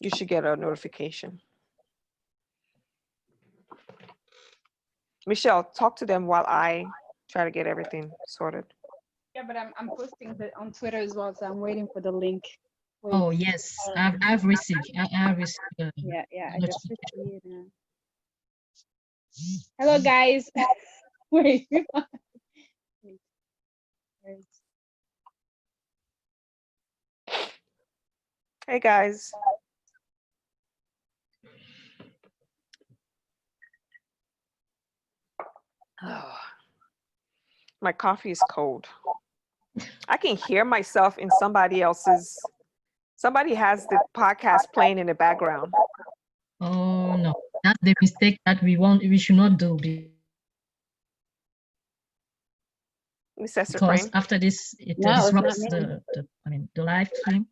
You should get a notification. Michelle, talk to them while I try to get everything sorted. Yeah, but I'm posting it on Twitter as well, so I'm waiting for the link. Wait. Oh yes, I've received. I've received. Yeah, I just received it. Hello, guys. Wait. Hey guys. Oh, my coffee is cold. I can hear myself in somebody else's. Somebody has the podcast playing in the background. Oh no, that's the mistake that we should not do. Miss Hester Because Prynne. after this, it No, it's not disrupts me. the live stream.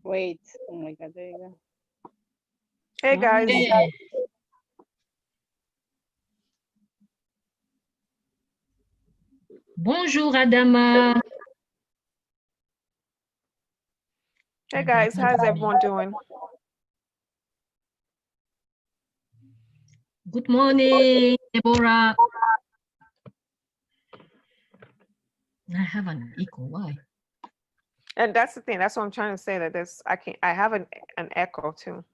Wait. Oh my God, there you go. Hey guys. Hey. Bonjour Adama. Hey guys, how's everyone doing? Good morning, Deborah. I have an echo. Why? And that's the thing. That's what I'm trying to say. That I have an echo too.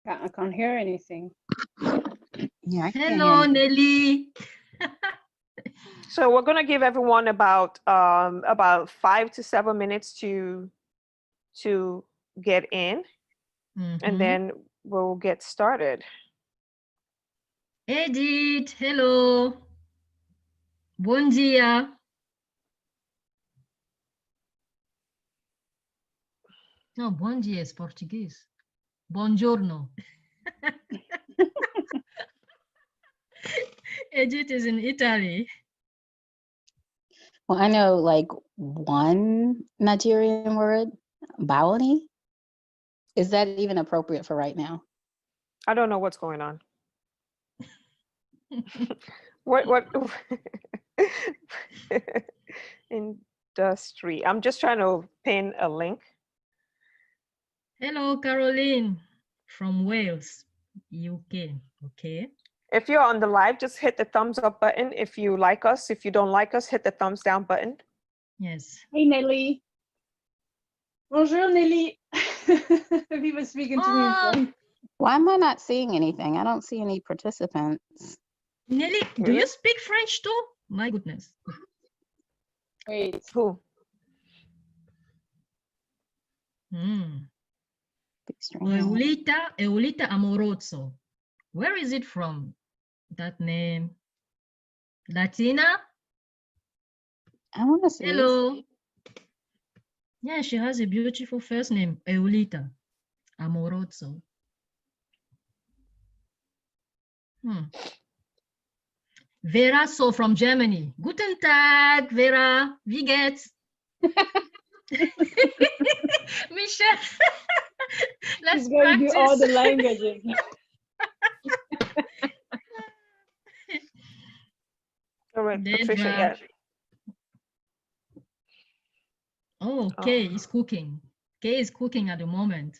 I can't hear anything. Yeah. Hello, Nelly. So we're gonna give everyone about 5 to 7 minutes to get in, and then we'll get started. Edith, hello. Bom dia. No, bom dia is Portuguese. Buongiorno. Edith is in Italy. Well, I know like one Nigerian word, bawani. Is that even appropriate for right now? I don't know what's going on. What industry? I'm just trying to pin a link. Hello, Caroline from Wales, UK. Okay. If you're on the live, just hit the thumbs up button. If you like us, if you don't like us, hit the thumbs down button. Yes. Hey, Nelly. Bonjour, Nelly. People speaking to me in French. Why am I not seeing anything? I don't see any participants. Nelly, do you speak French too? My goodness. Wait. Who? Eulita Amorozzo. Where is it from? That name? Latina? I want to see. Hello. Yeah, she has a beautiful first name, Eulita Amorozzo. Vera, so from Germany. Guten Tag, Vera. Wie geht's? Michelle. Let's going to do all the practice. languages. All right, Patricia. Yeah. Oh, Kay is cooking. Kay is cooking at the moment.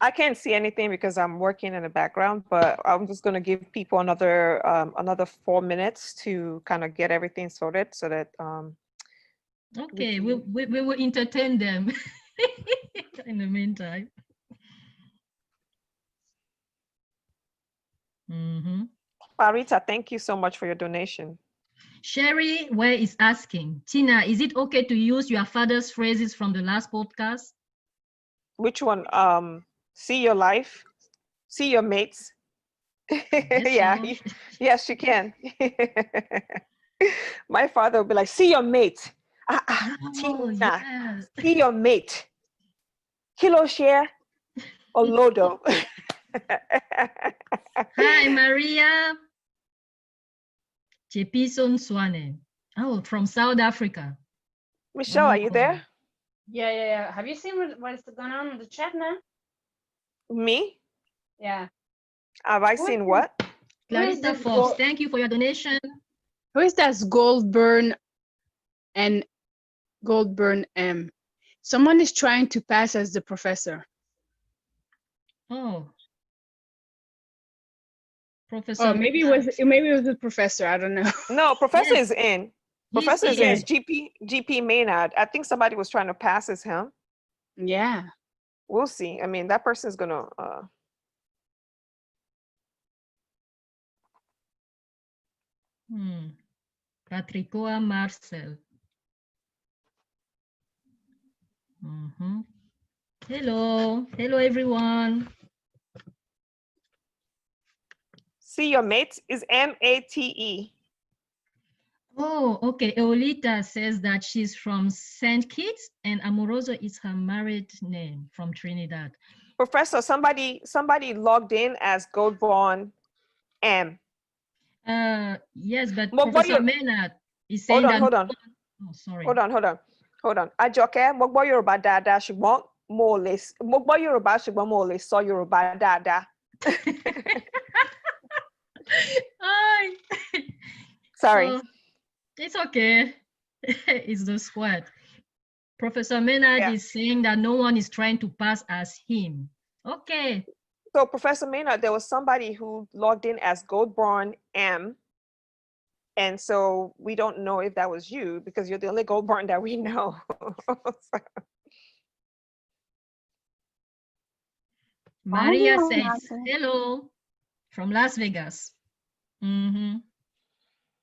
I can't see anything because I'm working in the background, but I'm just going to give people another 4 minutes to kind of get everything sorted so that okay, we will entertain them in the meantime. Parita, thank you so much for your donation. Sherry Ware is asking, Tina, is it okay to use your father's phrases from the last podcast? Which one? See your life, see your mates. Yeah, so. yes, you can. My father would be like, see your mate. Tina, Yes. see your mate. Kilo share or Lodo. Hi, Maria. Chepison Swane. Oh, from South Africa. Michelle, are you there? Yeah. Have you seen what's going on in the chat now? Me? Yeah. Have I seen what? Clarissa Forbes, thank you for your donation. Who is that Goldburn and Goldburn M. Someone is trying to pass as the professor. Oh. Professor. Oh, maybe it was the professor. I don't know. No, professor Yes. is in. He's Professor is in. GP Maynard. I think somebody was trying to pass as him. Yeah. We'll see. I mean, that person's gonna Patricoa Marcel. Hello. Hello, everyone. see your mate is MATE. Oh, okay. Eolita says that she's from St. Kitts and Amoroso is her married name from Trinidad. Professor, somebody logged in as Goldborn M. Yes, but What Professor you- Maynard is saying Hold that. on. Oh, sorry. Hold on. Ajoke, mo gbọ́ Yorùbá dáadáa ṣùgbọ́n mo gbọ́ Yorùbá ṣùgbọ́n mo lè sọ Yorùbá dáadáa. Hi. Sorry. So, it's okay. It's the squad. Professor Maynard is saying that no one is trying to pass as him. Okay. So Professor Maynard, there was somebody who logged in as Goldborn M. And so we don't know if that was you because you're the only Goldborn that we know. Maria says, hello from Las Vegas.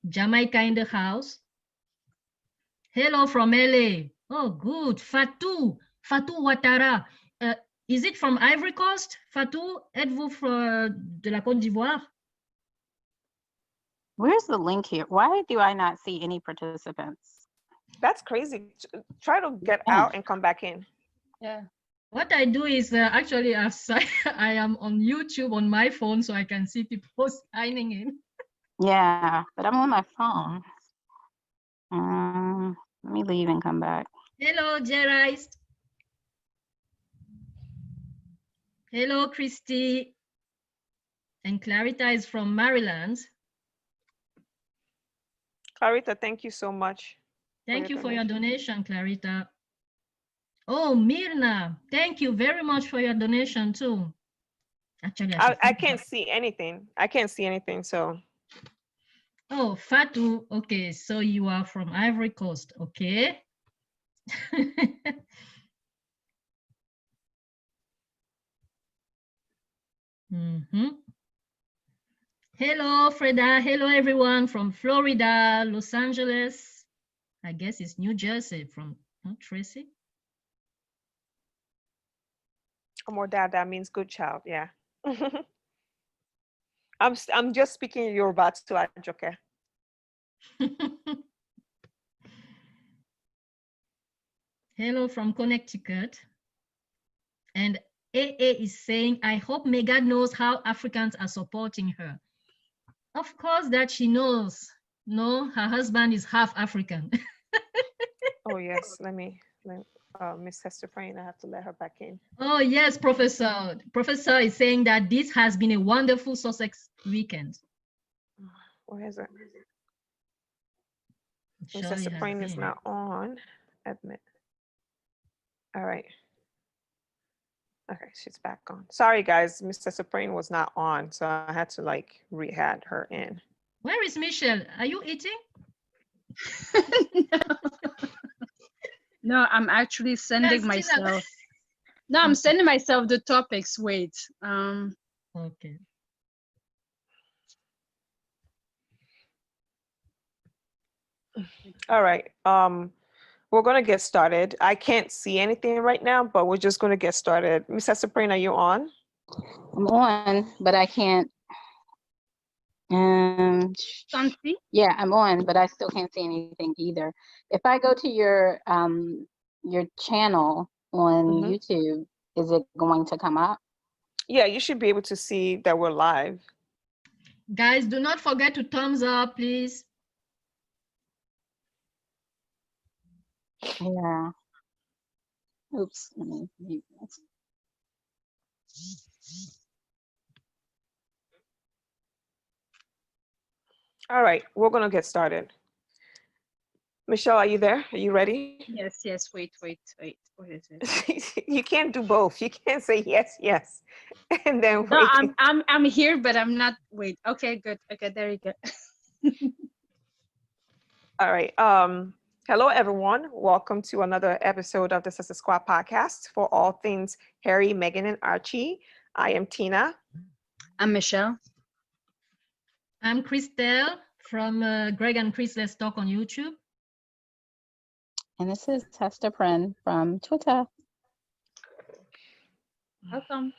Jamaica in the house. Hello from LA. Oh, good. Fatou Ouattara. Is it from Ivory Coast? Fatou, êtes-vous de la Côte d'Ivoire? Where's the link here? Why do I not see any participants? That's crazy. Try to get out and come back in. Yeah. What I do is actually I am on YouTube on my phone so I can see people signing in. Yeah, but I'm on my phone. Let me leave and come back. Hello, Jerais. Hello, Christy. And Clarita is from Maryland. Clarita, thank you so much. Thank you for your donation, Clarita. Oh, Mirna, thank you very much for your donation too. Actually, I can't see anything. I can't see anything, so. Oh, Fatou, okay, so you are from Ivory Coast, okay. Hello, Freda. Hello, everyone from Florida, Los Angeles. I guess it's New Jersey from Tracy. Amor that means good child, yeah. I'm just speaking Yoruba to Ajoke. Hello from Connecticut. And AA is saying, I hope Meghan knows how Africans are supporting her. Of course that she knows. No, her husband is half African. Oh yes, let me Miss Hester Prynne, I have to let her back in. Oh yes, Professor. Professor is saying that this has been a wonderful Sussex weekend. Where is it? Miss Hester Prynne is not on. Admit. All right. Okay, she's back on. Sorry guys, Miss Hester Prynne was not on, so I had to like re-add her in. Where is Michelle? Are you eating? No, I'm actually sending myself. No, I'm sending myself the topics. Wait. Okay. All right. We're gonna get started. I can't see anything right now, but we're just gonna get started. Miss Hester Prynne, are you on? I'm on, but I can't. Can't see? Yeah, I'm on, but I still can't see anything either. If I go to your channel on YouTube, is it going to come up? Yeah, you should be able to see that we're live. Guys, do not forget to thumbs up, please. Yeah. Oops. Let me mute this. All right, we're gonna get started. Michelle, are you there? Are you ready? Yes, yes. Wait. What is it? You can't do both. You can't say yes, yes, and then No, wait. I'm here, but I'm not. Wait. Okay, good. Okay, there you go. All right. Hello, everyone. Welcome to another episode of the Sister Squad podcast for all things Harry, Meghan, and Archie. I am Tina. I'm Michelle. I'm Christelle from Greg and Chris Let's Talk on YouTube. And this is Hester Prynne from Twitter. Welcome.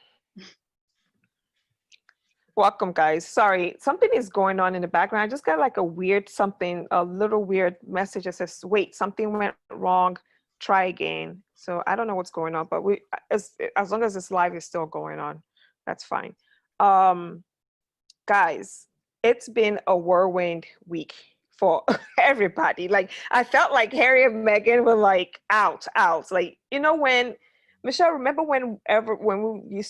Welcome, guys. Sorry, something is going on in the background. I just got like a little weird message that says, wait, something went wrong. Try again. So I don't know what's going on, but as long as this live is still going on, that's fine. Guys, it's been a whirlwind week for everybody. Like, I felt like Harry and Meghan were like out. Like, when Michelle, remember when we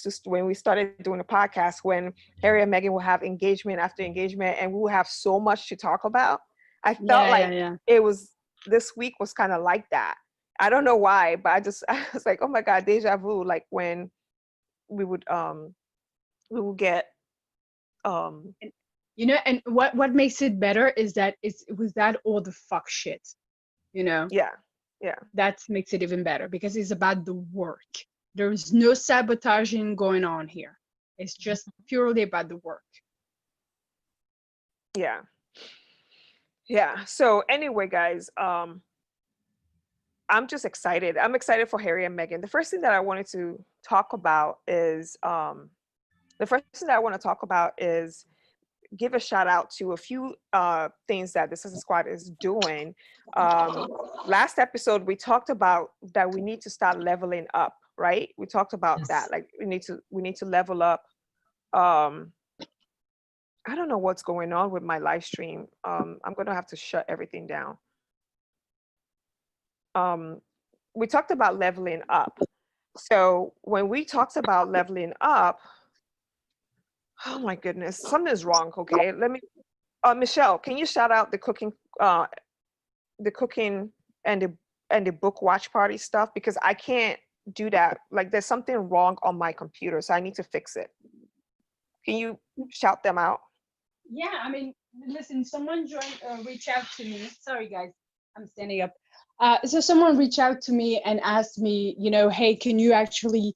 started doing the podcast, when Harry and Meghan will have engagement after engagement and we will have so much to talk about? I felt this week was kind of like that. I don't know why, but I was like, oh my God, deja vu. Like when we would get and what makes it better is that it was that all the fuck shit, Yeah. That makes it even better because it's about the work. There is no sabotaging going on here. It's just purely about the work. Yeah. So anyway, guys, I'm just excited. I'm excited for Harry and Meghan. The first thing that I wanted to talk about is give a shout out to a few things that the Sister Squad is doing. Last episode, we talked about that we need to start leveling up, right? We talked about that. Like we need to level up. I don't know what's going on with my live stream. I'm gonna have to shut everything down. We talked about leveling up. So when we talked about leveling up, oh my goodness, something's wrong. Okay, let me. Michelle, can you shout out the cooking and the book watch party stuff, because I can't do that. Like there's something wrong on my computer, so I need to fix it. Can you shout them out? Yeah, I mean, listen, someone reached out to me. Sorry, guys, I'm standing up. So someone reached out to me and asked me, hey, can you actually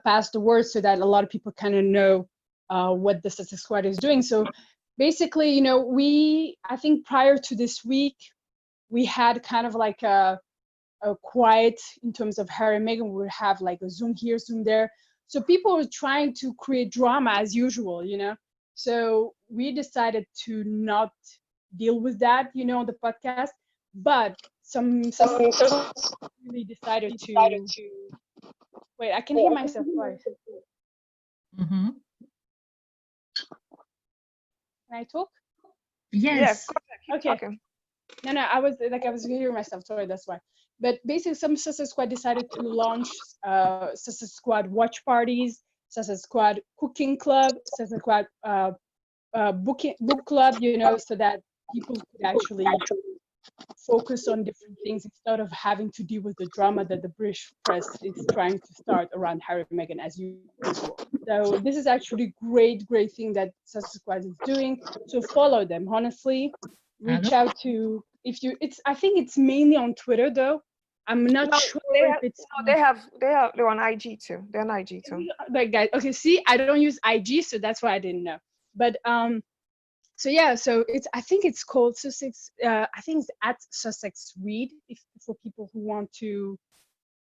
pass the word so that a lot of people kind of know what the Sister Squad is doing? So basically, I think prior to this week, we had kind of like a quiet in terms of Harry and Meghan. We would have like a Zoom here, Zoom there. So people were trying to create drama as usual, So we decided to not deal with that, on the podcast. But some really decided to. Wait, I can hear myself twice. Mm-hmm. Can I talk? Yes. Keep talking. No, I was hearing myself. Sorry, that's why. But basically, some Sister Squad decided to launch Sister Squad watch parties, Sister Squad cooking club, Sister Squad book club, so that people could actually focus on different things instead of having to deal with the drama that the British press is trying to start around Harry and Meghan as usual. So this is actually great thing that Sister Squad is doing. So follow them, honestly. Reach out to I think it's mainly on Twitter though. I'm not sure if it's. No, they're on IG too. They're on IG too. Like guys, okay, see, I don't use IG, so that's why I didn't know. But so yeah, so I think it's called Sussex. I think it's at Sussex Read for people who want to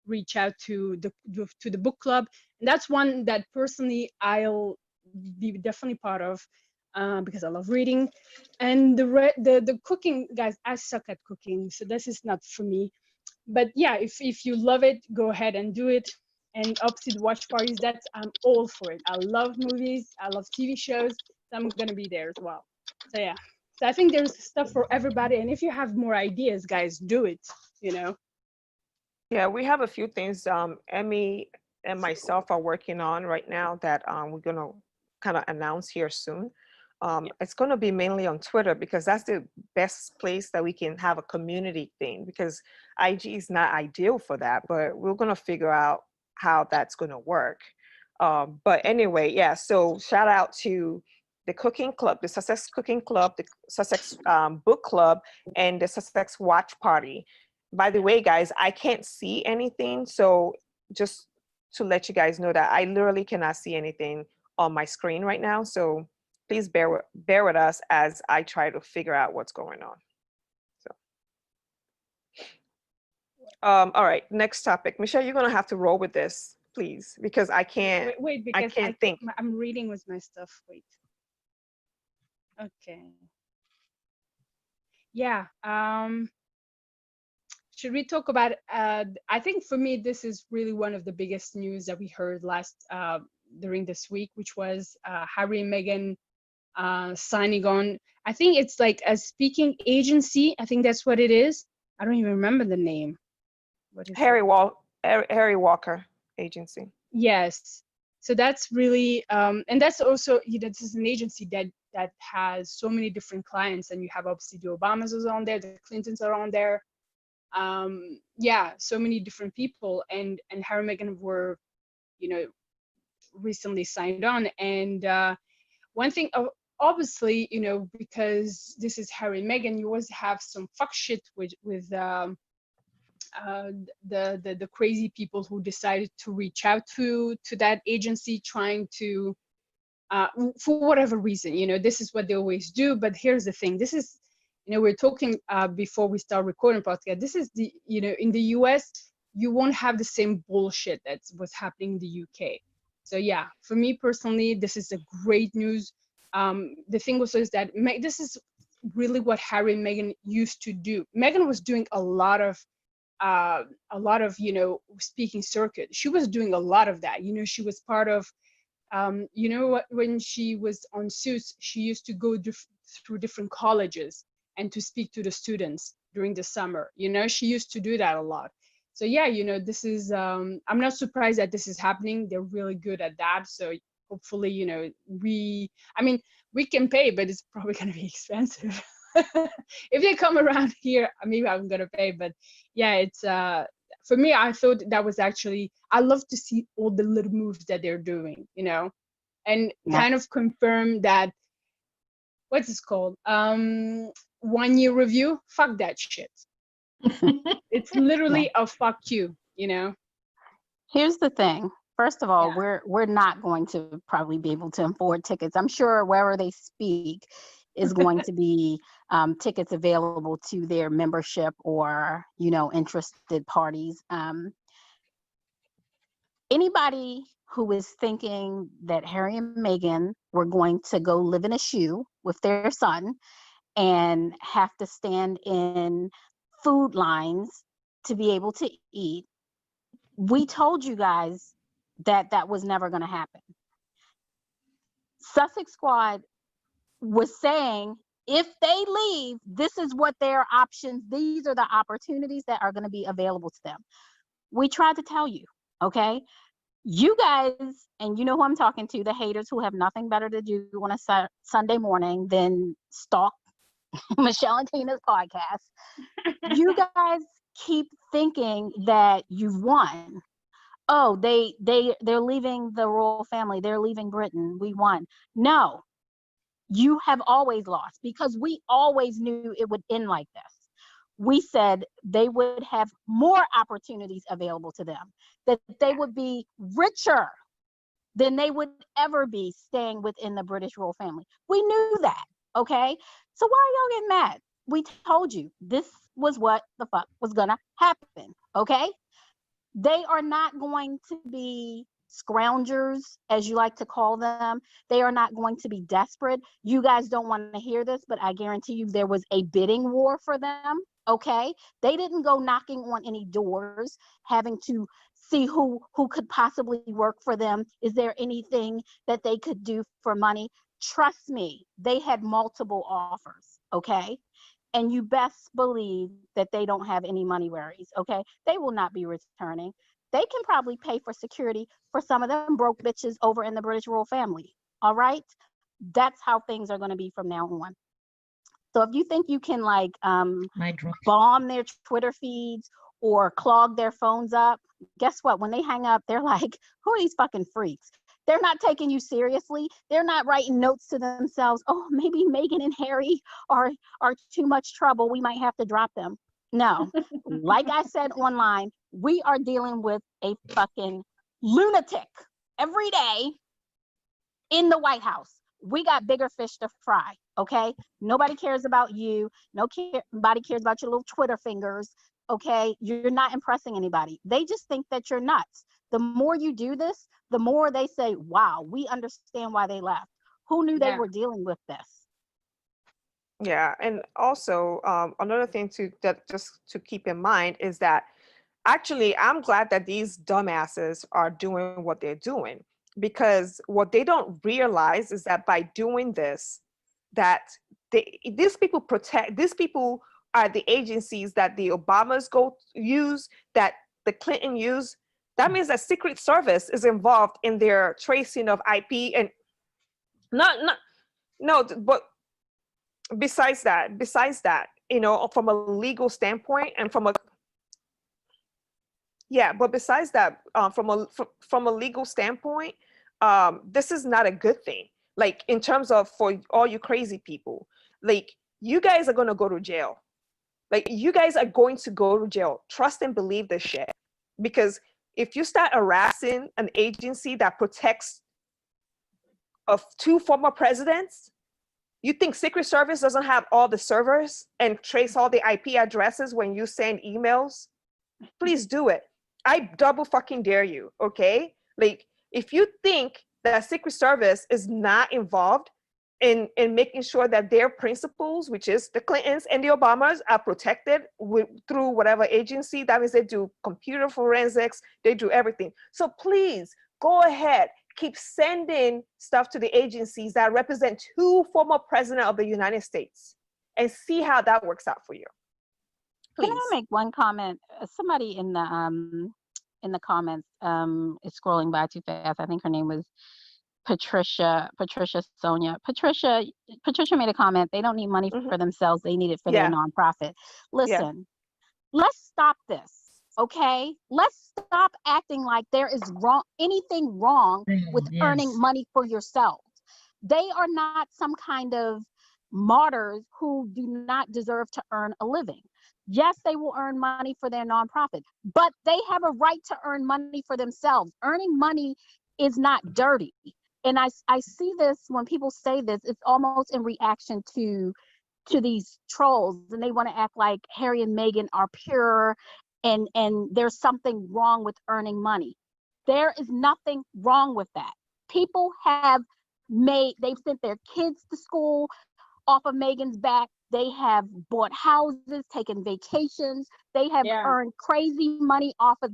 reach out to the book club. And that's one that personally I'll be definitely part of because I love reading. And the cooking, guys, I suck at cooking, so this is not for me. But yeah, if you love it, go ahead and do it. And opposite watch parties, I'm all for it. I love movies, I love TV shows, so I'm gonna be there as well. So yeah, so I think there's stuff for everybody. And if you have more ideas, guys, do it. Yeah, we have a few things Emmy and myself are working on right now that we're gonna kind of announce here soon. It's going to be mainly on Twitter, because that's the best place that we can have a community thing, because IG is not ideal for that, but we're going to figure out how that's going to work. But anyway, yeah, so shout out to the cooking club, the Sussex Cooking Club, the Sussex Book Club, and the Sussex Watch Party. By the way, guys, I can't see anything, so just to let you guys know that I literally cannot see anything on my screen right now. So please bear with us as I try to figure out what's going on. So, all right, next topic. Michelle, you're gonna have to roll with this, please, because I can't. Wait, because I can't think. I'm reading with my stuff. Wait. Okay. Yeah. Should we talk about? I think for me, this is really one of the biggest news that we heard during this week, which was Harry and Meghan signing on. I think it's like a speaking agency. I think that's what it is. I don't even remember the name. What is Harry Walker Agency. Yes. So that's really, and that's also, this is an agency that has so many different clients, and you have obviously the Obamas are on there, the Clintons are on there. Yeah, so many different people, and Harry and Meghan were, recently signed on. And one thing, obviously, because this is Harry and Meghan, you always have some fuck shit with the crazy people who decided to reach out to that agency, trying to for whatever reason, this is what they always do. But here's the thing, this is, we're talking before we start recording podcast, this is the, in the US you won't have the same bullshit that's what's happening in the UK. So yeah, for me personally, this is a great news. The thing also is that this is really what Harry and Meghan used to do. Meghan was doing a lot of speaking circuit. She was doing a lot of that. She was part of when she was on Suits, she used to go through different colleges and to speak to the students during the summer. She used to do that a lot. So yeah, this is I'm not surprised that this is happening. They're really good at that. So hopefully, we can pay, but it's probably going to be expensive. If they come around here, maybe I'm going to pay. But yeah, it's for me, I thought that was actually, I love to see all the little moves that they're doing, and kind of confirm that, what's this called? 1 year review, fuck that shit. It's literally a fuck you, Here's the thing. First of all, we're not going to probably be able to afford tickets. I'm sure wherever they speak is going to be tickets available to their membership or, interested parties. Anybody who is thinking that Harry and Meghan were going to go live in a shoe with their son and have to stand in food lines to be able to eat, we told you guys that was never going to happen. Sussex Squad was saying, if they leave, this is what their options, these are the opportunities that are going to be available to them. We tried to tell you, okay? You guys, and you know who I'm talking to, the haters who have nothing better to do on a Sunday morning than stalk Michelle and Tina's podcast. You guys keep thinking that you've won. Oh, they're leaving the royal family. They're leaving Britain. We won. No, you have always lost, because we always knew it would end like this. We said they would have more opportunities available to them, that they would be richer than they would ever be staying within the British royal family. We knew that, okay? So why are y'all getting mad? We told you this was what the fuck was gonna happen, okay? They are not going to be scroungers, as you like to call them. They are not going to be desperate. You guys don't want to hear this, but I guarantee you there was a bidding war for them, okay? They didn't go knocking on any doors, having to see who could possibly work for them. Is there anything that they could do for money? Trust me, they had multiple offers, okay? And you best believe that they don't have any money worries, okay? They will not be returning. They can probably pay for security for some of them broke bitches over in the British royal family, all right? That's how things are going to be from now on. So if you think you can like My drop. bomb their Twitter feeds or clog their phones up, guess what? When they hang up, they're like, who are these fucking freaks? They're not taking you seriously. They're not writing notes to themselves. Oh, maybe Meghan and Harry are too much trouble. We might have to drop them. No, like I said online, we are dealing with a fucking lunatic every day in the White House. We got bigger fish to fry, okay? Nobody cares about you. Nobody cares about your little Twitter fingers, okay? You're not impressing anybody. They just think that you're nuts. The more you do this, the more they say, wow, we understand why they left. Who knew they were dealing with this? Yeah, and also another thing just to keep in mind is that actually I'm glad that these dumbasses are doing what they're doing, because what they don't realize is that by doing this, that these people are the agencies that the Obamas use, that the Clinton use. That means that Secret Service is involved in their tracing of IP, and but besides that, from a legal standpoint and from a but besides that, from a legal standpoint, this is not a good thing. Like, in terms of, for all you crazy people, like, you guys are going to go to jail. Like, you guys are going to go to jail. Trust and believe this shit. Because if you start harassing an agency that protects of 2 former presidents, you think Secret Service doesn't have all the servers and trace all the IP addresses when you send emails? Please do it. I double fucking dare you, okay? Like, if you think that Secret Service is not involved in making sure that their principals, which is the Clintons and the Obamas, are protected through whatever agency, that means they do computer forensics, they do everything. So please go ahead, keep sending stuff to the agencies that represent 2 former presidents of the United States, and see how that works out for you. Please. Can I make one comment? Somebody in the comments is scrolling by too fast. I think her name was Patricia Sonia. Patricia made a comment. They don't need money for themselves. They need it for their nonprofit. Listen, let's stop this. Okay, let's stop acting like there is anything wrong with earning money for yourselves. They are not some kind of martyrs who do not deserve to earn a living. Yes, they will earn money for their nonprofit, but they have a right to earn money for themselves. Earning money is not dirty. And I see this when people say this, it's almost in reaction to these trolls, and they want to act like Harry and Meghan are pure and there's something wrong with earning money. There is nothing wrong with that. People they've sent their kids to school off of Meghan's back. They have bought houses, taken vacations. They have earned crazy money off of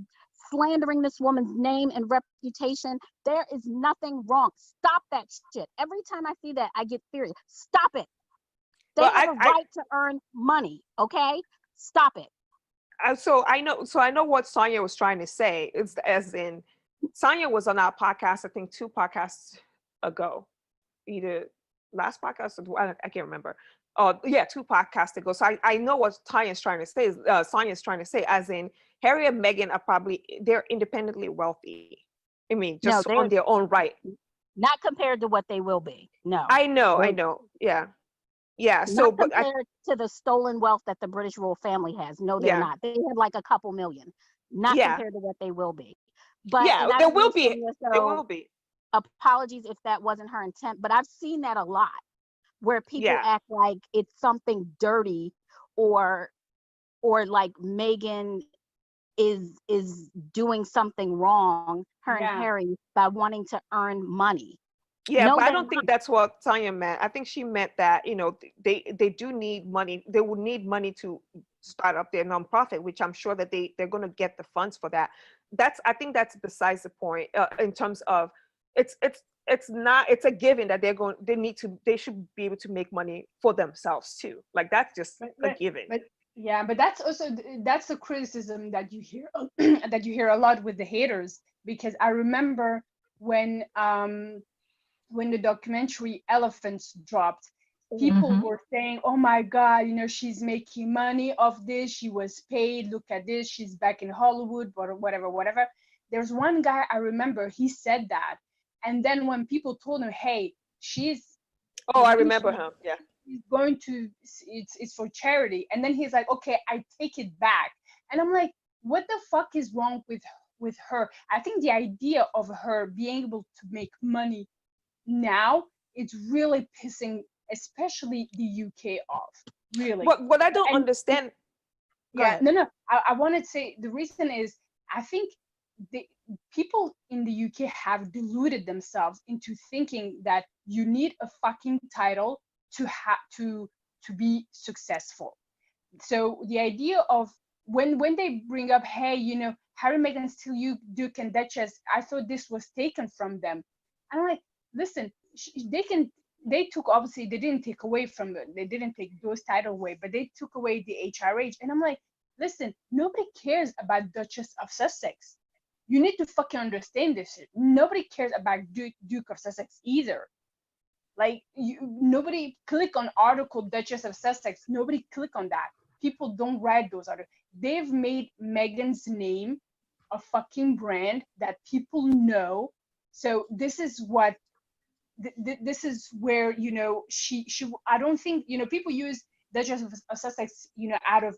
slandering this woman's name and reputation. There is nothing wrong. Stop that shit. Every time I see that, I get furious. Stop it. They have a right to earn money. Okay, stop it. So I know what Sonia was trying to say. It's as in, Sonia was on our podcast, I think 2 podcasts ago, either last podcast or I can't remember. 2 podcasts ago. So I know what Sonya's trying to say, as in, Harry and Meghan are they're independently wealthy. I mean, just on their own right. Not compared to what they will be. No. I know. Yeah. Not compared to the stolen wealth that the British royal family has. No, they're not. They have like a couple million. Not compared to what they will be. But there will be. There will be. Apologies if that wasn't her intent, but I've seen that a lot, where people act like it's something dirty, or like Meghan is doing something wrong, her and Harry, by wanting to earn money. Yeah, no, but I don't think that's what Sonia meant. I think she meant that, they do need money. They will need money to start up their nonprofit, which I'm sure that they're going to get the funds for that. I think that's besides the point, in terms of it's a given that they should be able to make money for themselves too. Like, that's just a given. But that's the criticism that you hear that you hear a lot with the haters, because I remember when when the documentary Elephants dropped, people were saying, oh my God, you know, she's making money off this. She was paid. Look at this. She's back in Hollywood, but whatever. There's one guy I remember, he said that. And then when people told him, hey, oh, I remember him. Yeah. He's going to, it's for charity. And then he's like, okay, I take it back. And I'm like, what the fuck is wrong with her? I think the idea of her being able to make money now, it's really pissing especially the UK off, really. What I don't understand. Yeah, no. I want to say the reason is, I think the people in the UK have deluded themselves into thinking that you need a fucking title to be successful. So the idea of when they bring up, hey, you know, Harry, Meghan, still you, Duke and Duchess, I thought this was taken from them. I'm like, listen, they took, obviously they didn't take away from it, they didn't take those titles away, but they took away the HRH. And I'm like, listen, nobody cares about Duchess of Sussex. You need to fucking understand this shit. Nobody cares about Duke of Sussex either. Like, nobody click on article Duchess of Sussex. Nobody click on that. People don't write those articles. They've made Meghan's name a fucking brand that people know. So this is what, this is where, you know, she I don't think, you know, people use Duchess of Sussex, you know, out of,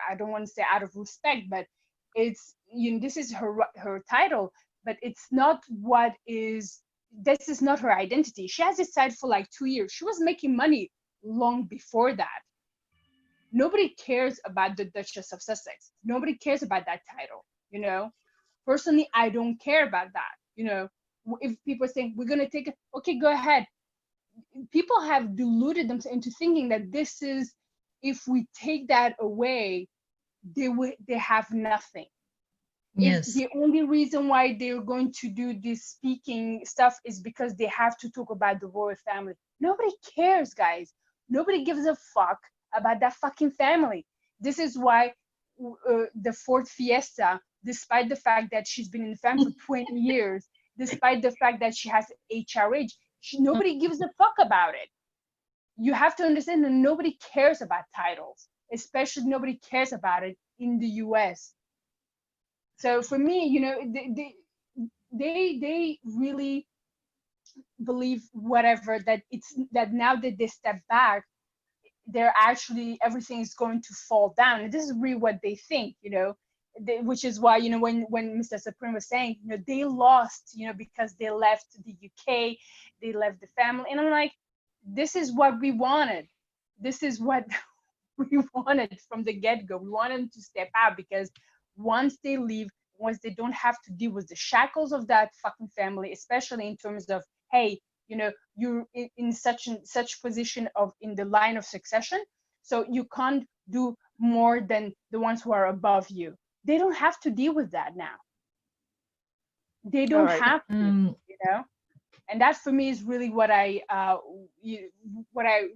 I don't want to say out of respect, but it's, you know, this is her title, but it's not what is, this is not her identity. She has this title for like 2 years. She was making money long before that. Nobody cares about the Duchess of Sussex. Nobody cares about that title, you know. Personally, I don't care about that, you know. If people are saying we're gonna take it, okay, go ahead. People have deluded themselves into thinking that this is, if we take that away, they have nothing. Yes. If the only reason why they're going to do this speaking stuff is because they have to talk about the royal family. Nobody cares, guys. Nobody gives a fuck about that fucking family. This is why the fourth Fiesta, despite the fact that she's been in the family for 20 years, despite the fact that she has HRH, nobody gives a fuck about it. You have to understand that nobody cares about titles, especially nobody cares about it in the US. So for me, you know, they really believe whatever, that it's, that now that they step back, they're actually, everything is going to fall down. And this is really what they think, you know, which is why, you know, when Mr. Prynne was saying, you know, they lost, you know, because they left the UK, they left the family. And I'm like, this is what we wanted. This is what we wanted from the get-go. We wanted them to step out, because once they leave, once they don't have to deal with the shackles of that fucking family, especially in terms of, hey, you know, you're in such position of, in the line of succession, so you can't do more than the ones who are above you. They don't have to deal with that now. They don't have to, you know. And that for me is really what I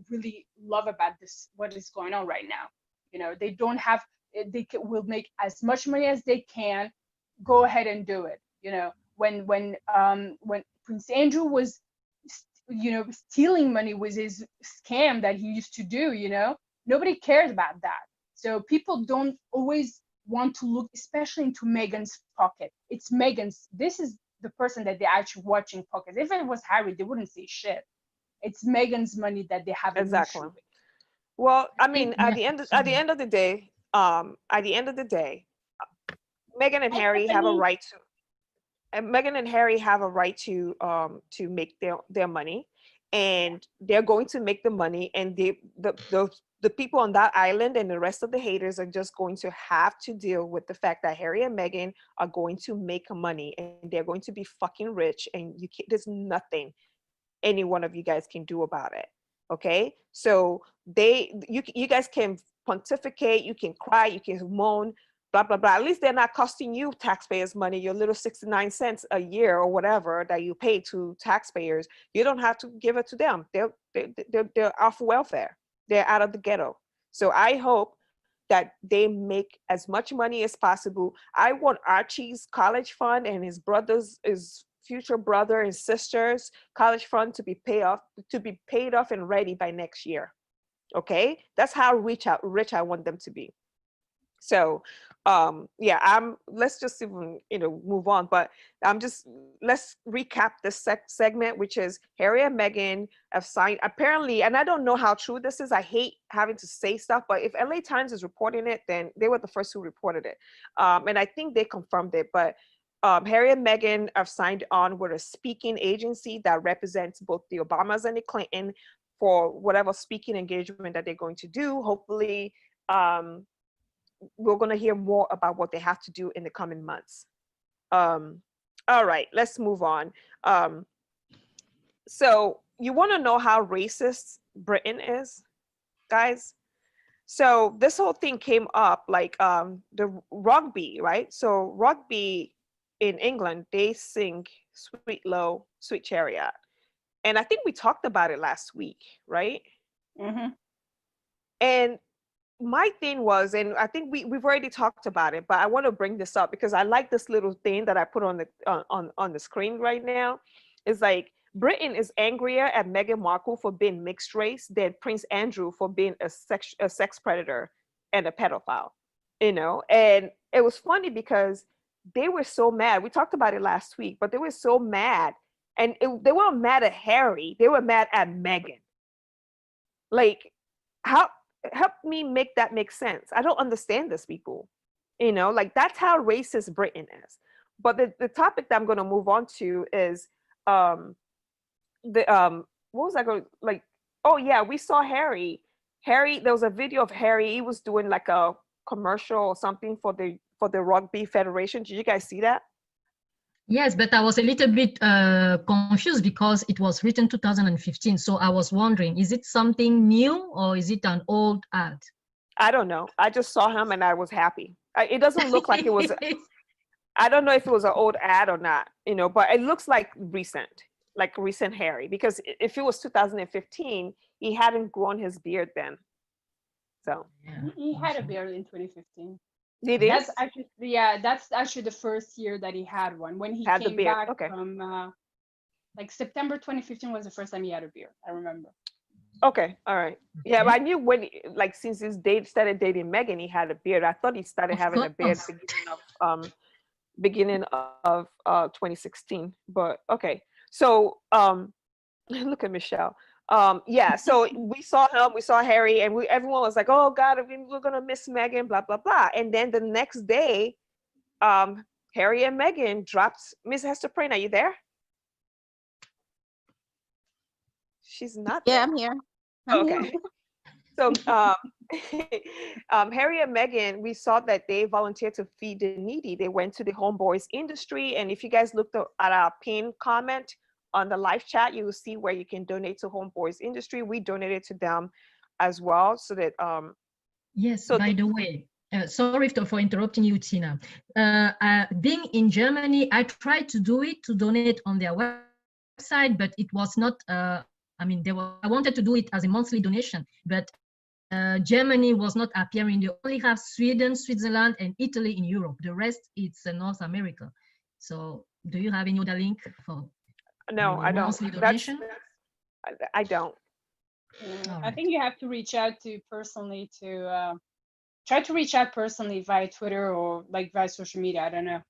really love about this, what is going on right now. You know, they don't have, will make as much money as they can. Go ahead and do it. You know, when Prince Andrew was, you know, stealing money with his scam that he used to do, you know, nobody cares about that. So people don't always want to look, especially into Meghan's pocket. It's Meghan's. This is the person that they're actually watching pockets. If it was Harry, they wouldn't say shit. It's Meghan's money that they have. Exactly. Well, I mean, at the end of the day, Meghan and Harry have a right to. And Meghan and Harry have a right to make their money, and they're going to make the money, and the people on that island and the rest of the haters are just going to have to deal with the fact that Harry and Meghan are going to make money, and they're going to be fucking rich, and there's nothing any one of you guys can do about it. Okay, so you guys can pontificate, you can cry, you can moan, blah blah blah. At least they're not costing you taxpayers money, your little 69 cents a year or whatever that you pay to taxpayers. You don't have to give it to them. They're off welfare. They're out of the ghetto. So I hope that they make as much money as possible. I want Archie's college fund and his brother's future brother and sisters college fund to be paid off and ready by next year. Okay, that's how rich I want them to be. So yeah, let's just even move on, but let's recap this segment, which is Harry and Meghan have signed apparently, and I don't know how true this is. I hate having to say stuff, but if LA Times is reporting it, then they were the first who reported it, and I think they confirmed it. But Harry and Meghan have signed on with a speaking agency that represents both the Obamas and the Clinton for whatever speaking engagement that they're going to do. Hopefully we're going to hear more about what they have to do in the coming months. All right, let's move on. So you want to know how racist Britain is, guys? So this whole thing came up like the rugby, right? So rugby in England, they sing Sweet Low, Sweet Chariot. And I think we talked about it last week, right? Mm-hmm. And my thing was, and I think we've already talked about it, but I want to bring this up because I like this little thing that I put on the on the screen right now. It's like Britain is angrier at Meghan Markle for being mixed race than Prince Andrew for being a sex predator and a pedophile, And it was funny because they were so mad. We talked about it last week, but they were so mad, and they weren't mad at Harry. They were mad at Meghan. Like, how? Help me make that make sense. I don't understand this, people. Like that's how racist Britain is. But the topic that I'm going to move on to is what was I going like? Oh yeah, we saw Harry. There was a video of Harry. He was doing like a commercial or something for the Rugby Federation. Did you guys see that? Yes, but I was a little bit confused because it was written 2015. So I was wondering, is it something new or is it an old ad? I don't know. I just saw him and I was happy. It doesn't look like it was, I don't know if it was an old ad or not, but it looks like recent Harry, because if it was 2015, he hadn't grown his beard then. So yeah. He had a beard in 2015. Did he? That's actually the first year that he had one. When he Had the came beard. back Okay. from like September 2015 was the first time he had a beard. I remember. Okay, all right. Yeah, but I knew when, like, since his started dating Meghan, he had a beard. I thought he started having a beard beginning of 2016. But okay, so look at Michelle. Yeah, so we saw him, we saw Harry, and everyone was like, "Oh God, we're gonna miss Meghan," blah blah blah. And then the next day, Harry and Meghan dropped. Miss Hester Prynne, are you there? She's not there. Yeah, I'm here. I'm Okay. here. So Harry and Meghan, we saw that they volunteered to feed the needy. They went to the homeboys industry. And if you guys looked at our pinned comment on the live chat, you will see where you can donate to homeboys industry. We donated to them as well. So that yes, so by the way, sorry for interrupting you, Tina. Being in Germany, I tried to do it, to donate on their website, but it was not, I wanted to do it as a monthly donation, but Germany was not appearing. They only have Sweden, Switzerland, and Italy in Europe. The rest, it's North America. So do you have any other link for no, I don't. monthly donation? I don't. I think you have to reach out to personally to try to reach out personally via Twitter or like via social media. I don't know.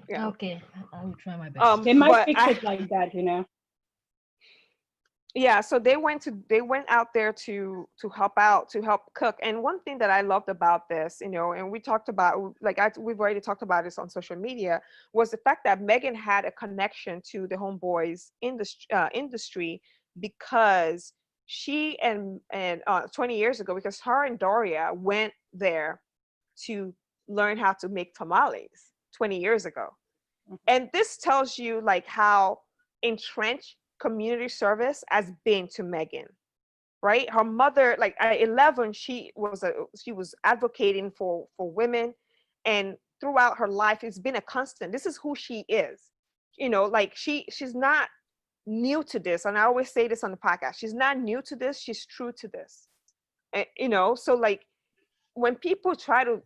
Yeah. Okay, I will try my best. They might fix it like that, Yeah, so they went out there to help out, to help cook. And one thing that I loved about this, and we talked about, we've already talked about this on social media, was the fact that Meghan had a connection to the homeboys industry because she and 20 years ago, because her and Doria went there to learn how to make tamales 20 years ago. And this tells you like how entrenched community service has been to Meghan, right? Her mother, like at 11, she was advocating for women, and throughout her life, it's been a constant. This is who she is, like she's not new to this. And I always say this on the podcast: she's not new to this. She's true to this. And, so like when people try to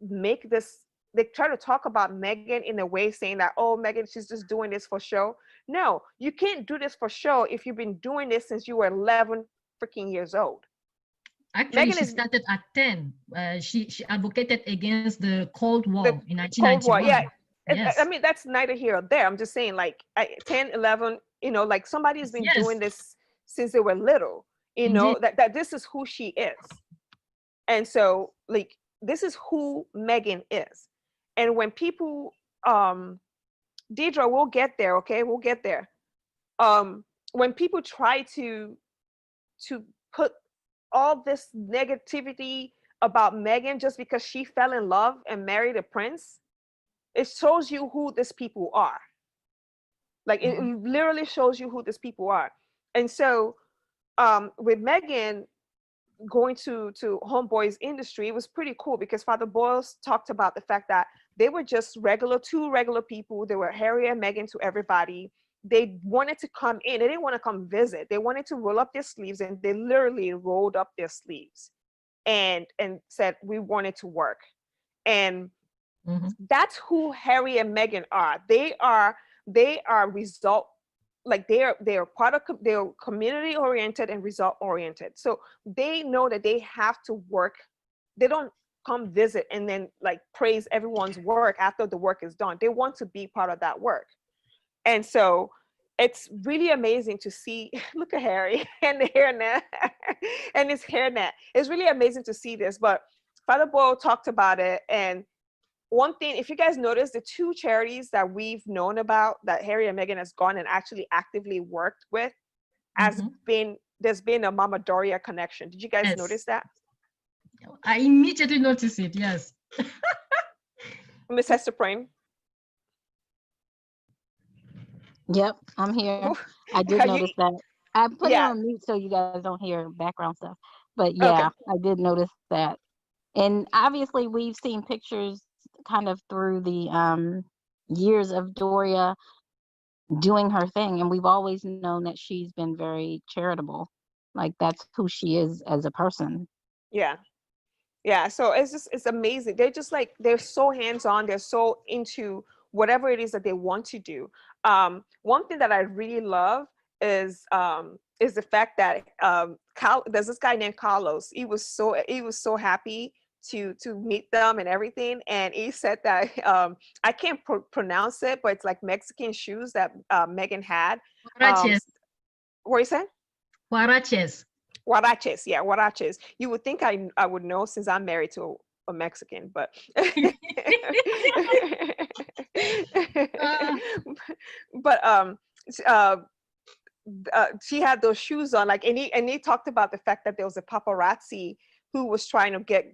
make this they try to talk about Meghan in a way saying that, oh, Meghan, she's just doing this for show. No, you can't do this for show if you've been doing this since you were 11 freaking years old. Actually, Meghan she started at 10. She advocated against the Cold War in 1991. Cold War, yeah. Yes. I mean, that's neither here or there. I'm just saying, like, 10, 11, you know, like somebody's been doing this since they were little, you know, that this is who she is. And so, like, this is who Meghan is. And when people, Deidre, we'll get there, okay? We'll get there. When people try to put all this negativity about Meghan just because she fell in love and married a prince, it shows you who these people are. Like, it literally shows you who these people are. And so with Meghan going to Homeboy's industry, it was pretty cool because Father Boyles talked about the fact that they were just two regular people. They were Harry and Meghan to everybody. They wanted to come in. They didn't want to come visit. They wanted to roll up their sleeves, and they literally rolled up their sleeves and said, we wanted to work. And that's who Harry and Meghan are. They are result, like they're part of, they're community oriented and result oriented. So they know that they have to work. They don't come visit and then like praise everyone's work after the work is done. They want to be part of that work. And so it's really amazing to see, look at Harry and the hairnet and his hairnet. It's really amazing to see this. But Father Boyle talked about it. And one thing, if you guys notice, the two charities that we've known about that Harry and Meghan has gone and actually actively worked with has been, there's been a Mama Doria connection. Did you guys notice that? I immediately noticed it, yes. Miss Hester Prynne. Yep, I'm here. I did notice that. I put it on mute so you guys don't hear background stuff. But yeah, I did notice that. And obviously we've seen pictures kind of through the years of Doria doing her thing. And we've always known that she's been very charitable. Like that's who she is as a person. Yeah. Yeah. So it's amazing. They're just like, they're so hands-on. They're so into whatever it is that they want to do. One thing that I really love is the fact that there's this guy named Carlos. He was so happy to meet them and everything, and he said that I can't pronounce it, but it's like Mexican shoes that Meghan had. Huaraches. What you said? Huaraches. Huaraches, yeah, huaraches. You would think I would know since I'm married to a Mexican, but she had those shoes on, like, and he talked about the fact that there was a paparazzi who was trying to get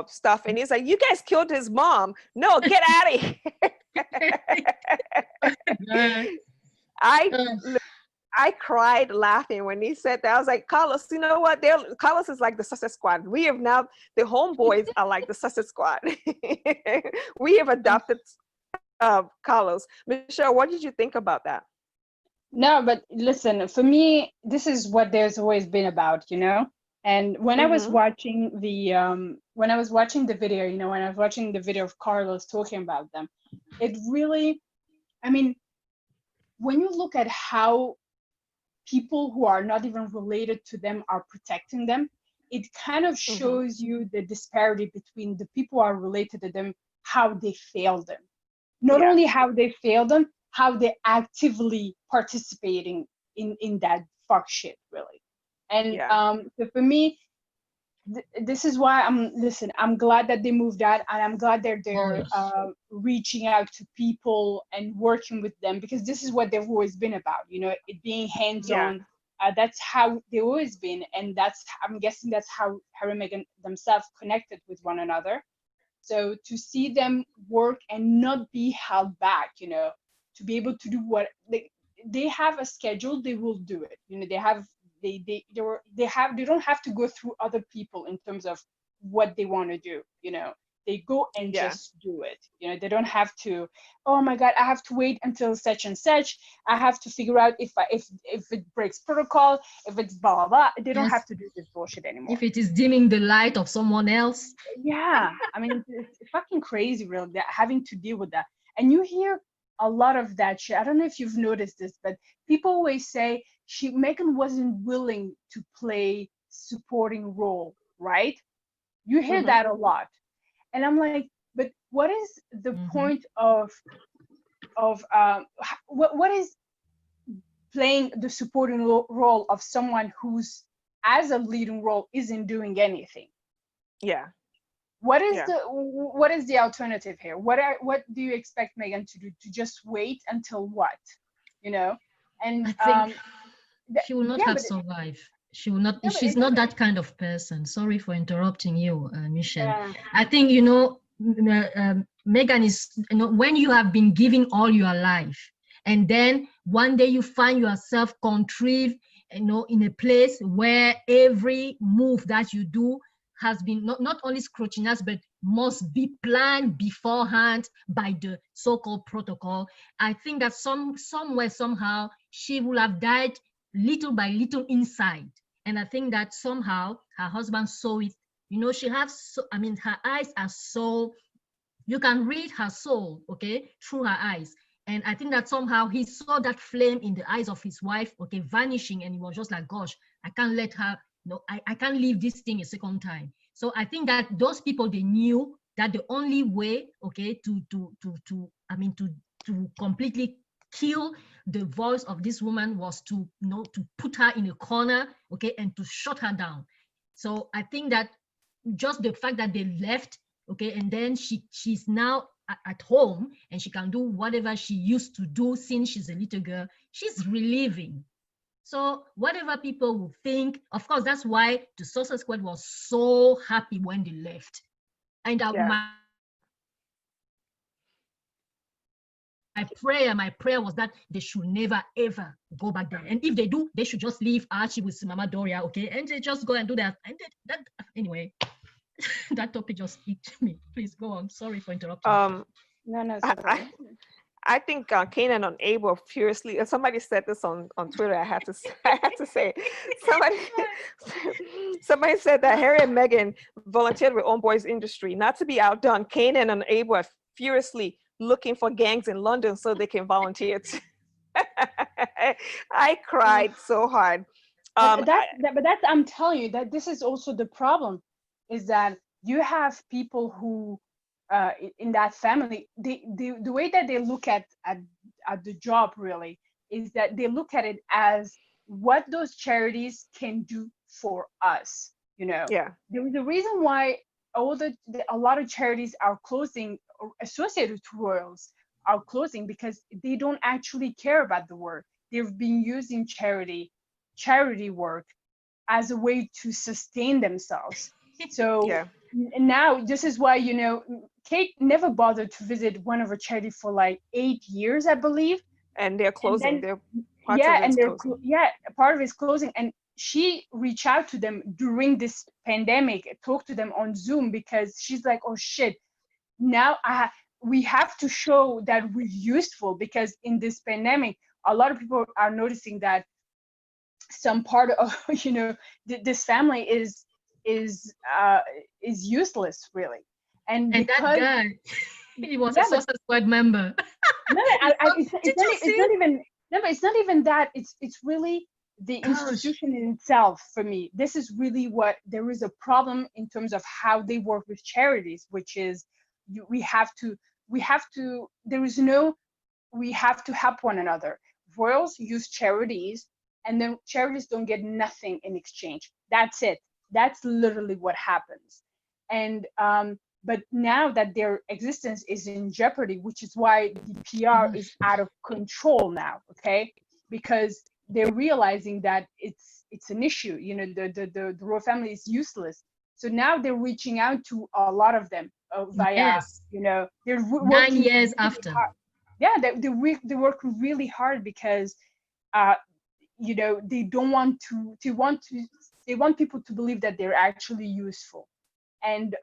stuff, and he's like, you guys killed his mom. No, get out of here. I cried laughing when he said that. I was like, Carlos, you know what? Carlos is like the Sussex Squad. We have now, the homeboys are like the Sussex Squad. We have adopted Carlos. Michelle, what did you think about that? No, but listen, for me, this is what there's always been about, you know? And when I was watching the video, you know, when I was watching the video of Carlos talking about them, it really, I mean, when you look at how people who are not even related to them are protecting them, it kind of shows you the disparity between the people who are related to them, how they failed them. Not only how they failed them, how they're actively participating in that fuck shit, really. And so for me, this is why I'm glad that they moved out, and I'm glad they're reaching out to people and working with them, because this is what they've always been about, you know, it being hands-on. That's how they've always been, and I'm guessing that's how Harry and Meghan themselves connected with one another. So to see them work and not be held back, you know, to be able to do what they have a schedule, they will do it. You know, they don't have to go through other people in terms of what they want to do. You know, they go and just do it. You know, they don't have to, oh my God, I have to wait until such and such. I have to figure out if it breaks protocol, if it's blah, blah, blah. They don't have to do this bullshit anymore. If it is dimming the light of someone else. Yeah, I mean, fucking crazy, really, that having to deal with that. And you hear a lot of that shit. I don't know if you've noticed this, but people always say Meghan wasn't willing to play supporting role, right? You hear that a lot. And I'm like, but what is the point of what is playing the supporting role of someone who's as a leading role isn't doing anything? Yeah. What is the alternative here? What do you expect Meghan to do? To just wait until what? You know? And I think she will not have survived. She will not. She's not that kind of person. Sorry for interrupting you, Michelle. I think, you know, Meghan is, you know, when you have been giving all your life, and then one day you find yourself contrived, you know, in a place where every move that you do has been not only scrutinized, but must be planned beforehand by the so-called protocol. I think that somewhere, somehow, she will have died little by little inside. And I think that somehow her husband saw it. You know, she has, I mean, her eyes are so, you can read her soul, okay, through her eyes. And I think that somehow he saw that flame in the eyes of his wife, okay, vanishing. And he was just like, gosh, I can't let her, no, I can't leave this thing a second time. So I think that those people, they knew that the only way, okay, to completely kill the voice of this woman was to, you know, to put her in a corner, okay, and to shut her down. So I think that just the fact that they left, okay, and then she's now at home and she can do whatever she used to do since she's a little girl, she's relieving. So whatever people will think, of course, that's why the Sussex squad was so happy when they left. And my prayer was that they should never ever go back there. And if they do, they should just leave Archie with Mama Doria, okay, and they just go and do that. And that anyway, that topic just hit me. Please go on. Sorry for interrupting. No, I think Kanan and Abel furiously. Somebody said this on Twitter. I had to say. Somebody said that Harry and Meghan volunteered with Own Boys Industry. Not to be outdone, Kanan and Abel are furiously looking for gangs in London so they can volunteer. I cried so hard. But that's, I'm telling you that this is also the problem, is that you have people who in that family, the way that they look at the job really is that they look at it as what those charities can do for us, you know. Yeah. The reason why a lot of charities are closing, or associated with royals are closing, because they don't actually care about the work. They've been using charity work as a way to sustain themselves. So yeah. Now this is why, you know, Kate never bothered to visit one of her charities for like 8 years, I believe. And they're closing. Part of it's closing. And she reached out to them during this pandemic, talked to them on Zoom, because she's like, oh shit, now we have to show that we're useful, because in this pandemic, a lot of people are noticing that some part of, you know, this family is useless, really. And because that guy, he was a Sussex squad member. No, it's not even that. It's really the institution in itself. For me, this is really what there is a problem in terms of how they work with charities, which is we have to help one another. Royals use charities, and then charities don't get nothing in exchange. That's it. That's literally what happens. And but now that their existence is in jeopardy, which is why the PR is out of control now, okay? Because they're realizing that it's an issue. You know, the royal family is useless. So now they're reaching out to a lot of them via, you know, they're 9 years after. Hard. Yeah, they work really hard because, you know, they want people to believe that they're actually useful. And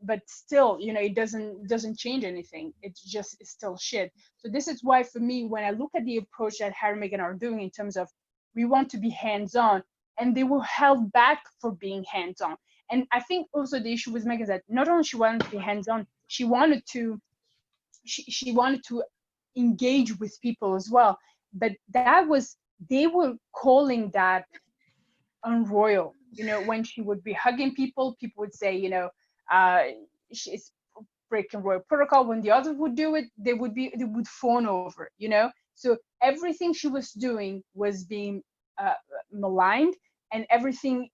but still, you know, it doesn't change anything. It's still shit. So this is why, for me, when I look at the approach that Harry and Meghan are doing in terms of we want to be hands-on, and they were held back for being hands-on. And I think also the issue with Meghan is that not only she wanted to be hands-on, she wanted to she wanted to engage with people as well, but that was, they were calling that unroyal. You know, when she would be hugging people, people would say, you know, she's breaking royal protocol. When the others would do it, they would fawn over, you know. So everything she was doing was being maligned, and everything,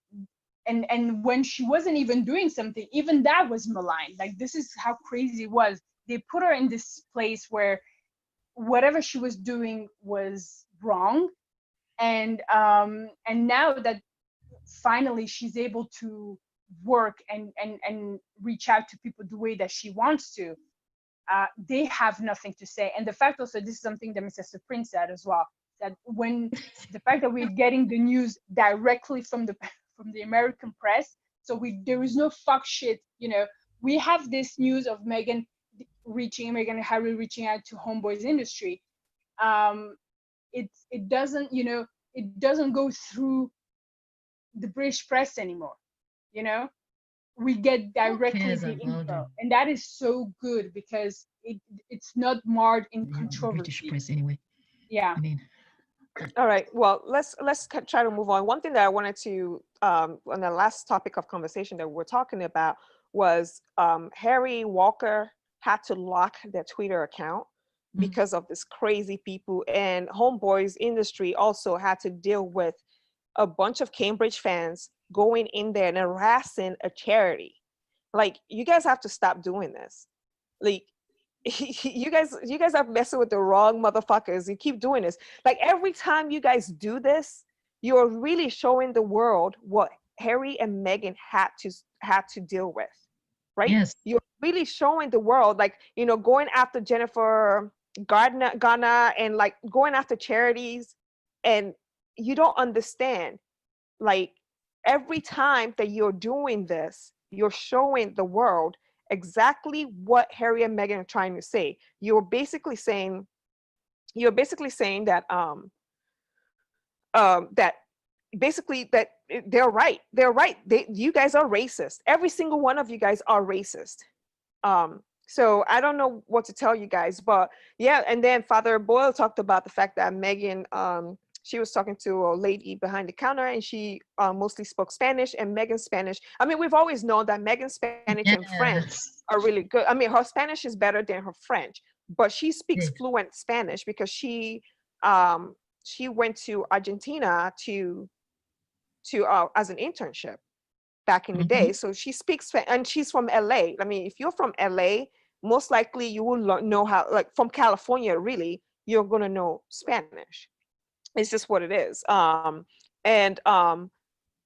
and when she wasn't even doing something, even that was maligned. Like, this is how crazy it was. They put her in this place where whatever she was doing was wrong, and now that finally she's able to work and reach out to people the way that she wants to, they have nothing to say. And the fact also, this is something that Mr. Prynne said as well, that when the fact that we're getting the news directly from the American press, so there is no fuck shit, you know. We have this news of Meghan and Harry reaching out to Homeboy's Industry. It doesn't, you know, it doesn't go through the British press anymore, you know. We get directly the info, and that is so good, because it's not marred in controversy. British press anyway. Yeah. I mean, all right, well, let's try to move on. One thing that I wanted to on the last topic of conversation that we're talking about was Harry Walker had to lock their Twitter account because of this crazy people, and Homeboy's Industry also had to deal with a bunch of Cambridge fans going in there and harassing a charity. Like, you guys have to stop doing this. Like, you guys are messing with the wrong motherfuckers. You keep doing this. Like, every time you guys do this, you're really showing the world what Harry and Meghan had to deal with, right? yes. You're really showing the world, like, you know, going after Jennifer Garner and like going after charities, and you don't understand. Like, every time that you're doing this, you're showing the world exactly what Harry and Meghan are trying to say. You're basically saying that that basically that they're right. You guys are racist. Every single one of you guys are racist. So I don't know what to tell you guys, but yeah. And then Father Boyle talked about the fact that Meghan, she was talking to a lady behind the counter, and she mostly spoke Spanish, and Meghan's Spanish. I mean, we've always known that Meghan's Spanish and French are really good. I mean, her Spanish is better than her French, but she speaks fluent Spanish because she went to Argentina to as an internship back in the day. So she speaks, and she's from LA. I mean, if you're from LA, most likely you will know how, like from California, really, you're going to know Spanish. It's just what it is. And I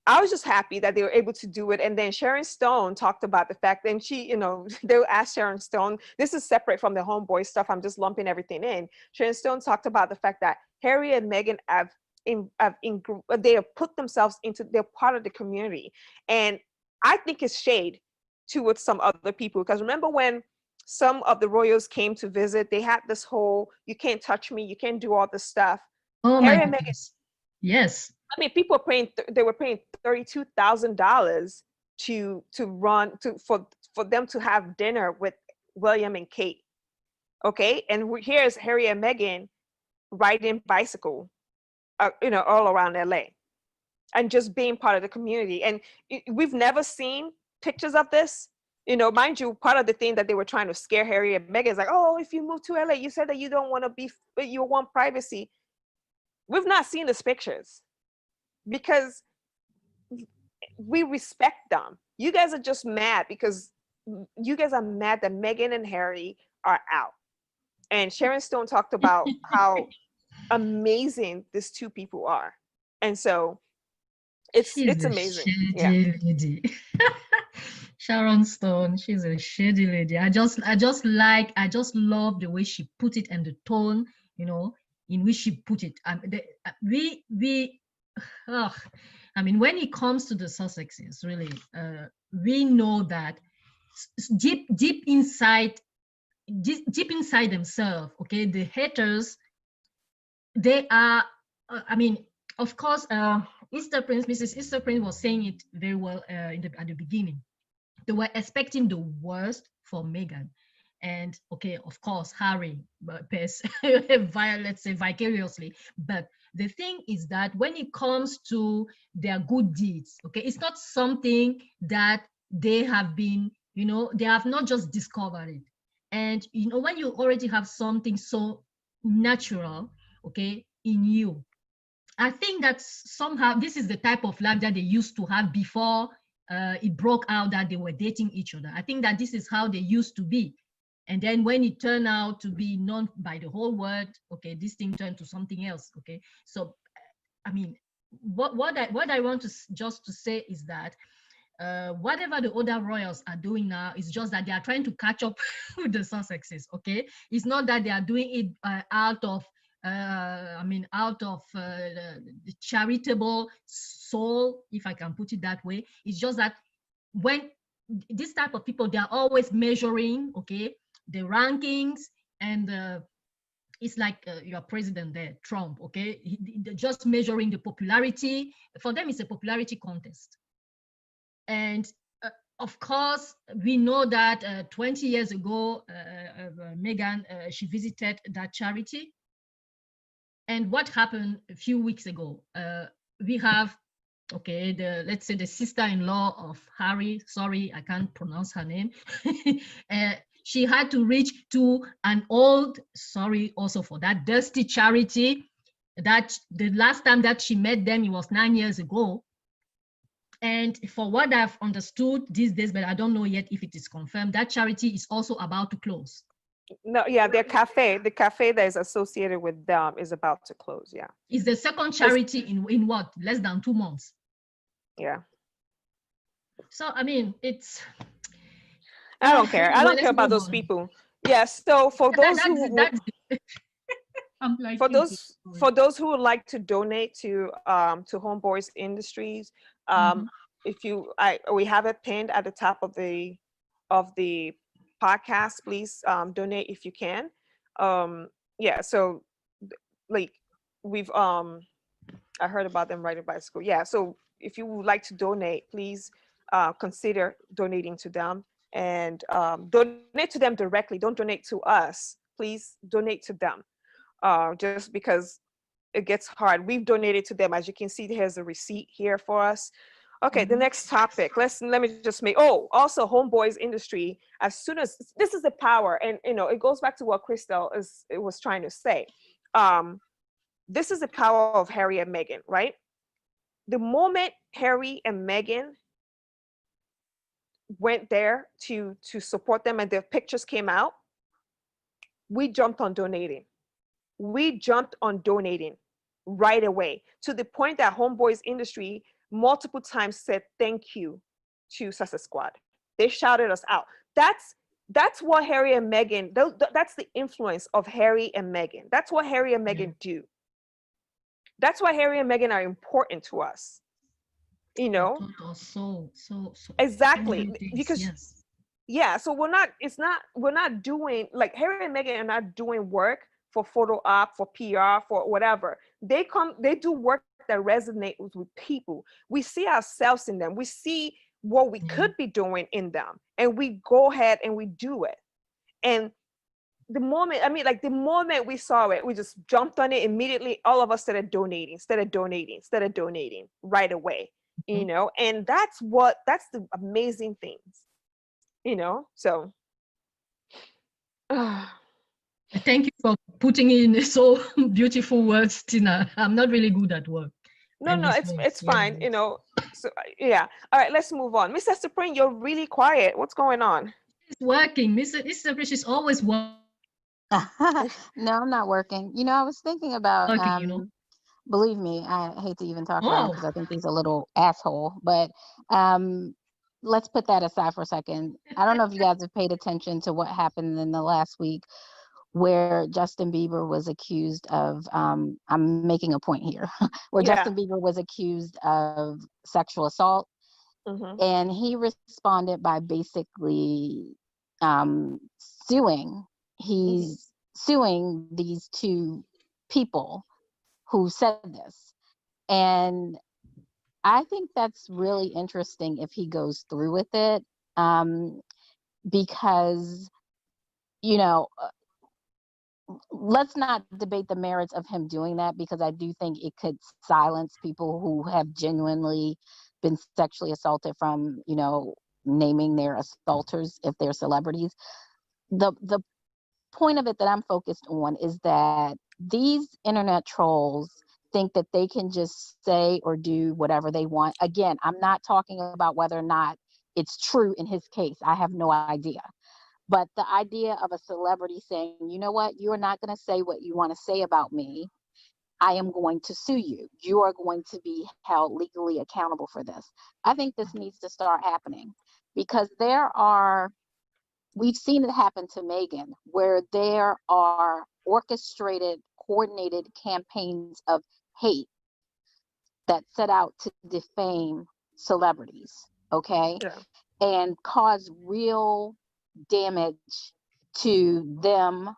was just happy that they were able to do it. And then Sharon Stone talked about the fact that she, you know, they asked Sharon Stone, this is separate from the Homeboy stuff, I'm just lumping everything in. Sharon Stone talked about the fact that Harry and Meghan they have put themselves they're part of the community. And I think it's shade towards some other people, because remember when some of the royals came to visit, they had this whole, you can't touch me, you can't do all this stuff. Oh, Harry my and Meghan, goodness. Yes. I mean, people they were paying $32,000 for them to have dinner with William and Kate. Okay, and here's Harry and Meghan riding bicycle, you know, all around LA, and just being part of the community. And we've never seen pictures of this. You know, mind you, part of the thing that they were trying to scare Harry and Meghan is like, oh, if you move to LA, you said that you don't want to be, you want privacy. We've not seen these pictures because we respect them. You guys are just mad because you guys are mad that Meghan and Harry are out. And Sharon Stone talked about how amazing these two people are. And so it's amazing. Shady lady. Sharon Stone, she's a shady lady. I just love the way she put it and the tone, you know, in which she put it. I mean, when it comes to the Sussexes, really, we know that deep inside themselves, okay, the haters, they are, I mean, of course, Mrs. Hester Prynne was saying it very well at the beginning. they were expecting the worst for Meghan. And okay, of course, Harry, let's say vicariously. But the thing is that when it comes to their good deeds, okay, it's not something that they have been, they have not just discovered it. And, when you already have something so natural, okay, in you, I think that somehow this is the type of life that they used to have before it broke out that they were dating each other. I think that this is how they used to be. And then when it turned out to be known by the whole world, okay, this thing turned to something else. Okay, so I mean, what I want to just to say is that whatever the other royals are doing now is just that they are trying to catch up with the Sussexes. Okay, it's not that they are doing it out of the charitable soul, if I can put it that way. It's just that when this type of people, they are always measuring, okay, the rankings, and it's like your president there, Trump, okay, just measuring the popularity. For them, it's a popularity contest. And of course, we know that 20 years ago, Meghan, she visited that charity. And what happened a few weeks ago? We have, okay, let's say the sister-in-law of Harry, sorry, I can't pronounce her name. She had to reach to an old, sorry also for that, dusty charity that the last time that she met them, it was 9 years ago. And for what I've understood these days, but I don't know yet if it is confirmed, that charity is also about to close. No, yeah, the cafe that is associated with them is about to close. Yeah. It's the second charity in what, less than 2 months. Yeah. So, I mean, it's... I don't care. I don't care about those people. Yes. So for those for those who would like to donate to Homeboys Industries, we have it pinned at the top of the podcast. Please donate if you can. Yeah. So like we've I heard about them riding bicycle. Yeah. So if you would like to donate, please consider donating to them. And donate to them directly. Don't donate to us. Please donate to them. Just because it gets hard. We've donated to them. As you can see, here's a receipt here for us. Okay, the next topic. Let me just make. Oh, also Homeboys Industry. As soon as this is the power, and it goes back to what Crystal was trying to say. This is the power of Harry and Meghan, right? The moment Harry and Meghan went there to support them and their pictures came out, we jumped on donating. We jumped on donating right away, to the point that Homeboys Industry multiple times said thank you to Sussex Squad. They shouted us out. That's what Harry and Meghan, that's the influence of Harry and Meghan. That's what Harry and Meghan do. That's why Harry and Meghan are important to us. So exactly, because yes. Yeah, so we're not doing, like, Harry and Meghan are not doing work for photo op, for PR, for whatever. They do work that resonates with people. We see ourselves in them. We see what we could be doing in them, and we go ahead and we do it. And the moment we saw it, we just jumped on it immediately. All of us started donating right away, and that's the amazing things. So thank you for putting in so beautiful words, Tina. I'm not really good at work. No, it's fine. So yeah. All right, let's move on. Miss Hester Prynne, you're really quiet. What's going on? It's working. Miss Hester Prynne, she's always working. No, I'm not working. I was thinking about believe me, I hate to even talk about him because I think he's a little asshole, but let's put that aside for a second. I don't know if you guys have paid attention to what happened in the last week where Justin Bieber was accused of, I'm making a point here, where Justin Bieber was accused of sexual assault. And he responded by basically suing. He's suing these two people who said this. And I think that's really interesting if he goes through with it. because, you know, let's not debate the merits of him doing that, because I do think it could silence people who have genuinely been sexually assaulted from, you know, naming their assaulters if they're celebrities. The point of it that I'm focused on is that these internet trolls think that they can just say or do whatever they want. Again, I'm not talking about whether or not it's true in his case. I have no idea. But the idea of a celebrity saying, you know what, you're not going to say what you want to say about me. I am going to sue you. You are going to be held legally accountable for this. I think this needs to start happening, because we've seen it happen to Meghan, where there are orchestrated, coordinated campaigns of hate that set out to defame celebrities, okay? Yeah. And cause real damage to them,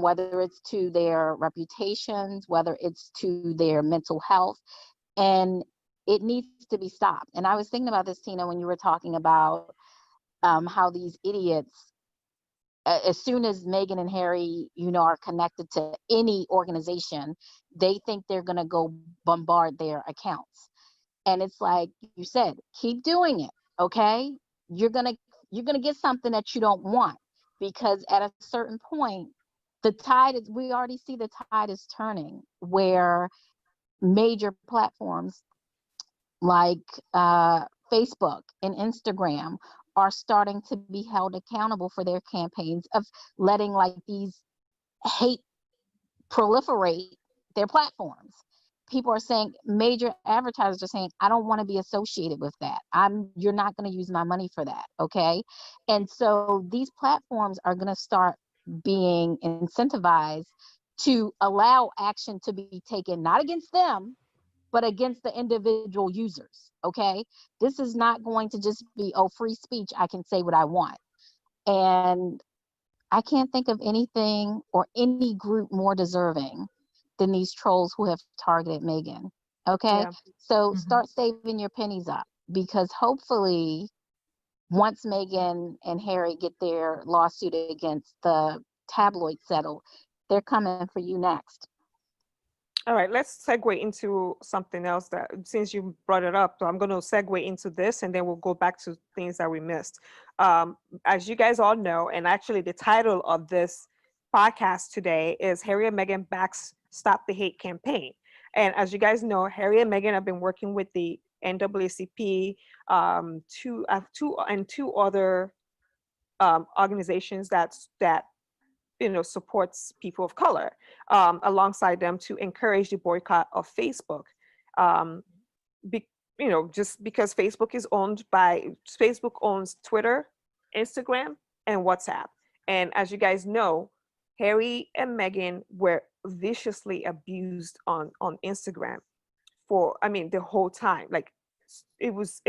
whether it's to their reputations, whether it's to their mental health, and it needs to be stopped. And I was thinking about this, Tina, when you were talking about how these idiots, as soon as Meghan and Harry, you know, are connected to any organization, they think they're going to go bombard their accounts. And it's like you said, keep doing it, okay? You're gonna get something that you don't want, because at a certain point, we already see the tide is turning, where major platforms like Facebook and Instagram are starting to be held accountable for their campaigns of letting like these hate proliferate their platforms. People are saying, major advertisers are saying, I don't want to be associated with that. You're not going to use my money for that. Okay. And so these platforms are going to start being incentivized to allow action to be taken, not against them, but against the individual users. Okay. This is not going to just be, oh, free speech, I can say what I want. And I can't think of anything or any group more deserving than these trolls who have targeted Meghan. Okay. Yeah. So start saving your pennies up, because hopefully once Meghan and Harry get their lawsuit against the tabloid settled, they're coming for you next. All right, let's segue into something else that, since you brought it up, so I'm going to segue into this and then we'll go back to things that we missed. As you guys all know, and actually the title of this podcast today is Harry and Meghan backs Stop the Hate campaign. And as you guys know, Harry and Meghan have been working with the NAACP, two other organizations that supports people of color, alongside them, to encourage the boycott of Facebook. Just because Facebook owns Twitter, Instagram, and WhatsApp. And as you guys know, Harry and Meghan were viciously abused on Instagram the whole time. Like it was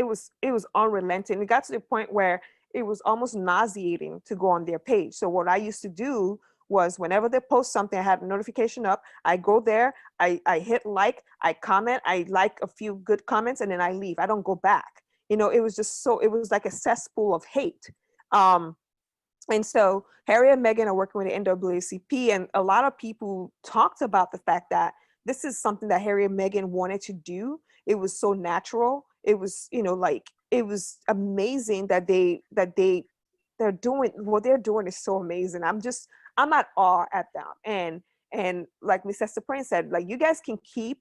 unrelenting. It got to the point where it was almost nauseating to go on their page. So what I used to do was, whenever they post something, I had a notification up, I go there, I hit like, I comment, I like a few good comments, and then I leave. I don't go back. It was like a cesspool of hate. And so Harry and Meghan are working with the NAACP, and a lot of people talked about the fact that this is something that Harry and Meghan wanted to do. It was so natural. It was, it was amazing that they're doing what they're doing is so amazing. I'm at awe at them. And like Miss Hester Prynne said, like, you guys can keep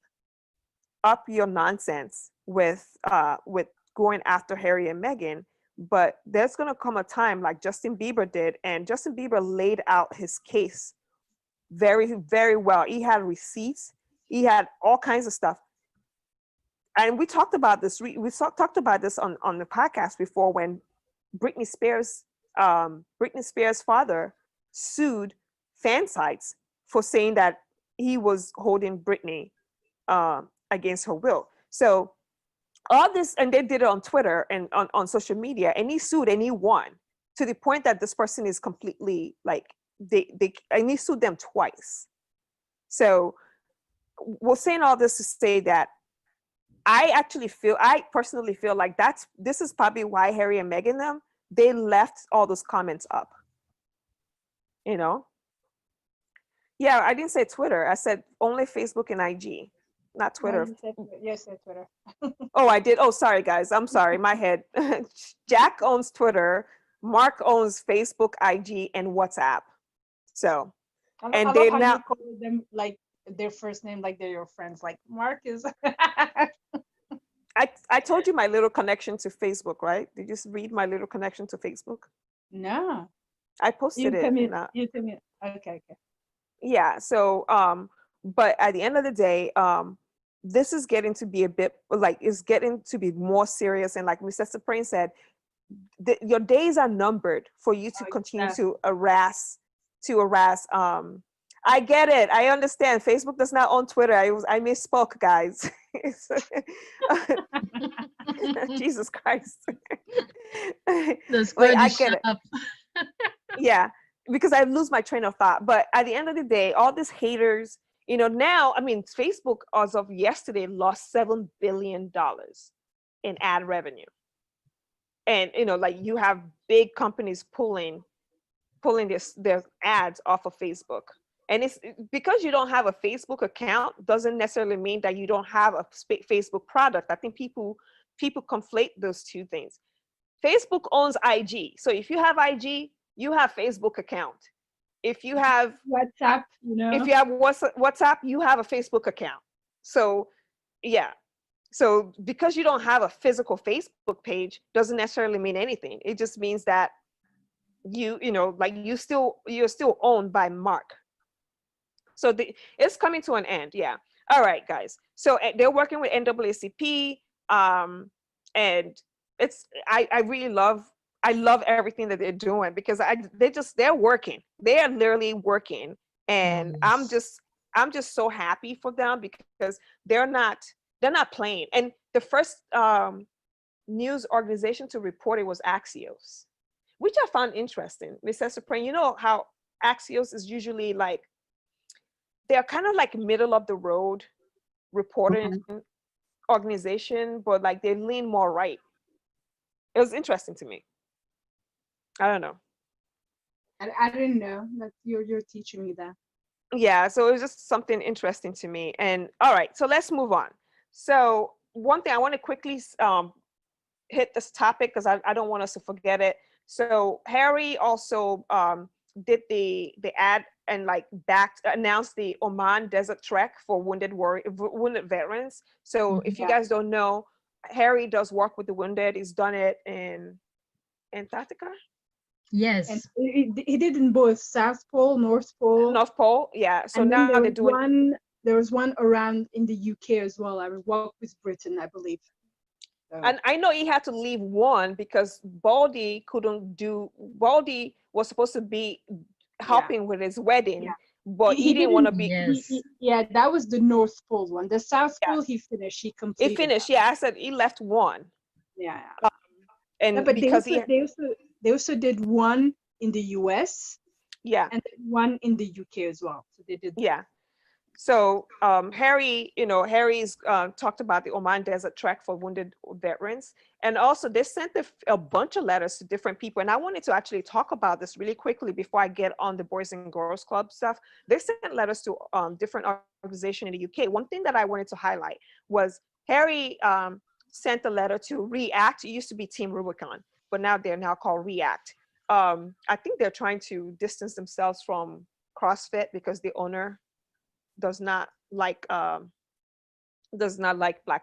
up your nonsense with going after Harry and Meghan, but there's gonna come a time, like Justin Bieber did, and Justin Bieber laid out his case very, very well. He had receipts, he had all kinds of stuff. And we talked about this. We talked about this on the podcast before, when Britney Spears' father sued fan sites for saying that he was holding Britney against her will. So all this, and they did it on Twitter and on social media, and he sued and he won, to the point that this person is completely like, and he sued them twice. So we're saying all this to say that I personally feel like this is probably why Harry and Meghan they left all those comments up, you know? Yeah, I didn't say Twitter. I said only Facebook and IG, not Twitter. Yes, Twitter. Oh, I did. Oh, sorry, guys. I'm sorry. My head. Jack owns Twitter. Mark owns Facebook, IG, and WhatsApp. So, and I they love how now you call them like their first name, like they're your friends. Like Mark is. I told you my little connection to Facebook, right? Did you read my little connection to Facebook? No. I posted it. You tell me. Okay. Yeah. So, but at the end of the day, this is getting to be a bit like it's getting to be more serious. And like Hester Prynne said, your days are numbered for you to continue to harass. I get it. I understand. Facebook does not own Twitter. I misspoke, guys. Jesus Christ. Like, I get it. Yeah, because I lose my train of thought. But at the end of the day, all these haters, you know, now, I mean, Facebook as of yesterday lost $7 billion in ad revenue. And, you know, like you have big companies pulling their ads off of Facebook. And it's because you don't have a Facebook account doesn't necessarily mean that you don't have a Facebook product. I think people conflate those two things. Facebook owns IG. So if you have IG, you have Facebook account. If you have WhatsApp, you know. If you have WhatsApp, you have a Facebook account. So yeah. So because you don't have a physical Facebook page doesn't necessarily mean anything. It just means that you know, like you're still owned by Mark. So it's coming to an end. Yeah. All right, guys. So they're working with NAACP, and I really love everything that they're doing because they're working. They are literally working, and I'm just so happy for them because they're not playing. And the first news organization to report it was Axios, which I found interesting. Miss Hester Prynne, you know how Axios is usually like, they're kind of like middle of the road reporting organization, but like they lean more right. It was interesting to me. I don't know. I didn't know that you're teaching me that. Yeah, so it was just something interesting to me. And all right, so let's move on. So one thing I want to quickly hit this topic because I don't want us to forget it. So Harry also did the ad and like announced the Oman Desert Trek for wounded veterans. So if you guys don't know, Harry does work with the wounded. He's done it in Antarctica. Yes. And he did in both South Pole, North Pole. North Pole, yeah. So and now they're doing there was one around in the UK as well. I worked with Britain, I believe. So. And I know he had to leave one because Baldy was supposed to be helping with his wedding, but he didn't want to be. That was the North Pole one. The South Pole, he finished. He completed. He finished. Yeah, I said he left one. Yeah. And but because they also did one in the US. Yeah. And one in the UK as well. So they did. Yeah. So Harry's talked about the Oman Desert Trek for wounded veterans. And also they sent a bunch of letters to different people. And I wanted to actually talk about this really quickly before I get on the Boys and Girls Club stuff. They sent letters to different organizations in the UK. One thing that I wanted to highlight was Harry sent a letter to React. It used to be Team Rubicon, but now they're called React. I think they're trying to distance themselves from CrossFit because the owner does not like Black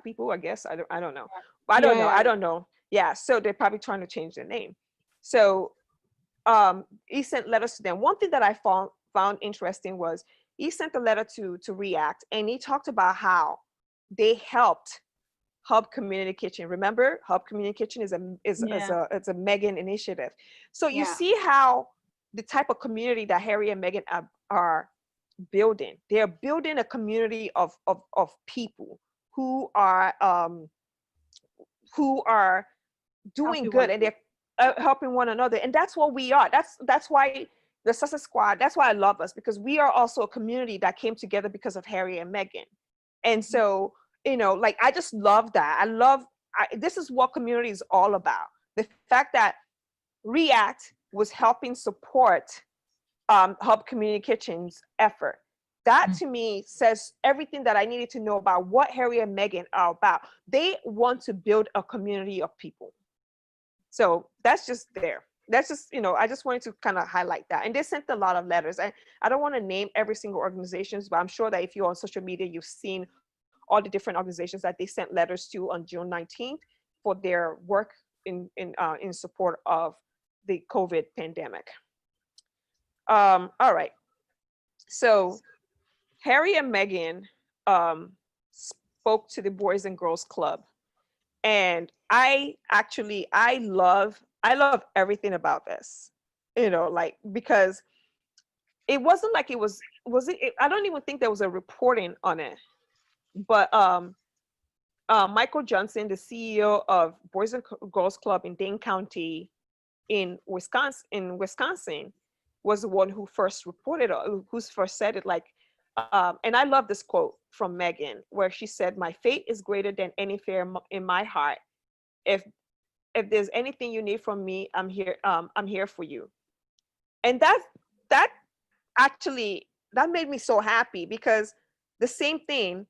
people, I guess. I don't know. I don't know. Yeah, so they're probably trying to change their name. So he sent letters to them. One thing that I found interesting was he sent a letter to React, and he talked about how they helped Hub Community Kitchen. Remember, Hub Community Kitchen is a Meghan initiative. So you see how the type of community that Harry and Meghan are building. They're building a community of people who are doing good, and they're helping one another. And that's what we are. That's why the Sussex Squad. That's why I love us, because we are also a community that came together because of Harry and Meghan. And so, like, I just love that. This is what community is all about. The fact that React was helping support Hub Community Kitchen's effort. That to me says everything that I needed to know about what Harry and Meghan are about. They want to build a community of people. So that's just there. That's just, I just wanted to kind of highlight that. And they sent a lot of letters. I don't want to name every single organizations, but I'm sure that if you're on social media, you've seen all the different organizations that they sent letters to on June 19th for their work in support of the COVID pandemic. All right. So Harry and Meghan spoke to the Boys and Girls Club, and I love everything about this, because it wasn't like it was it, I don't even think there was a reporting on it, but Michael Johnson, the CEO of Boys and Girls Club in Dane County in Wisconsin, was the one who first reported, who first said it. And I love this quote from Meghan, where she said, "My fate is greater than any fear in my heart. If there's anything you need from me, I'm here. I'm here for you." And that actually, that made me so happy, because the same thing.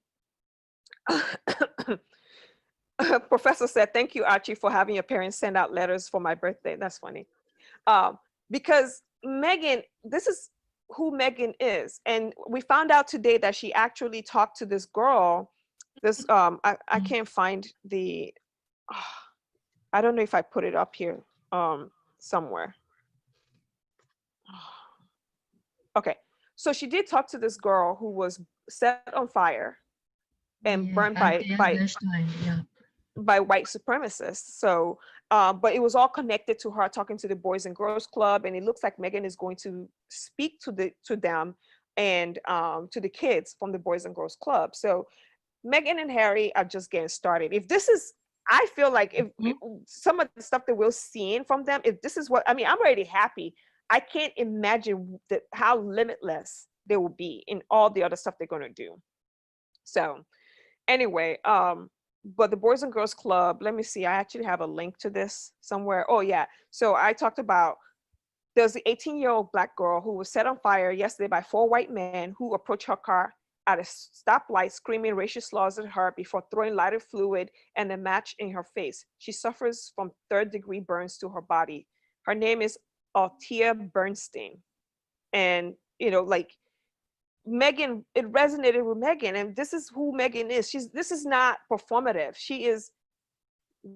Professor said, "Thank you, Archie, for having your parents send out letters for my birthday." That's funny. Because Meghan, this is who Meghan is. And we found out today that she actually talked to this girl. I can't find the, I don't know if I put it up here somewhere. Okay. So she did talk to this girl who was set on fire and burned by white supremacists. So, but it was all connected to her talking to the Boys and Girls Club, and it looks like Meghan is going to speak to them and to the kids from the Boys and Girls Club. So, Meghan and Harry are just getting started. If this is, I feel like if some of the stuff that we're seeing from them, if this is what I mean, I'm already happy. I can't imagine how limitless they will be in all the other stuff they're going to do. So, anyway, but the Boys and Girls Club, let me see, I actually have a link to this somewhere. Oh yeah, so I talked about, there's the 18-year-old Black girl who was set on fire yesterday by 4 white men who approached her car at a stoplight, screaming racial slurs at her before throwing lighter fluid and a match in her face. She suffers from 3rd-degree burns to her body. Her name is Althea Bernstein. And, Meghan, it resonated with Meghan, and this is who Meghan is. This is not performative. She is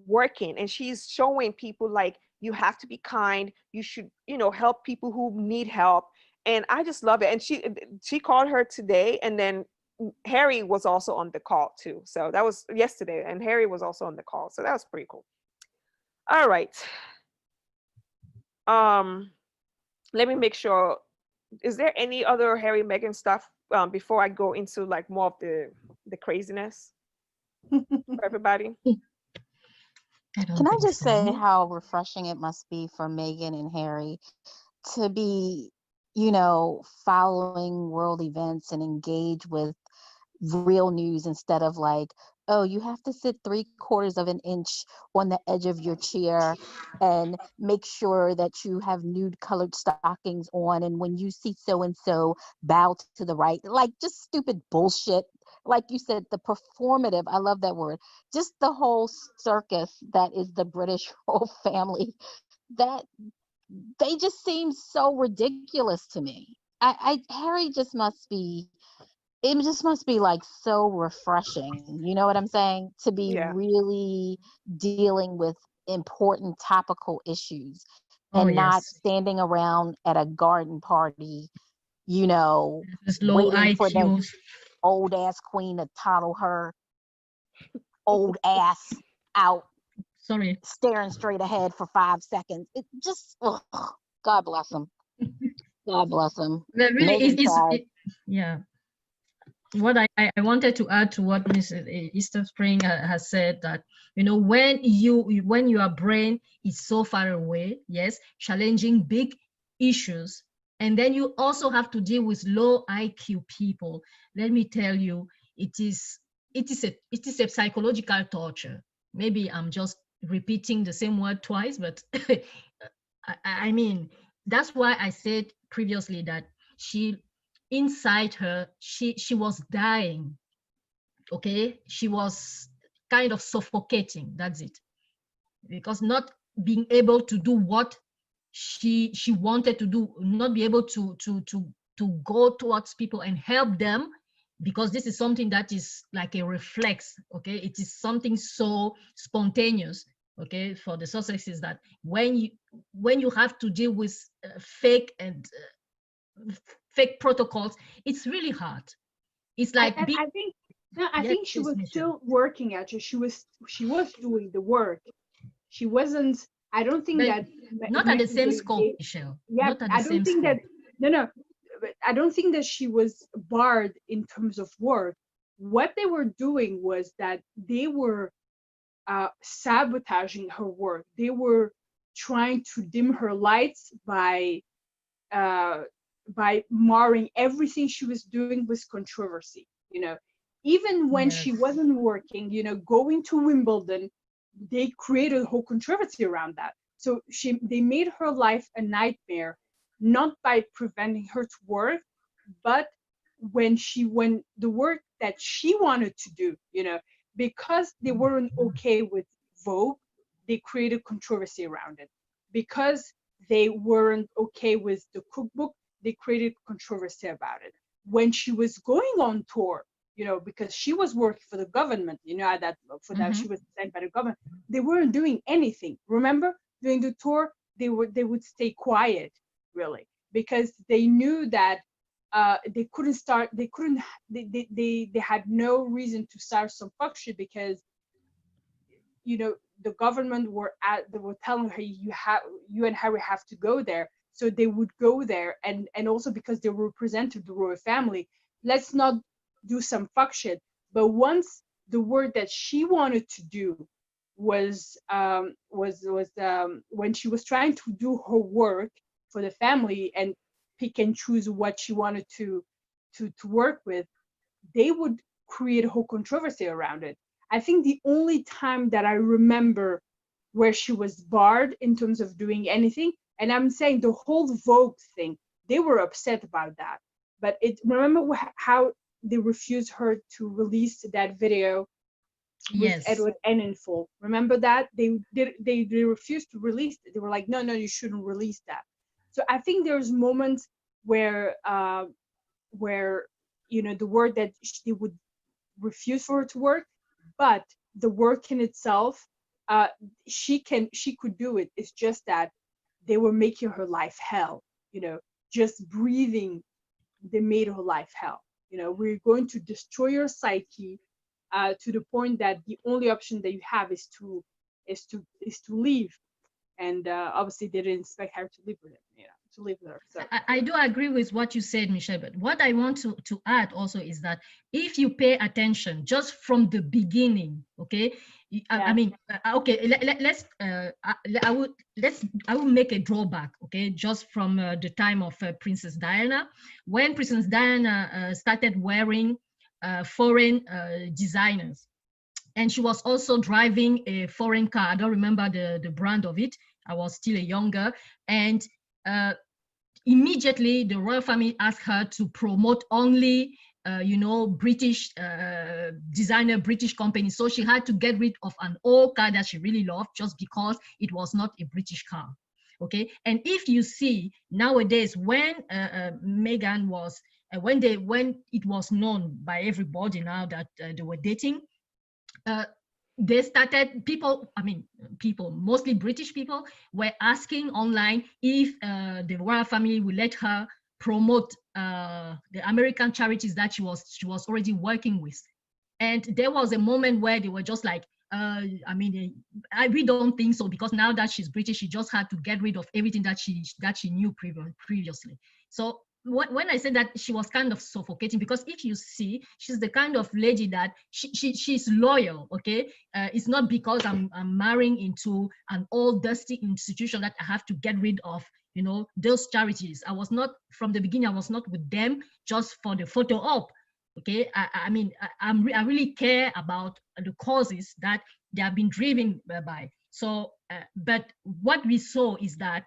working, and she's showing people, like, you have to be kind. You should, help people who need help. And I just love it. And she called her today, and then Harry was also on the call too. So that was yesterday, and Harry was also on the call. So that was pretty cool. All right. Let me make sure. Is there any other Harry Meghan stuff before I go into like more of the craziness for everybody? Can I just say how refreshing it must be for Meghan and Harry to be, following world events and engage with real news instead of like, oh, you have to sit 3/4 of an inch on the edge of your chair and make sure that you have nude colored stockings on. And when you see so-and-so, bow to the right, like just stupid bullshit. Like you said, the performative, I love that word, just the whole circus that is the British royal family, that they just seem so ridiculous to me. Harry just must be, it just must be like so refreshing, you know what I'm saying, to be really dealing with important topical issues and not standing around at a garden party, waiting for the old ass queen to toddle her old ass out, staring straight ahead for 5 seconds. It just, God bless him. God bless him. Really, yeah. What I wanted to add to what Mrs. Hester Prynne has said, that when your brain is so far away, yes, challenging big issues, and then you also have to deal with low IQ people. Let me tell you, it is a psychological torture. Maybe I'm just repeating the same word twice, but I mean, that's why I said previously that she, inside her, she was dying. Okay, she was kind of suffocating. That's it, because not being able to do what she wanted to do, not be able to go towards people and help them, because this is something that is like a reflex. Okay, it is something so spontaneous. Okay, for the Sussexes, that when you have to deal with fake and fake protocols, it's really hard. It's like I think no, I Yes, think she please, was Michelle. still working at it. She was doing the work. She wasn't. I don't think But that. not at the same scope, Michelle. Yeah, Not at the I don't same think scope. that. No. But I don't think that she was barred in terms of work. What they were doing was that they were sabotaging her work. They were trying to dim her lights uh, by marring everything she was doing with controversy. Even when Yes. she wasn't working, going to Wimbledon, they created a whole controversy around that. So they made her life a nightmare, not by preventing her to work, but when the work that she wanted to do, because they weren't okay with Vogue, they created controversy around it. Because they weren't okay with the cookbook, they created controversy about it. When she was going on tour, because she was working for the government, that she was sent by the government, they weren't doing anything. Remember, during the tour, they would stay quiet, really, because they knew that they couldn't start. They had no reason to start some fuck shit, because the government they were telling her, you and Harry have to go there. So they would go there, and also because they represented the royal family, let's not do some fuck shit. But once the work that she wanted to do was when she was trying to do her work for the family and pick and choose what she wanted to work with, they would create a whole controversy around it. I think the only time that I remember where she was barred in terms of doing anything, and I'm saying the whole Vogue thing, they were upset about that. But remember how they refused her to release that video with Yes. Edward Enninful. Remember that? They refused to release it. They were like, no, you shouldn't release that. So I think there's moments where the word that they would refuse for her to work, but the work in itself, she could do it. It's just that they were making her life hell. Just breathing, they made her life hell. We're going to destroy your psyche to the point that the only option that you have is to leave. And obviously they didn't expect her to live with him, to live with her. So I do agree with what you said, Michelle, but what I want to add also is that if you pay attention just from the beginning, okay, I mean, okay, I will make a drawback, okay, just from the time of Princess Diana, when Princess Diana started wearing foreign designers, and she was also driving a foreign car. I don't remember the brand of it. I was still younger, and immediately the royal family asked her to promote only British designer, British companies. So she had to get rid of an old car that she really loved just because it was not a British car. Okay, and if you see nowadays, when Meghan was when it was known by everybody now that they were dating, they started, mostly British people, were asking online if the royal family will let her promote the American charities that she was already working with. And there was a moment where they were just like, we don't think so, because now that she's British, she just had to get rid of everything that she knew previously. So when I said that she was kind of suffocating, because if you see, she's the kind of lady that she's loyal. Okay, it's not because I'm marrying into an old dusty institution that I have to get rid of those charities. I was not, from the beginning, I was not with them just for the photo op. Okay, I really care about the causes that they have been driven by. So but what we saw is that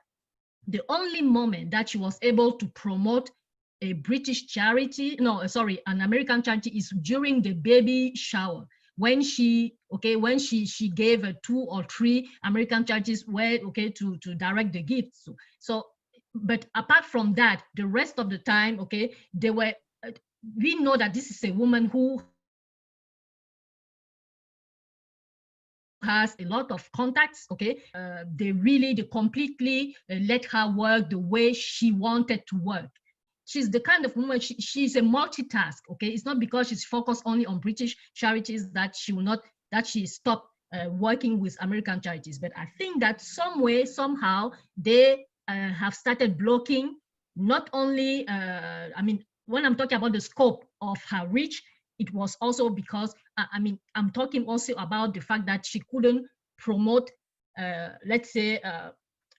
the only moment that she was able to promote a British charity, no, sorry, an American charity, is during the baby shower, when she gave 2 or 3 American charities where to direct the gifts. So but apart from that, the rest of the time, they were we know that this is a woman who has a lot of contacts. They completely let her work the way she wanted to work. She's the kind of woman, she's a multitask. It's not because she's focused only on British charities that she stopped working with American charities. But I think that somehow they have started blocking, not only when I'm talking about the scope of her reach, it was also because I'm talking also about the fact that she couldn't promote, let's say,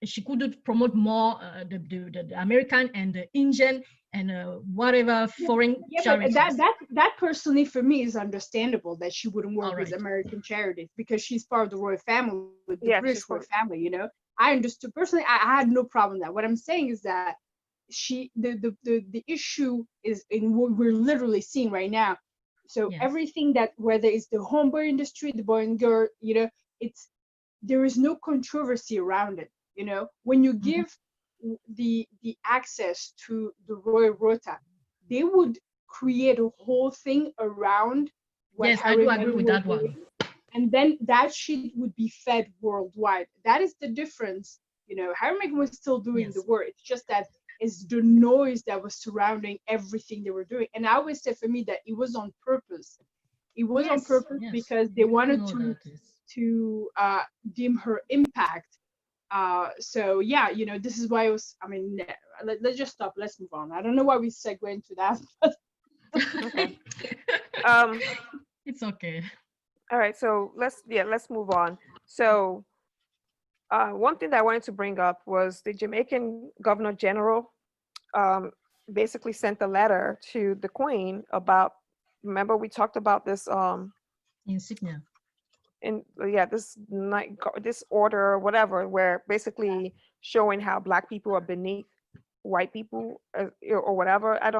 she couldn't promote more the American and the Indian and whatever foreign charities. But that personally for me is understandable that she wouldn't work with American charities, because she's part of the royal family, the British royal family. You know, I understood personally. I had no problem with that. What I'm saying is that the issue is in what we're literally seeing right now. So everything that, whether it's the homeboy industry, the boy and girl, you know, there is no controversy around it. You know, when you give the access to the royal rota, they would create a whole thing around what I do agree with that one. And then that shit would be fed worldwide. That is the difference. You know, Harry and Meghan was still doing the work. It's just that it's the noise that was surrounding everything they were doing. And I always said, for me, that it was on purpose. It was on purpose because they wanted to dim her impact. So yeah, you know, this is why it was, I mean, let's just stop. Let's move on. I don't know why we segue into that. Okay. It's okay. All right, so let's move on. So one thing that I wanted to bring up was the Jamaican Governor General basically sent a letter to the Queen about, remember we talked about this insignia. This order or whatever, where basically showing how Black people are beneath white people or whatever. I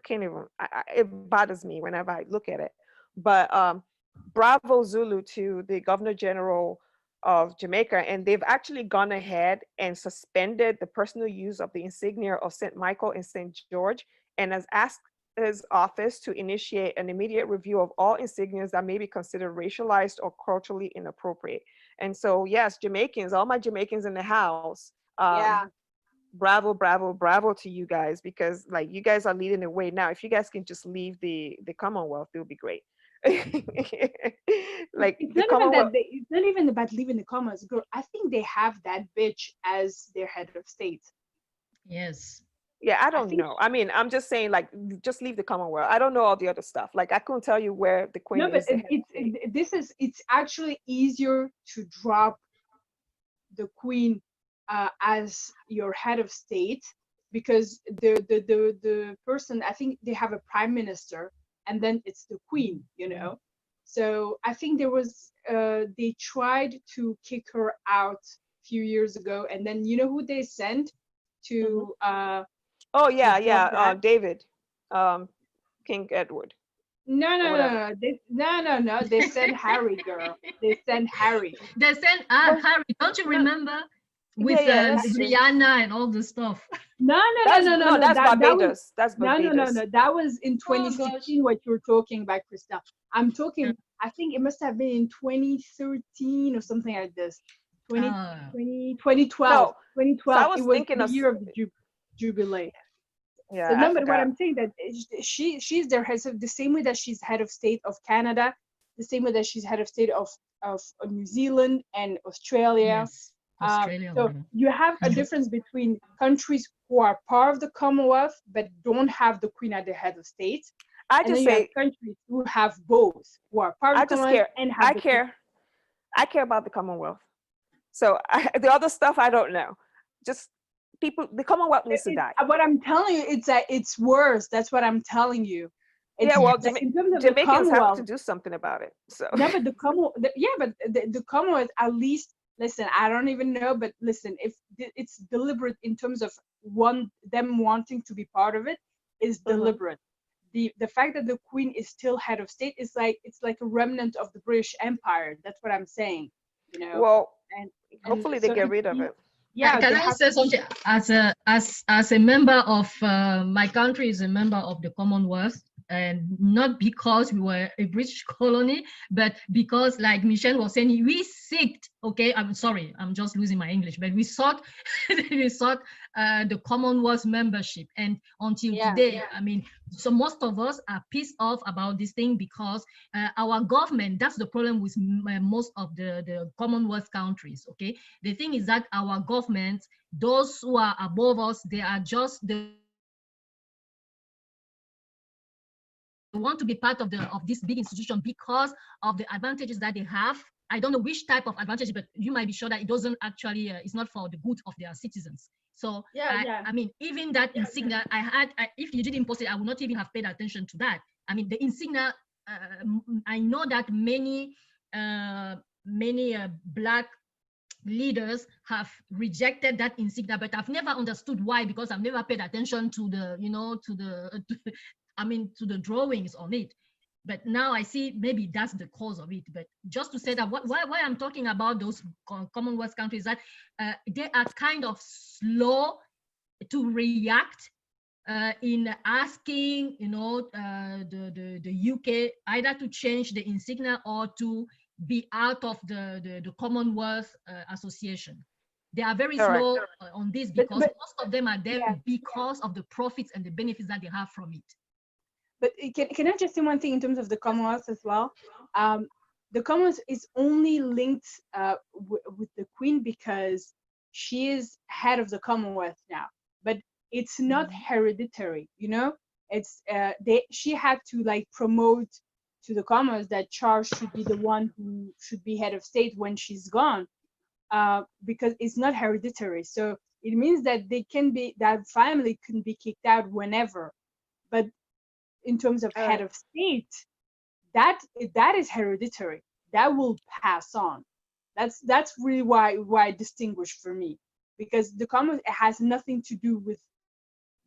can't even, it bothers me whenever I look at it. But bravo Zulu to the Governor General of Jamaica, and they've actually gone ahead and suspended the personal use of the insignia of St. Michael and St. George, and has asked his office to initiate an immediate review of all insignias that may be considered racialized or culturally inappropriate. And so, yes, Jamaicans, all my Jamaicans in the house, bravo, bravo, bravo to you guys, because like you guys are leading the way now. If you guys can just leave the Commonwealth, it would be great. Like it's not even about leaving the Commonwealth, girl. I think they have that bitch as their head of state. Yes. Yeah, I don't know. I mean, I'm just saying, like, just leave the Commonwealth. I don't know all the other stuff. Like, I couldn't tell you where the Queen is. It's actually easier to drop the Queen as your head of state, because the person, I think they have a prime minister, and then it's the Queen, you know. So I think there was they tried to kick her out a few years ago, and then you know who they sent to David, King Edward. No. They sent Harry, girl. They sent Harry. They sent Harry. Don't you remember? With Rihanna and all the stuff. No. That's Barbados. That's Barbados. No. That was in 2016. What you were talking about, Christelle. I'm talking. I think it must have been in 2013 or something like this. 2012. 2012. So I was thinking the year of the Jubilee. Yeah. So no, but what I'm saying that she's their head, so the same way that she's head of state of Canada, the same way that she's head of state of New Zealand and Australia. Yes. Australia, so you have a difference between countries who are part of the Commonwealth but don't have the Queen at the head of state. I just say countries who have both, who are part of the Commonwealth and have I care about the Commonwealth. So the other stuff I don't know. Just people, the Commonwealth needs to die. What I'm telling you, it's that it's worse. That's what I'm telling you. Jamaicans have to do something about it. So no, but the Commonwealth, the Commonwealth at least listen, I don't even know, but listen, if it's deliberate in terms of them wanting to be part of it is deliberate. The fact that the Queen is still head of state is like, it's like a remnant of the British Empire. That's what I'm saying, you know. Well, and hopefully they so get rid of it. Yeah, Can they I have say something? As a member of my country is a member of the Commonwealth, and not because we were a British colony, but because, like Michelle was saying, we sought. Okay, I'm sorry, I'm just losing my English, but we sought the Commonwealth membership, and until today, I mean, so most of us are pissed off about this thing because our government. That's the problem with most of the Commonwealth countries. Okay, the thing is that our government, those who are above us, they are just the want to be part of this big institution because of the advantages that they have. I don't know which type of advantage, but you might be sure that it doesn't actually, it's not for the good of their citizens. So I mean, even that insignia, if you didn't post it, I would not even have paid attention to that. I mean, the insignia, I know that many Black leaders have rejected that insignia, but I've never understood why, because I've never paid attention to the, to the drawings on it. But now I see maybe that's the cause of it. But just to say that why I'm talking about those Commonwealth countries, that they are kind of slow to react in asking, the UK either to change the insignia or to be out of the Commonwealth Association. They are very slow on this because most of them are there because of the profits and the benefits that they have from it. But can I just say one thing in terms of the Commonwealth as well? The Commonwealth is only linked with the Queen because she is head of the Commonwealth now, but it's not hereditary. It's she had to like promote to the Commonwealth that Charles should be the one who should be head of state when she's gone, because it's not hereditary. So it means that that family can be kicked out whenever, but in terms of head of state, that is hereditary. That will pass on. That's really why I distinguish for me, because the Commonwealth has nothing to do with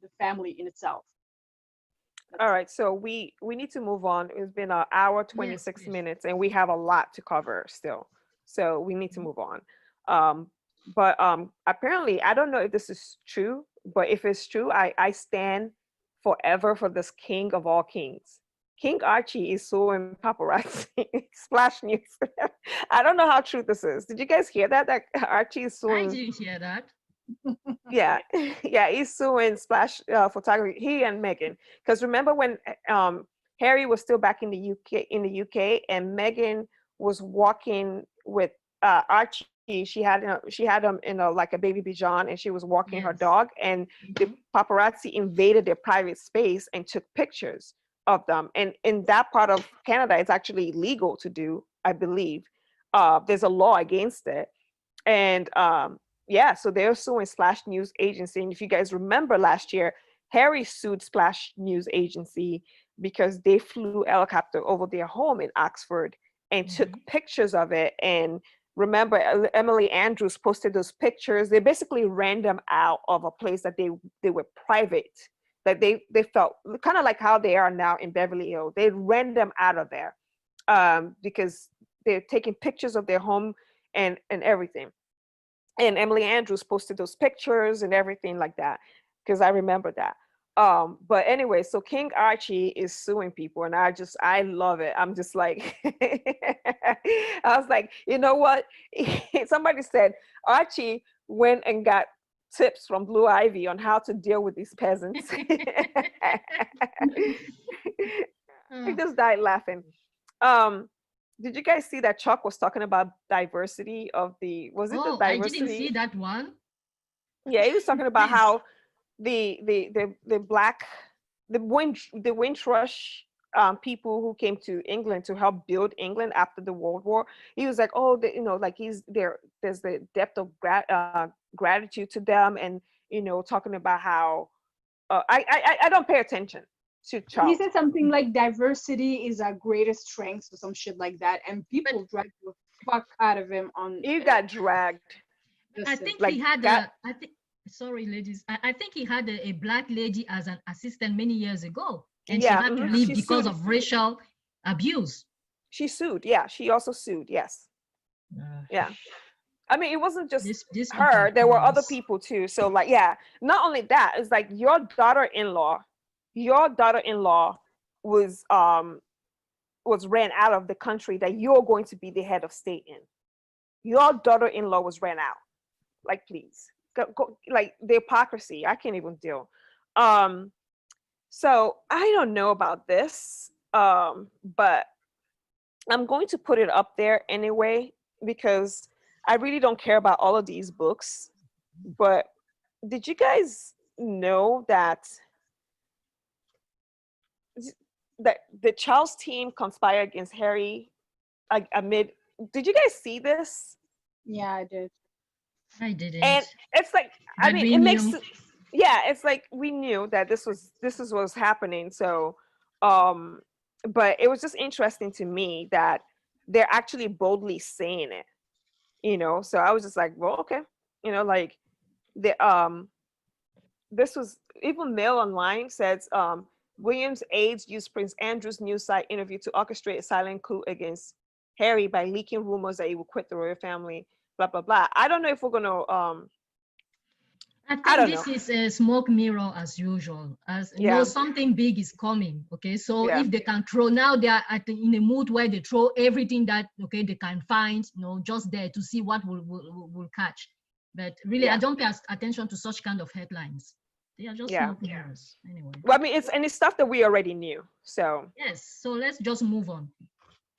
the family in itself. All right, so we need to move on. It's been an hour 26 minutes, and we have a lot to cover still, so we need to move on. But apparently, I don't know if this is true, but if it's true, I stand forever for this king of all kings. King Archie is suing paparazzi. Splash News. I don't know how true this is. Did you guys hear that Archie is suing? I didn't hear that. Yeah, yeah, he's suing Splash Photography. He and Meghan, because remember when Harry was still back in the UK, and Meghan was walking with Archie. She had him in like a baby Bichon, and she was walking her dog, and the paparazzi invaded their private space and took pictures of them. And in that part of Canada, it's actually illegal to do, I believe. There's a law against it, and yeah, so they're suing Splash News Agency. And if you guys remember last year, Harry sued Splash News Agency because they flew a helicopter over their home in Oxford and took pictures of it. And remember, Emily Andrews posted those pictures. They basically ran them out of a place that they were private, that they felt kind of like how they are now in Beverly Hills. They ran them out of there because they're taking pictures of their home and everything. And Emily Andrews posted those pictures and everything like that, because I remember that. But anyway, so King Archie is suing people, and I love it. I'm just like, I was like, you know what? Somebody said Archie went and got tips from Blue Ivy on how to deal with these peasants. I just died laughing. Did you guys see that Chuck was talking about diversity of the, was it the diversity? I didn't see that one. Yeah, he was talking about how the black, the Windrush people who came to England to help build England after the World War. He was like, oh, like there's the depth of gratitude to them, and talking about how I don't pay attention to Chuck. He said something like diversity is our greatest strength or some shit like that, and people tried to fuck out of him on. You got dragged. I Listen, think Like, he had got- I think, sorry, ladies. I think he had a black lady as an assistant many years ago, and she Yeah, had to mhm. leave She because sued. of racial abuse. She sued. Yeah, she also sued. Yes. Yeah. I mean, it wasn't just This people her. are There were other criminals. people too. So like, yeah, not only that, it's like your daughter-in-law was ran out of the country that you're going to be the head of state in. Your daughter-in-law was ran out. Like, please. Go, like the hypocrisy. I can't even deal. So I don't know about this. But I'm going to put it up there anyway because I really don't care about all of these books. But did you guys know that the Charles team conspired against Harry amid? Did you guys see this? yeah, I did. I didn't. And it's like, I But mean, we it makes knew. yeah, it's like we knew that this is what was happening. So, but it was just interesting to me that they're actually boldly saying it, So I was just like, well, okay, like the this was even Mail Online says William's aides used Prince Andrew's news site interview to orchestrate a silent coup against Harry by leaking rumors that he would quit the royal family. Blah blah blah. I don't know if we're gonna I I think don't know. this is a smoke mirror as usual. As you know, Yeah. something big is coming. Okay, so Yeah. if they can throw now, they are in a mood where they throw everything that they can find, just there to see what will catch. But really, Yeah. I don't pay attention to such kind of headlines. They are just Yeah. smoke mirrors anyway. Well, I mean, it's stuff that we already knew. So Yes, so let's just move on.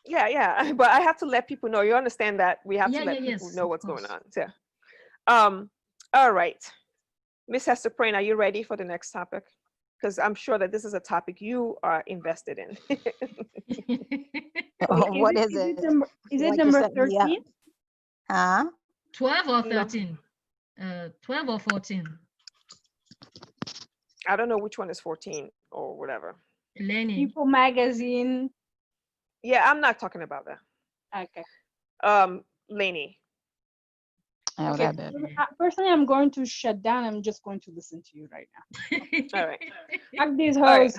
yeah. But I have to let people know. You understand that we have to let people Yes, know of what's going course. on. So, all right, Miss Hester Prynne, are you ready for the next topic? Because I'm sure that this is a topic you are invested in. What is it? Is it Like you number set me up. 13? Huh? 12 or No. 13? 12 or 14? I don't know which one is 14 or whatever. Lenny. People magazine. Yeah, I'm not talking about that. Okay. Lainey. Oh, Okay. that bit. Personally, I'm going to shut down. I'm just going to listen to you right now. All right. Fuck these All right. hoes.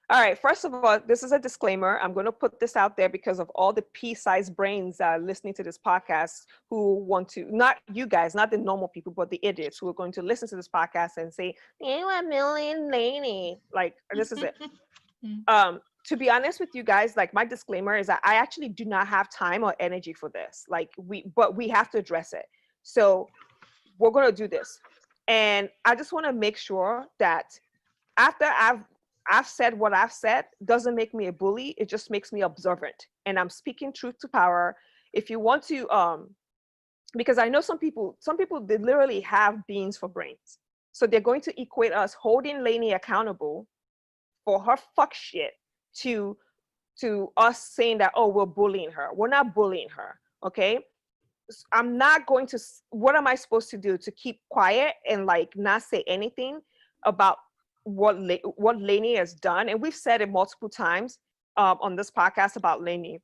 All right. First of all, this is a disclaimer. I'm going to put this out there because of all the pea-sized brains listening to this podcast who want to, not you guys, not the normal people, but the idiots who are going to listen to this podcast and say, "You a million Lainey." Like, this is it. To be honest with you guys, like my disclaimer is that I actually do not have time or energy for this. Like but we have to address it. So we're going to do this. And I just want to make sure that after I've said what I've said doesn't make me a bully. It just makes me observant. And I'm speaking truth to power. If you want to, because I know some people, they literally have beans for brains. So they're going to equate us holding Lainey accountable for her fuck shit to us saying that, oh, we're bullying her. We're not bullying her. Okay. I'm not going to, what am I supposed to do? To keep quiet and like not say anything about what Lainey has done? And we've said it multiple times on this podcast about Lainey,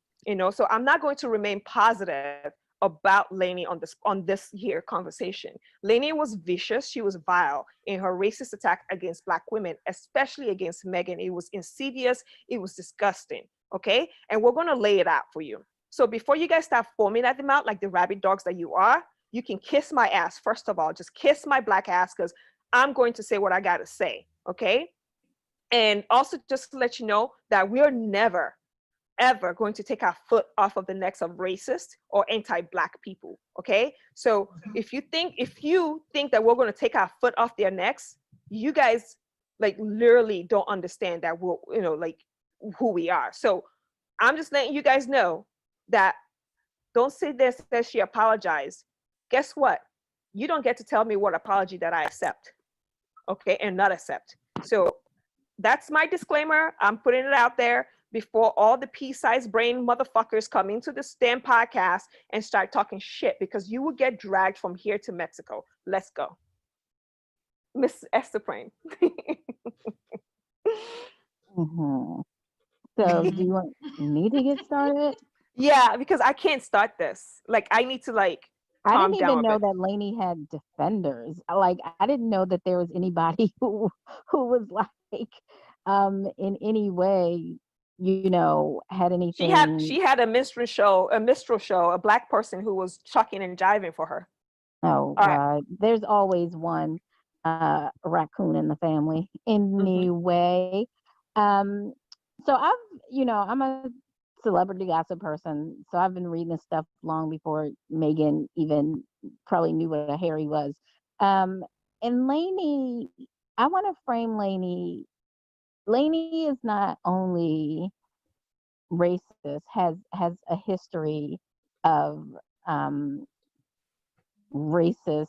so I'm not going to remain positive about Lainey on this here conversation. Lainey was vicious. She was vile in her racist attack against Black women, especially against Meghan. It was insidious. It was disgusting. Okay. And we're going to lay it out for you. So before you guys start foaming at the mouth like the rabid dogs that you are, you can kiss my ass. First of all, just kiss my Black ass because I'm going to say what I got to say. Okay. And also just to let you know that we're never, ever going to take our foot off of the necks of racist or anti-Black people. Okay. So if you think that we're going to take our foot off their necks, you guys like literally don't understand that we're, like who we are. So I'm just letting you guys know that don't sit there and say she apologized. Guess what? You don't get to tell me what apology that I accept. Okay. And not accept. So that's my disclaimer. I'm putting it out there before all the pea-sized brain motherfuckers come into this damn podcast and start talking shit, because you will get dragged from here to Mexico. Let's go. Miss Hester Prynne. So do you want me to get started? Yeah, because I can't start this. Like, I need to like I calm didn't down even a know bit. that Lainey had defenders. Like, I didn't know that there was anybody who was like in any way, had anything. She had a minstrel show, a black person who was chucking and jiving for her. Oh All right. God, there's always one raccoon in the family anyway. Um, so I'm a celebrity gossip person, so I've been reading this stuff long before Meghan even probably knew what a Harry was. And Lainey, I want to frame Lainey. Lainey is not only racist, has a history of um, racist,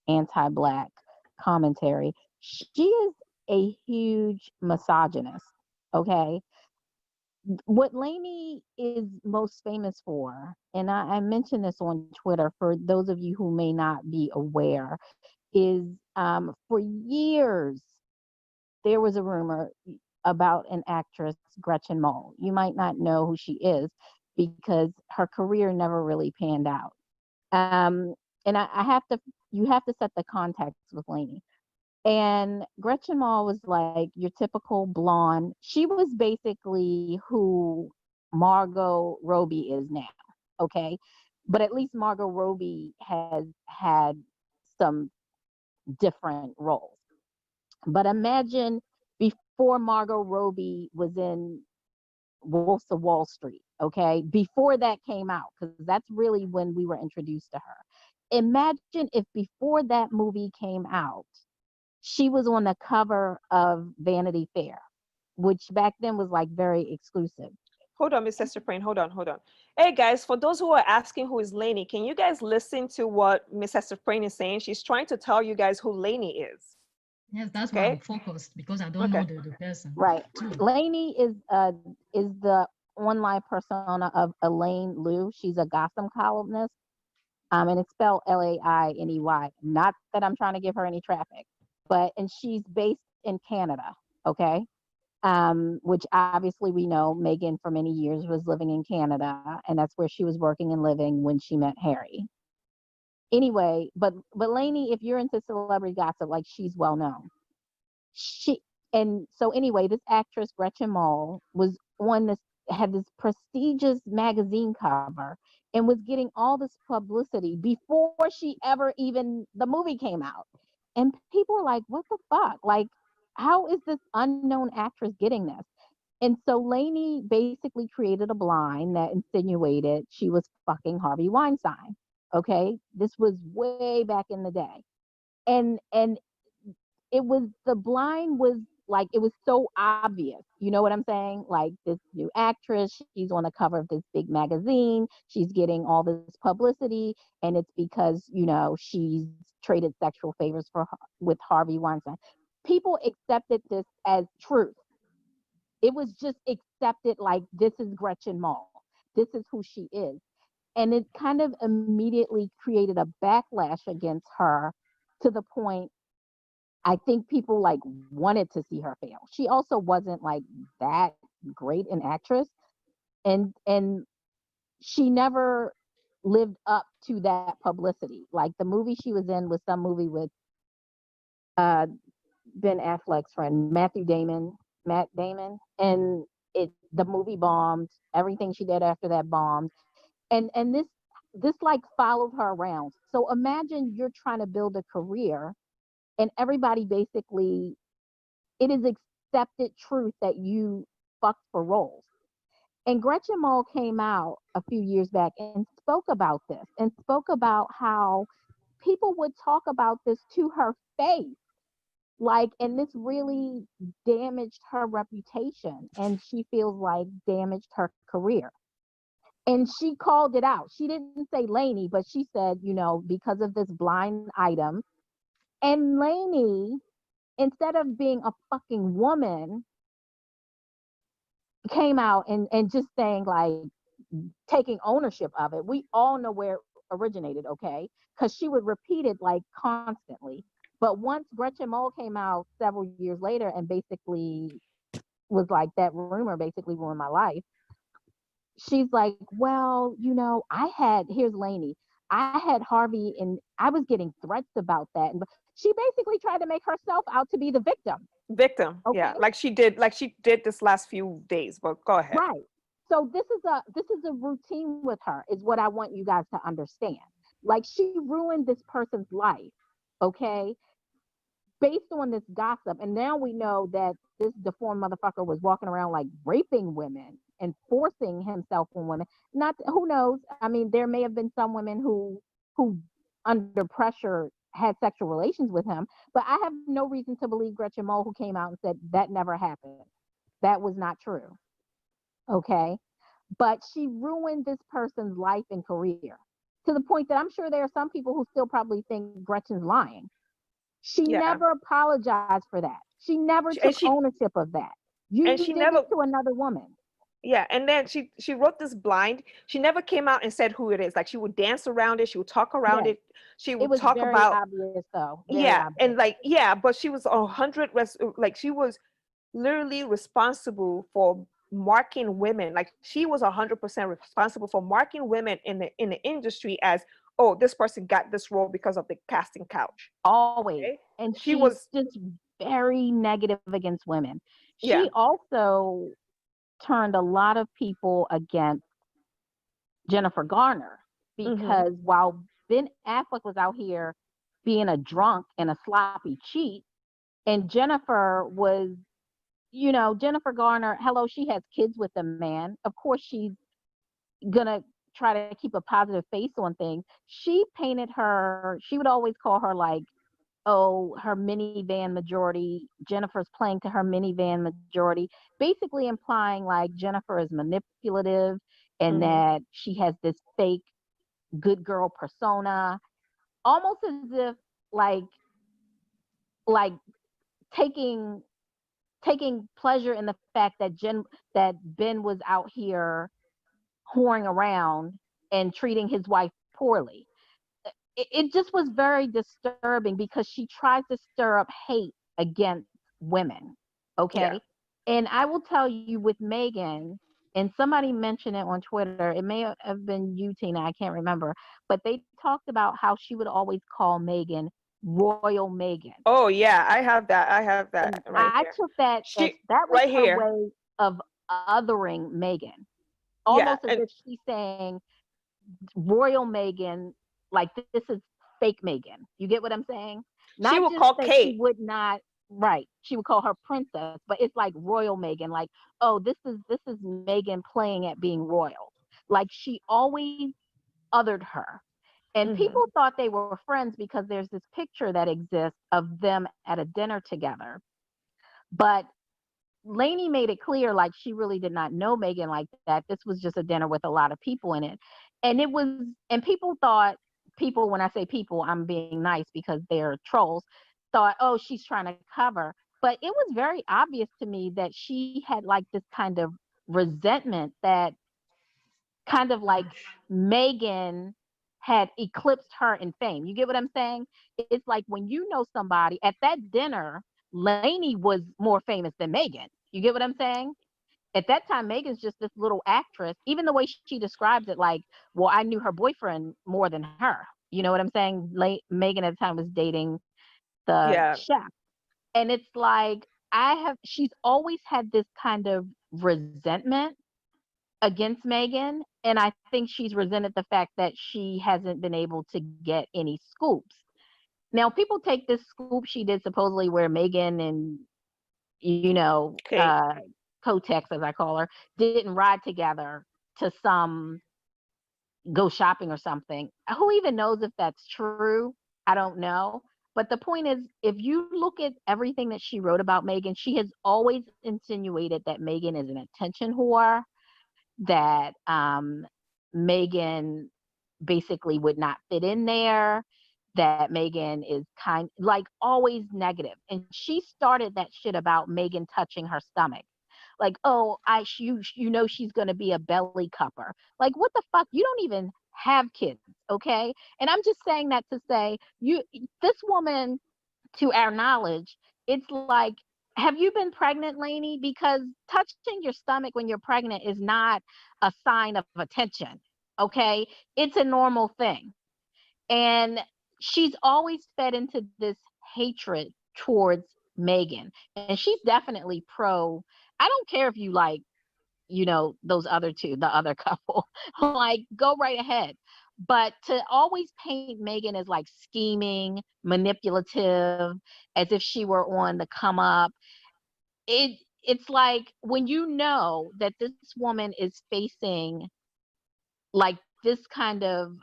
anti-black commentary. She is a huge misogynist. Okay. What Lainey is most famous for, and I mentioned this on Twitter for those of you who may not be aware, is for years there was a rumor about an actress, Gretchen Mol. You might not know who she is because her career never really panned out. Um, and I have to, you have to set the context with Lainey. And Gretchen Mol was like your typical blonde. She was basically who Margot Robbie is now. Okay. But at least Margot Robbie has had some different roles. But imagine before Margot Robbie was in Wolves of Wall Street, okay? Before that came out, because that's really when we were introduced to her. Imagine if before that movie came out, she was on the cover of Vanity Fair, which back then was like very exclusive. Hold on, Miss Hester Prynne. Hold on, hold on. Hey guys, for those who are asking who is Lainey, can you guys listen to what Miss Hester Prynne is saying? She's trying to tell you guys who Lainey is. Yes, that's why I'm Okay. focused, because I don't know Okay. the person. Right. Too. Lainey is the online persona of Elaine Liu. She's a gossip columnist. And it's spelled Lainey. Not that I'm trying to give her any traffic, and she's based in Canada. Okay. Which obviously we know Meghan for many years was living in Canada, and that's where she was working and living when she met Harry. Anyway, but Lainey, if you're into celebrity gossip, like she's well known. She and so anyway, this actress Gretchen Mol was on this had this prestigious magazine cover and was getting all this publicity before she ever even the movie came out. And people were like, what the fuck? Like, how is this unknown actress getting this? And so Lainey basically created a blind that insinuated she was fucking Harvey Weinstein. Okay. This was way back in the day. And it was the blind was like it was so obvious. You know what I'm saying? Like this new actress, she's on the cover of this big magazine, she's getting all this publicity, and it's because she's traded sexual favors with Harvey Weinstein. People accepted this as truth. It was just accepted like this is Gretchen Mol. This is who she is. And it kind of immediately created a backlash against her to the point I think people like wanted to see her fail. She also wasn't like that great an actress, and she never lived up to that publicity. Like the movie she was in was some movie with uh Ben Affleck's friend Matt Damon, and the movie bombed. Everything she did after that bombed, and this like followed her around. So imagine you're trying to build a career, and everybody basically it is accepted truth that you fucked for roles. And Gretchen Mol came out a few years back and spoke about this and spoke about how people would talk about this to her face. Like, and this really damaged her reputation, and she feels like damaged her career. And she called it out. She didn't say Lainey, but she said, because of this blind item. And Lainey, instead of being a fucking woman, came out and just saying like taking ownership of it. We all know where it originated, okay? Because she would repeat it like constantly. But once Gretchen Mol came out several years later and basically was like that rumor basically ruined my life, she's like, well, here's Lainey. I had Harvey and I was getting threats about that. And she basically tried to make herself out to be the victim. Victim. Okay. Yeah. Like she did this last few days, but go ahead. Right. So this is a routine with her, is what I want you guys to understand. Like, she ruined this person's life, okay, based on this gossip. And now we know that this deformed motherfucker was walking around like raping women and forcing himself on women. Not, who knows? I mean, there may have been some women who under pressure had sexual relations with him, but I have no reason to believe Gretchen Mol, who came out and said that never happened. That was not true. Okay. But she ruined this person's life and career, to the point that I'm sure there are some people who still probably think Gretchen's lying. She Yeah. never apologized for that. She never took ownership of that. You and she did never it to another woman. Yeah, and then she wrote this blind. She never came out and said who it is. Like, she would dance around it, she would talk around Yes. it, she It would was talk very about obvious, though. Very yeah, obvious. and like yeah, but she was 100 like she was literally responsible for marking women. Like, she was 100% responsible for marking women in the industry as, oh, this person got this role because of the casting couch. Always. Okay? And She she's was just very negative against women. yeah. She also turned a lot of people against Jennifer Garner, because while Ben Affleck was out here being a drunk and a sloppy cheat, and Jennifer was, Jennifer Garner, hello, she has kids with a man. Of course, she's gonna try to keep a positive face on things. She painted her, she would always call her like, oh, her minivan majority. Jennifer's playing to her minivan majority, basically implying like Jennifer is manipulative and that she has this fake good girl persona, almost as if like like taking pleasure in the fact that that Ben was out here whoring around and treating his wife poorly. It just was very disturbing, because she tries to stir up hate against women. Okay. Yeah. And I will tell you, with Meghan, and somebody mentioned it on Twitter, it may have been you, Tina, I can't remember, but they talked about how she would always call Meghan Royal Meghan. Oh yeah, I have that And right I here. took that as that was right her here. way of othering Meghan, Yeah, almost as if she's saying Royal Meghan, like this is fake Meghan. You get what I'm saying? Not she would just call that Kate. she would not, right? She would call her princess, but it's like Royal Meghan, like, oh, this is Meghan playing at being royal. Like, she always othered her. And people thought they were friends because there's this picture that exists of them at a dinner together. But Lainey made it clear, like, she really did not know Meghan like that. This was just a dinner with a lot of people in it. And people thought, when I say people, I'm being nice because they're trolls, thought, oh, she's trying to cover. But it was very obvious to me that she had like this kind of resentment that kind of like Meghan had eclipsed her in fame. You get what I'm saying? It's like when you know somebody at that dinner, Lainey was more famous than Meghan. You get what I'm saying? At that time, Megan's just this little actress. Even the way she describes it, like, well, I knew her boyfriend more than her. You know what I'm saying? Meghan at the time was dating the chef. And it's like, she's always had this kind of resentment against Meghan. And I think she's resented the fact that she hasn't been able to get any scoops. Now, people take this scoop she did supposedly where Meghan and, Kotex, as I call her, didn't ride together to go shopping or something. Who even knows if that's true? I don't know. But the point is, if you look at everything that she wrote about Meghan, she has always insinuated that Meghan is an attention whore, that Meghan basically would not fit in there, that Meghan is always negative. And she started that shit about Meghan touching her stomach. Like, oh, she's going to be a belly cupper. Like, what the fuck? You don't even have kids, okay? And I'm just saying that to say, this woman, to our knowledge, it's like have you been pregnant, Lainey? Because touching your stomach when you're pregnant is not a sign of attention. Okay. It's a normal thing. And she's always fed into this hatred towards Meghan. And she's definitely pro. I don't care if you like, those other two, the other couple, like go right ahead. But to always paint Meghan as like scheming, manipulative, as if she were on the come up, it's like when you know that this woman is facing like this kind of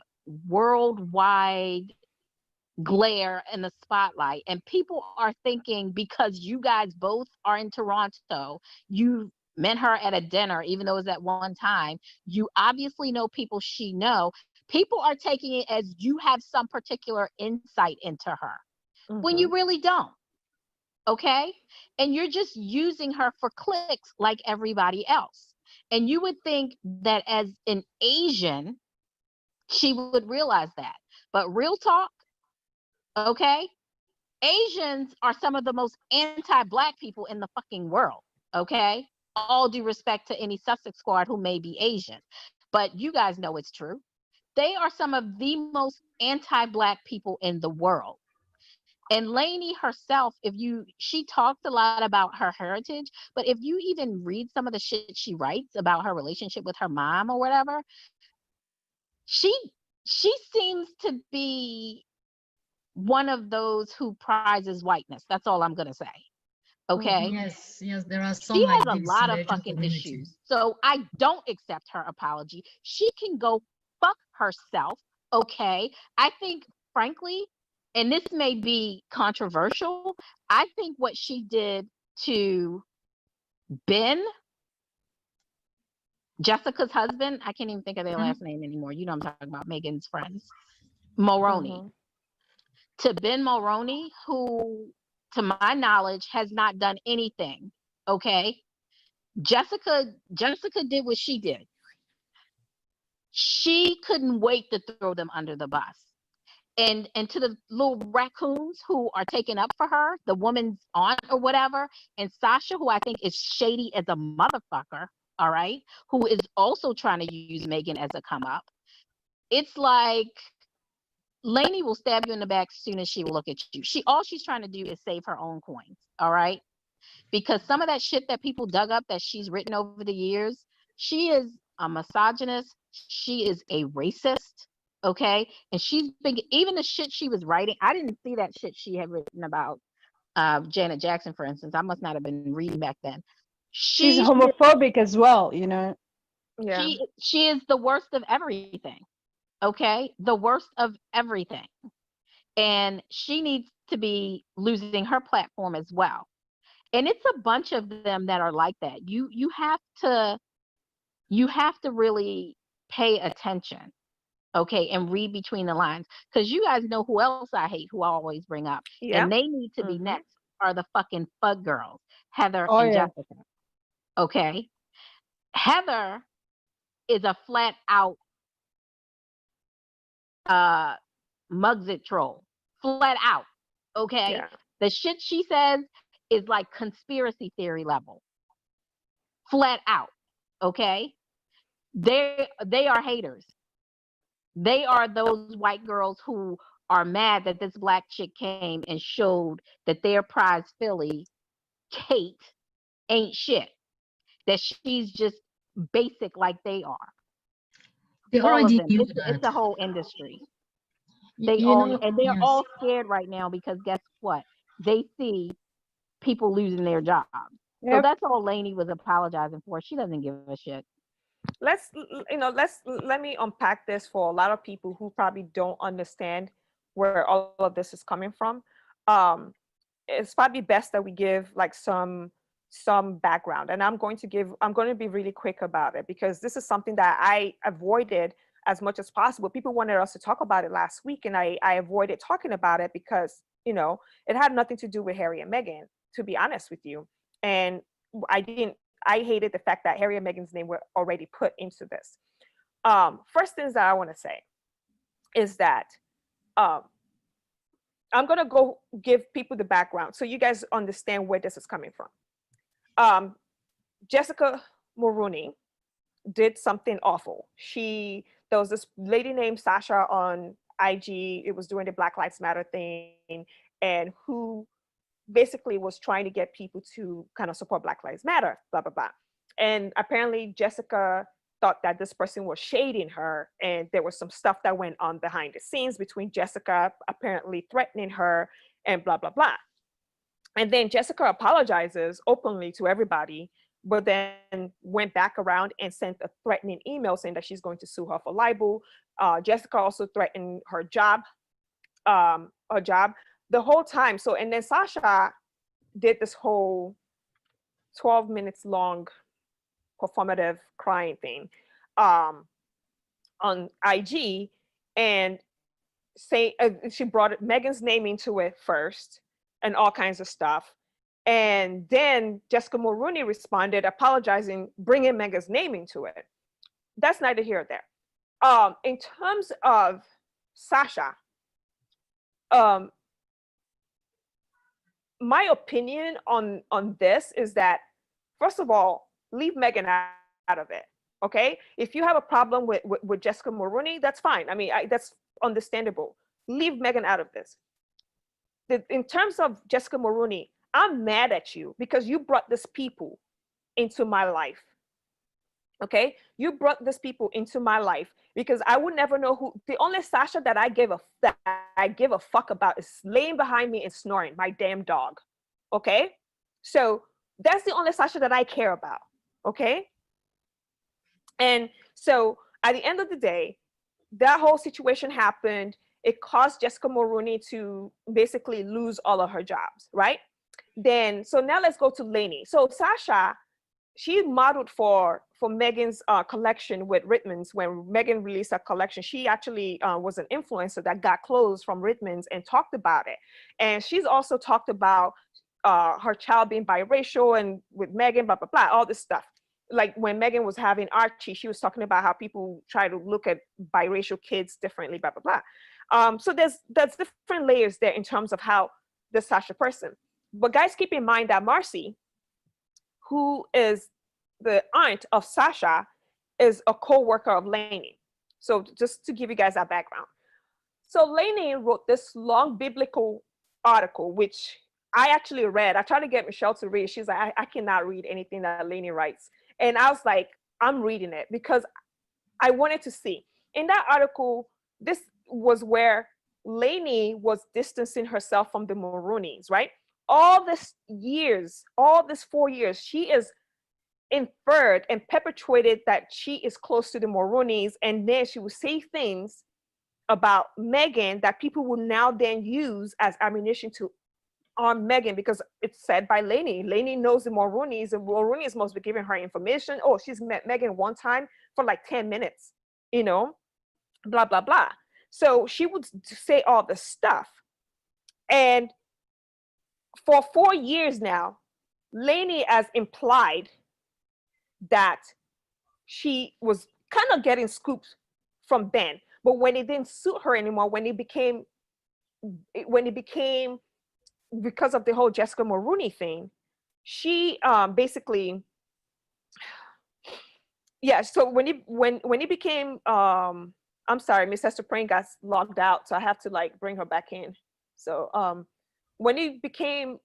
worldwide glare in the spotlight, and people are thinking because you guys both are in Toronto, you met her at a dinner, even though it was at one time, you obviously know people she know, people are taking it as you have some particular insight into her when you really don't. Okay. And you're just using her for clicks like everybody else. And you would think that as an Asian, she would realize that. But real talk, okay, Asians are some of the most anti-Black people in the fucking world, okay? All due respect to any Sussex squad who may be Asian, but you guys know it's true. They are some of the most anti-Black people in the world. And Lainey herself, she talks a lot about her heritage, but if you even read some of the shit she writes about her relationship with her mom or whatever, she seems to be one of those who prizes whiteness. That's all I'm gonna say. Okay. Yes, there are some She like has a this lot in the of Asian fucking community. issues. So I don't accept her apology. She can go fuck herself. Okay. I think, frankly, and this may be controversial, I think what she did to Ben, Jessica's husband, I can't even think of their last name anymore. You know I'm talking about, Meghan's friends. Mulroney. To Ben Mulroney, who, to my knowledge, has not done anything. Okay. Jessica did what she did. She couldn't wait to throw them under the bus. And to the little raccoons who are taking up for her, the woman's aunt or whatever, and Sasha, who I think is shady as a motherfucker, all right, who is also trying to use Meghan as a come up. It's like Lainey will stab you in the back as soon as she will look at you. All she's trying to do is save her own coins, all right? Because some of that shit that people dug up that she's written over the years, she is a misogynist. She is a racist, okay? And she's been, even the shit she was writing, I didn't see that shit she had written about Janet Jackson, for instance. I must not have been reading back then. She's homophobic as well, Yeah. She is the worst of everything, okay? The worst of everything. And she needs to be losing her platform as well. And it's a bunch of them that are like that. You have to really pay attention, okay, and read between the lines, because you guys know who else I hate, who I always bring up, and they need to be next, are the fucking FUD girls, Heather and Jessica. Okay, Heather is a flat out Mugsit troll, flat out. Okay, the shit she says is like conspiracy theory level, flat out. Okay, they are haters. They are those white girls who are mad that this Black chick came and showed that their prize filly, Kate, ain't shit, that she's just basic like they are. They all already of them. knew It's that. a whole industry. You know, And they're yes. all scared right now because guess what? They see people losing their jobs. So that's all Lainey was apologizing for. She doesn't give a shit. Let me unpack this for a lot of people who probably don't understand where all of this is coming from. It's probably best that we give like some background, and I'm going to be really quick about it, because this is something that I avoided as much as possible. People wanted us to talk about it last week, and I avoided talking about it because it had nothing to do with Harry and Meghan, to be honest with you. And I hated the fact that Harry and Meghan's name were already put into this. First things that I want to say is that I'm gonna go give people the background so you guys understand where this is coming from. Jessica Mulroney did something awful. There was this lady named Sasha on IG. It was during the Black Lives Matter thing, and who basically was trying to get people to kind of support Black Lives Matter, blah, blah, blah. And apparently Jessica thought that this person was shading her, and there was some stuff that went on behind the scenes between Jessica apparently threatening her and blah, blah, blah. And then Jessica apologizes openly to everybody, but then went back around and sent a threatening email saying that she's going to sue her for libel. Jessica also threatened her job, the whole time. So, and then Sasha did this whole 12 minutes long performative crying thing on IG, and she brought Meghan's name into it first and all kinds of stuff. And then Jessica Mulroney responded, apologizing, bringing Meghan's name into it. That's neither here or there. In terms of Sasha, my opinion on this is that, first of all, leave Meghan out of it. Okay, if you have a problem with Jessica Mulroney, that's fine. I mean, that's understandable. Leave Meghan out of this. In terms of Jessica Mulroney, I'm mad at you because you brought these people into my life. Okay, you brought these people into my life because I would never know who. The only Sasha that I give a fuck about is laying behind me and snoring, my damn dog. Okay, so that's the only Sasha that I care about. Okay, and so at the end of the day, that whole situation happened. It caused Jessica Mulroney to basically lose all of her jobs, right? Then, so now let's go to Lainey. So Sasha, she modeled for Meghan's collection with Rittman's. When Meghan released her collection, she actually was an influencer that got clothes from Rittman's and talked about it. And she's also talked about her child being biracial and with Meghan, blah, blah, blah, all this stuff. Like when Meghan was having Archie, she was talking about how people try to look at biracial kids differently, blah, blah, blah. So there's different layers there in terms of how the Sasha person. But guys, keep in mind that Marcy, who is the aunt of Sasha, is a co-worker of Lainey. So just to give you guys that background. So Lainey wrote this long biblical article, which I actually read. I tried to get Michelle to read. She's like, I cannot read anything that Lainey writes. And I was like, I'm reading it because I wanted to see. In that article, this was where Lainey was distancing herself from the Mulroneys, right? All this 4 years, she is inferred and perpetuated that she is close to the Mulroneys, and then she would say things about Meghan that people will now then use as ammunition to arm Meghan, because it's said by Lainey. Lainey knows the Mulroneys, and Mulroneys must be giving her information. Oh, she's met Meghan one time for like 10 minutes, blah, blah, blah. So she would say all this stuff. And for 4 years now, Lainey has implied that she was kind of getting scoops from Ben. But when it didn't suit her anymore, when it became because of the whole Jessica Mulroney thing, she basically, yeah. So when it became, I'm sorry, Miss Hester Prynne got logged out, so I have to like bring her back in. So when it became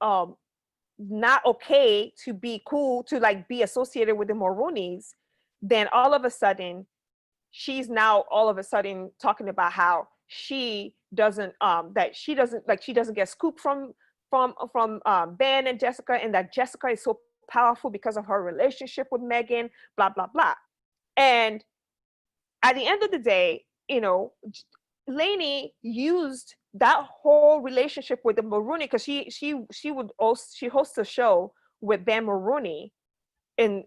not okay to be cool, to like be associated with the Mulroneys, then all of a sudden she's now talking about how she doesn't get scoop from Ben and Jessica, and that Jessica is so powerful because of her relationship with Meghan, blah, blah, blah. And at the end of the day, Lainey used that whole relationship with the Mulroney, because she hosts a show with Ben Mulroney in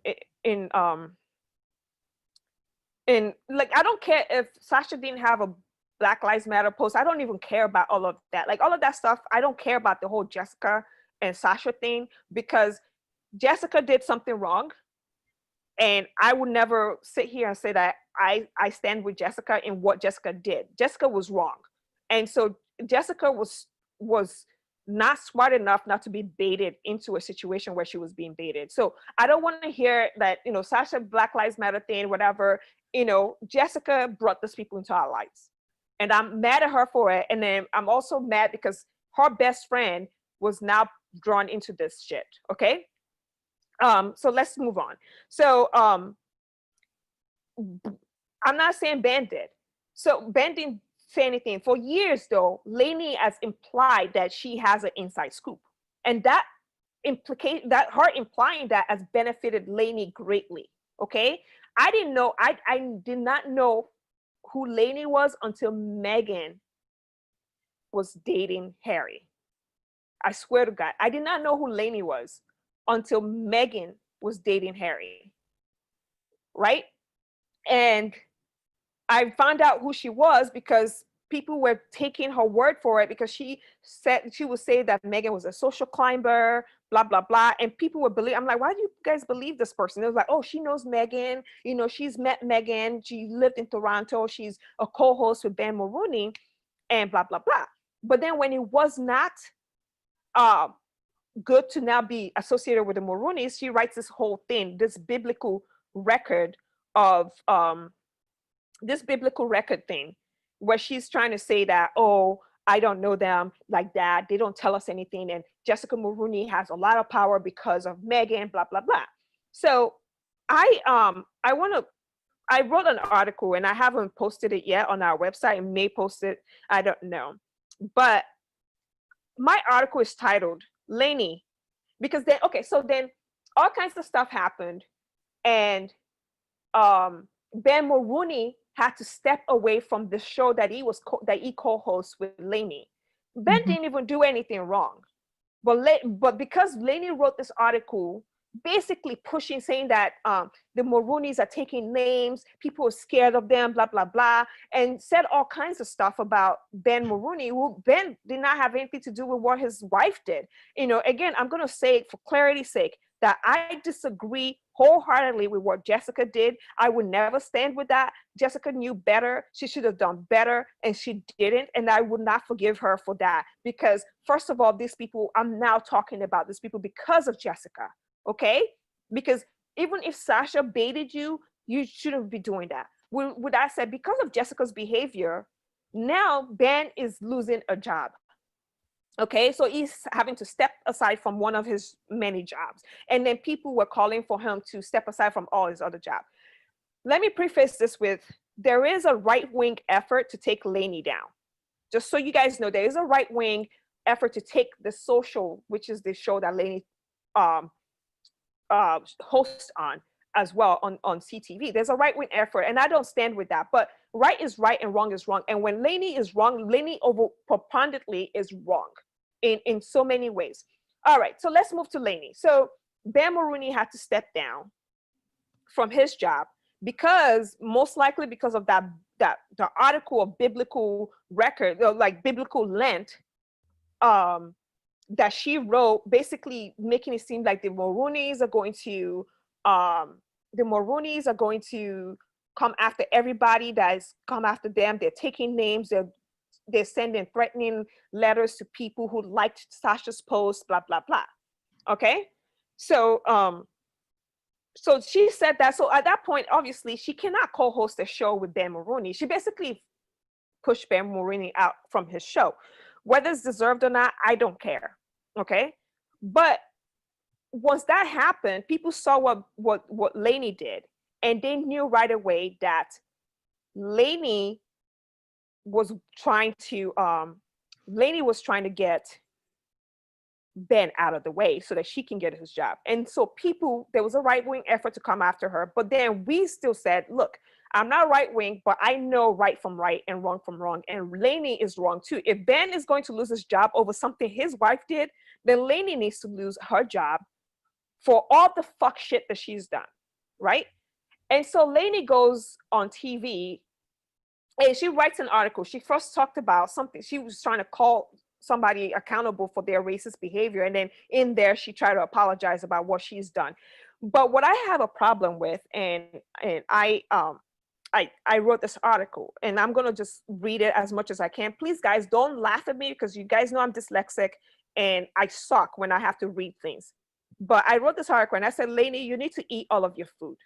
like, I don't care if Sasha didn't have a Black Lives Matter post. I don't even care about all of that. Like all of that stuff, I don't care about the whole Jessica and Sasha thing, because Jessica did something wrong. And I would never sit here and say that I stand with Jessica in what Jessica did. Jessica was wrong. And so Jessica was was not smart enough not to be baited into a situation where she was being baited. So I don't want to hear that, you know, Sasha Black Lives Matter thing, whatever. You know, Jessica brought these people into our lives, and I'm mad at her for it. And then I'm also mad because her best friend was now drawn into this shit. Okay. So let's move on. So I'm not saying Ben did. So Ben didn't say anything. For years though, Lainey has implied that she has an inside scoop. And that her implying that has benefited Lainey greatly. Okay. I did not know who Lainey was until Meghan was dating Harry. I swear to God, I did not know who Lainey was until Meghan was dating Harry. Right? And I found out who she was because people were taking her word for it, because she would say that Meghan was a social climber, blah, blah, blah. And people would believe. I'm like, why do you guys believe this person? It was like, oh, she knows Meghan. You know, she's met Meghan. She lived in Toronto. She's a co-host with Ben Mulroney and blah, blah, blah. But then when it was not good to now be associated with the Mulroneys, she writes this whole thing, this biblical record thing, where she's trying to say that, oh, I don't know them like that. They don't tell us anything. And Jessica Mulroney has a lot of power because of Meghan, blah, blah, blah. So I wrote an article, and I haven't posted it yet on our website. I may post it. I don't know. But my article is titled Lainey, because then all kinds of stuff happened, and Ben Mulroney had to step away from the show that he co-hosts with Lainey. Ben didn't even do anything wrong, but because Lainey wrote this article basically pushing, saying that the Mulroneys are taking names, people are scared of them, blah, blah, blah, and said all kinds of stuff about Ben Mulroney, who Ben did not have anything to do with what his wife did. You know, again, I'm going to say, for clarity's sake, that I disagree wholeheartedly with what Jessica did. I would never stand with that. Jessica knew better. She should have done better, and she didn't. And I would not forgive her for that, because first of all, these people, I'm now talking about these people because of Jessica. Okay? Because even if Sasha baited you, you shouldn't be doing that. With that said, because of Jessica's behavior, now Ben is losing a job. Okay, so he's having to step aside from one of his many jobs. And then people were calling for him to step aside from all his other jobs. Let me preface this with, there is a right-wing effort to take Lainey down. Just so you guys know, there is a right-wing effort to take The Social, which is the show that Lainey host on as well on CTV. There's a right-wing effort, and I don't stand with that, but right is right and wrong is wrong. And when Lainey is wrong, Lainey preponderantly is wrong in so many ways. All right, so let's move to Lainey. So Ben Mulroney had to step down from his job because, most likely because of the article of biblical record, like biblical length, that she wrote, basically making it seem like the Mulroneys are going to come after everybody that has come after them. They're taking names. They're sending threatening letters to people who liked Sasha's post, blah, blah, blah. Okay? So so she said that. So at that point, obviously, she cannot co-host a show with Ben Mulroney. She basically pushed Ben Mulroney out from his show. Whether it's deserved or not, I don't care. Okay? But once that happened, people saw what Lainey did, and they knew right away that Lainey was trying to get Ben out of the way so that she can get his job. And so there was a right-wing effort to come after her, but then we still said, look, I'm not right-wing, but I know right from right and wrong from wrong, and Lainey is wrong too. If Ben is going to lose his job over something his wife did, then Lainey needs to lose her job for all the fuck shit that she's done, right? And so Lainey goes on TV and she writes an article. She first talked about something. She was trying to call somebody accountable for their racist behavior. And then in there, she tried to apologize about what she's done. But what I have a problem with, and I I wrote this article, and I'm going to just read it as much as I can. Please, guys, don't laugh at me, because you guys know I'm dyslexic and I suck when I have to read things. But I wrote this article and I said, Lainey, you need to eat all of your food.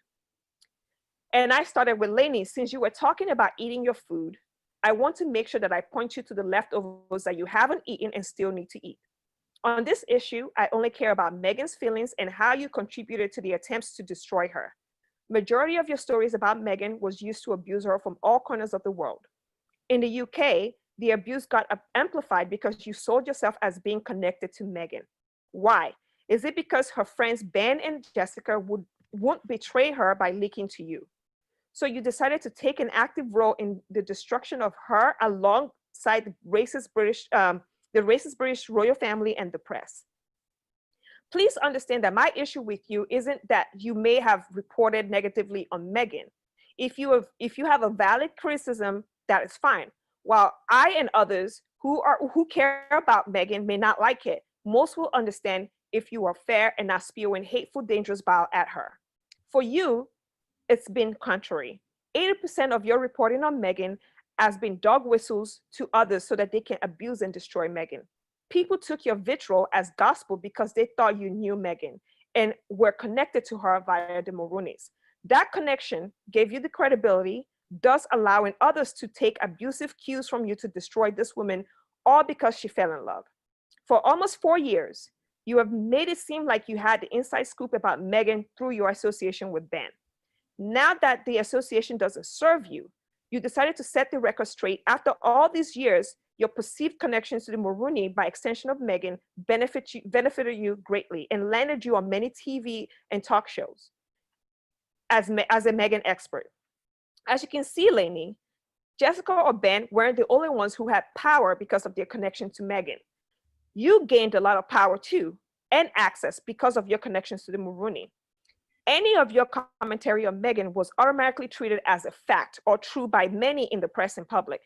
And I started with, Lainey, since you were talking about eating your food, I want to make sure that I point you to the leftovers that you haven't eaten and still need to eat. On this issue, I only care about Meghan's feelings and how you contributed to the attempts to destroy her. Majority of your stories about Meghan was used to abuse her from all corners of the world. In the UK, the abuse got amplified because you sold yourself as being connected to Meghan. Why? Is it because her friends Ben and Jessica won't betray her by leaking to you? So you decided to take an active role in the destruction of her alongside the racist British royal family and the press. Please understand that my issue with you isn't that you may have reported negatively on Meghan. If you have a valid criticism, that is fine. While I and others who care about Meghan may not like it, most will understand if you are fair and not spewing hateful, dangerous bile at her. For you, it's been contrary. 80% of your reporting on Meghan has been dog whistles to others so that they can abuse and destroy Meghan. People took your vitriol as gospel because they thought you knew Meghan and were connected to her via the Mulrooney's. That connection gave you the credibility, thus allowing others to take abusive cues from you to destroy this woman, all because she fell in love. For almost 4 years, you have made it seem like you had the inside scoop about Meghan through your association with Ben. Now that the association doesn't serve you, you decided to set the record straight. After all these years, your perceived connections to the Mulroney, by extension of Meghan, benefited you greatly and landed you on many TV and talk shows as a Meghan expert. As you can see, Lainey, Jessica or Ben weren't the only ones who had power because of their connection to Meghan. You gained a lot of power too, and access because of your connections to the Mulroney. Any of your commentary on Meghan was automatically treated as a fact or true by many in the press and public.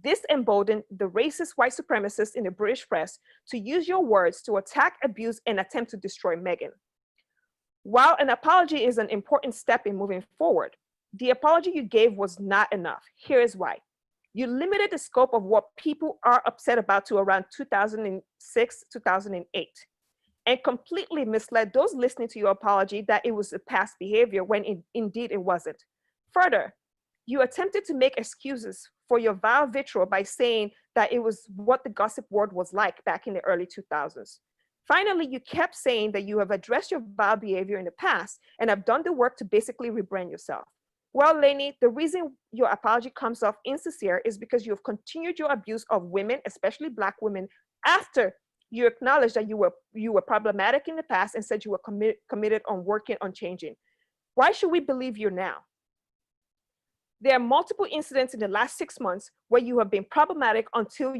This emboldened the racist white supremacists in the British press to use your words to attack, abuse, and attempt to destroy Meghan. While an apology is an important step in moving forward, the apology you gave was not enough. Here is why. You limited the scope of what people are upset about to around 2006, 2008, and completely misled those listening to your apology that it was a past behavior when indeed it wasn't. Further, you attempted to make excuses for your vile vitriol by saying that it was what the gossip world was like back in the early 2000s. Finally, you kept saying that you have addressed your vile behavior in the past and have done the work to basically rebrand yourself. Well, Lainey, the reason your apology comes off insincere is because you have continued your abuse of women, especially Black women, after you acknowledged that you were problematic in the past and said you were committed on working on changing. Why should we believe you now? There are multiple incidents in the last 6 months where you have been problematic where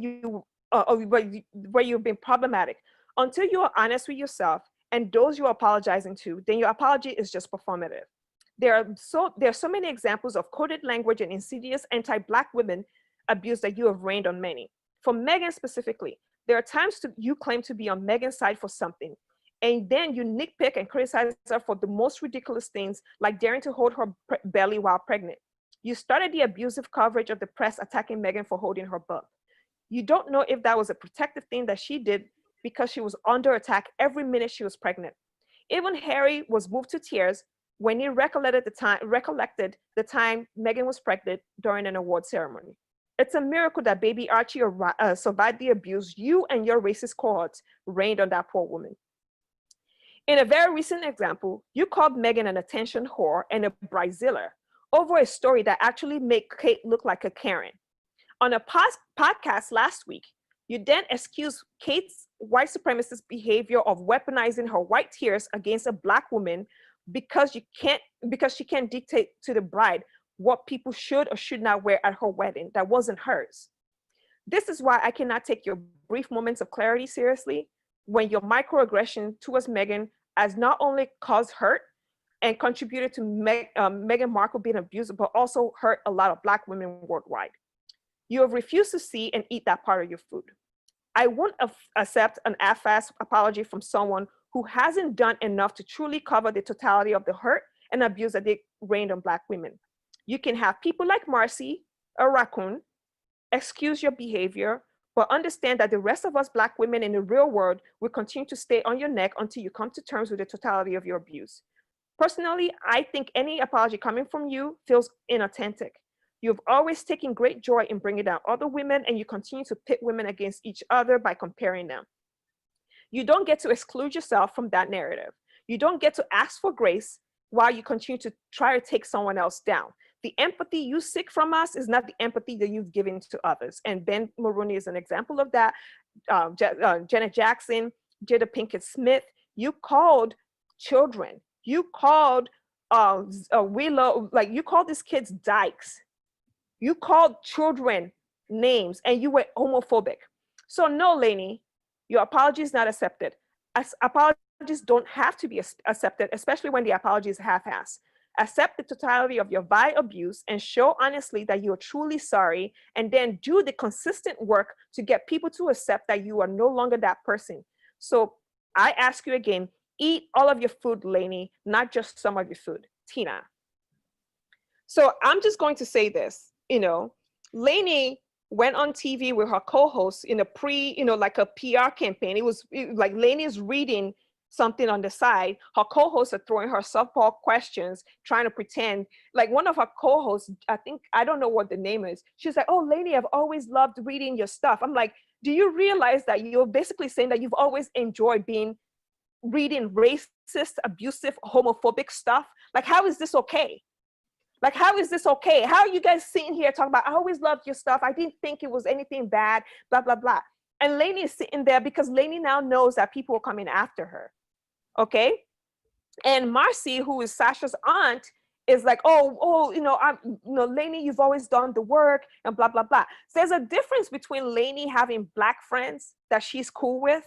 you've been problematic. Until you are honest with yourself and those you are apologizing to, then your apology is just performative. There are so many examples of coded language and insidious anti-Black women abuse that you have rained on many. For Meghan specifically, there are times you claim to be on Meghan's side for something, and then you nitpick and criticize her for the most ridiculous things, like daring to hold her belly while pregnant. You started the abusive coverage of the press attacking Meghan for holding her bump. You don't know if that was a protective thing that she did because she was under attack every minute she was pregnant. Even Harry was moved to tears when he recollected the time Meghan was pregnant during an award ceremony. It's a miracle that baby Archie survived the abuse you and your racist cohorts rained on that poor woman. In a very recent example, you called Meghan an attention whore and a bridezilla over a story that actually made Kate look like a Karen. On a podcast last week, you then excused Kate's white supremacist behavior of weaponizing her white tears against a Black woman because she can't dictate to the bride what people should or should not wear at her wedding that wasn't hers. This is why I cannot take your brief moments of clarity seriously when your microaggression towards Meghan has not only caused hurt and contributed to Meghan Markle being abused, but also hurt a lot of Black women worldwide. You have refused to see and eat that part of your food. I won't accept an half-assed apology from someone who hasn't done enough to truly cover the totality of the hurt and abuse that they rained on Black women. You can have people like Marcy, a raccoon, excuse your behavior, but understand that the rest of us Black women in the real world will continue to stay on your neck until you come to terms with the totality of your abuse. Personally, I think any apology coming from you feels inauthentic. You've always taken great joy in bringing down other women, and you continue to pit women against each other by comparing them. You don't get to exclude yourself from that narrative. You don't get to ask for grace while you continue to try to take someone else down. The empathy you seek from us is not the empathy that you've given to others. And Ben Maroney is an example of that. Janet Jackson, Jada Pinkett Smith, you called children. You called Willow, like you called these kids dykes. You called children names and you were homophobic. So no, Lainey, your apology is not accepted. Apologies don't have to be accepted, especially when the apology is half-assed. Accept the totality of your vile abuse and show honestly that you are truly sorry, and then do the consistent work to get people to accept that you are no longer that person. So I ask you again, eat all of your food, Lainey, not just some of your food. Tina. So I'm just going to say this, Lainey went on TV with her co-host in a like a PR campaign. It was like Lainey's reading something on the side. Her co-hosts are throwing her softball questions, trying to pretend like one of her co-hosts, I don't know what the name is. She's like, oh, Lainey, I've always loved reading your stuff. I'm like, do you realize that you're basically saying that you've always enjoyed reading racist, abusive, homophobic stuff? Like, how is this okay? Like, how is this okay? How are you guys sitting here talking about, I always loved your stuff. I didn't think it was anything bad, blah, blah, blah. And Lainey is sitting there because Lainey now knows that people are coming after her. Okay. And Marcy, who is Sasha's aunt, is like, Lainey, you've always done the work and blah, blah, blah. So there's a difference between Lainey having Black friends that she's cool with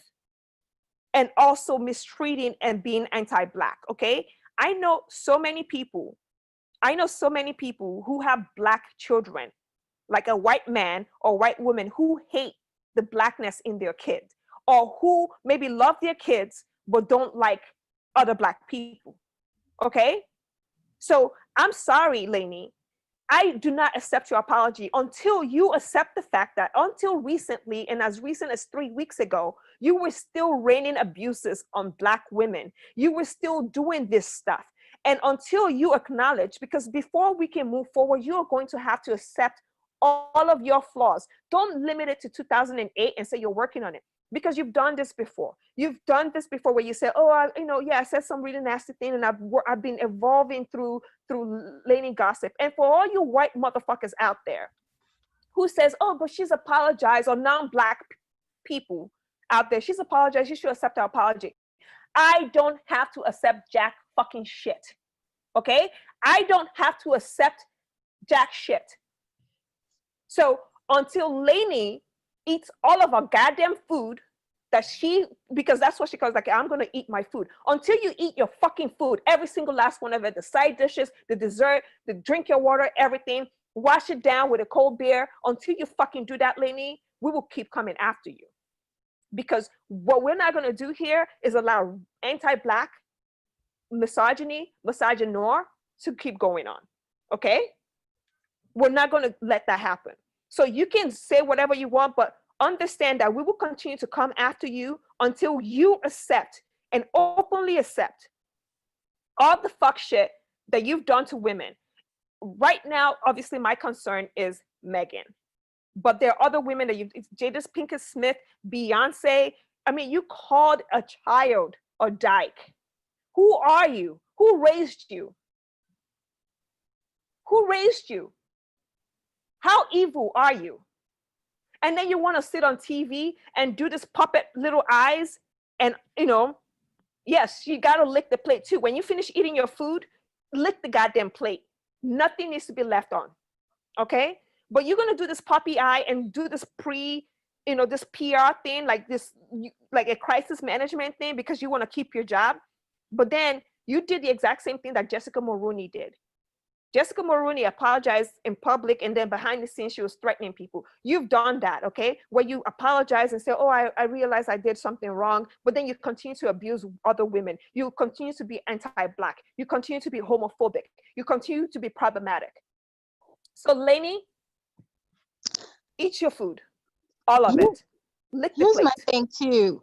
and also mistreating and being anti-Black. Okay. I know so many people who have Black children, like a white man or white woman who hate the Blackness in their kids, or who maybe love their kids but don't like other Black people. Okay? So I'm sorry, Lainey. I do not accept your apology until you accept the fact that until recently, and as recent as 3 weeks ago, you were still raining abuses on Black women. You were still doing this stuff. And until you acknowledge, because before we can move forward, you are going to have to accept all of your flaws. Don't limit it to 2008 and say you're working on it, because you've done this before. You've done this before where you say, oh, I said some really nasty thing and I've been evolving through Lainey gossip. And for all you white motherfuckers out there who says, oh, but she's apologized, or non-Black people out there, she's apologized, you should accept her apology. I don't have to accept jack fucking shit. Okay? I don't have to accept jack shit. So until Lainey eats all of her goddamn food because that's what she calls, like, I'm going to eat my food. Until you eat your fucking food, every single last one of it, the side dishes, the dessert, the drink your water, everything, wash it down with a cold beer. Until you fucking do that, Lainey, we will keep coming after you. Because what we're not going to do here is allow anti-Black misogyny, misogynoir to keep going on. Okay? We're not going to let that happen. So you can say whatever you want, but understand that we will continue to come after you until you accept and openly accept all the fuck shit that you've done to women. Right now, obviously, my concern is Meghan. But there are other women that Jada Pinkett Smith, Beyonce. I mean, you called a child a dyke. Who are you? Who raised you? Who raised you? How evil are you? And then you want to sit on TV and do this puppet little eyes and, yes, you got to lick the plate too. When you finish eating your food, lick the goddamn plate. Nothing needs to be left on, okay? But you're going to do this puppy eye and do this this PR thing, like a crisis management thing because you want to keep your job. But then you did the exact same thing that Jessica Mulroney did. Jessica Mulroney apologized in public, and then behind the scenes, she was threatening people. You've done that, okay? Where you apologize and say, oh, I realized I did something wrong, but then you continue to abuse other women. You continue to be anti-Black. You continue to be homophobic. You continue to be problematic. So Lainey, eat your food, all of it. Lick the Here's plate. my thing too.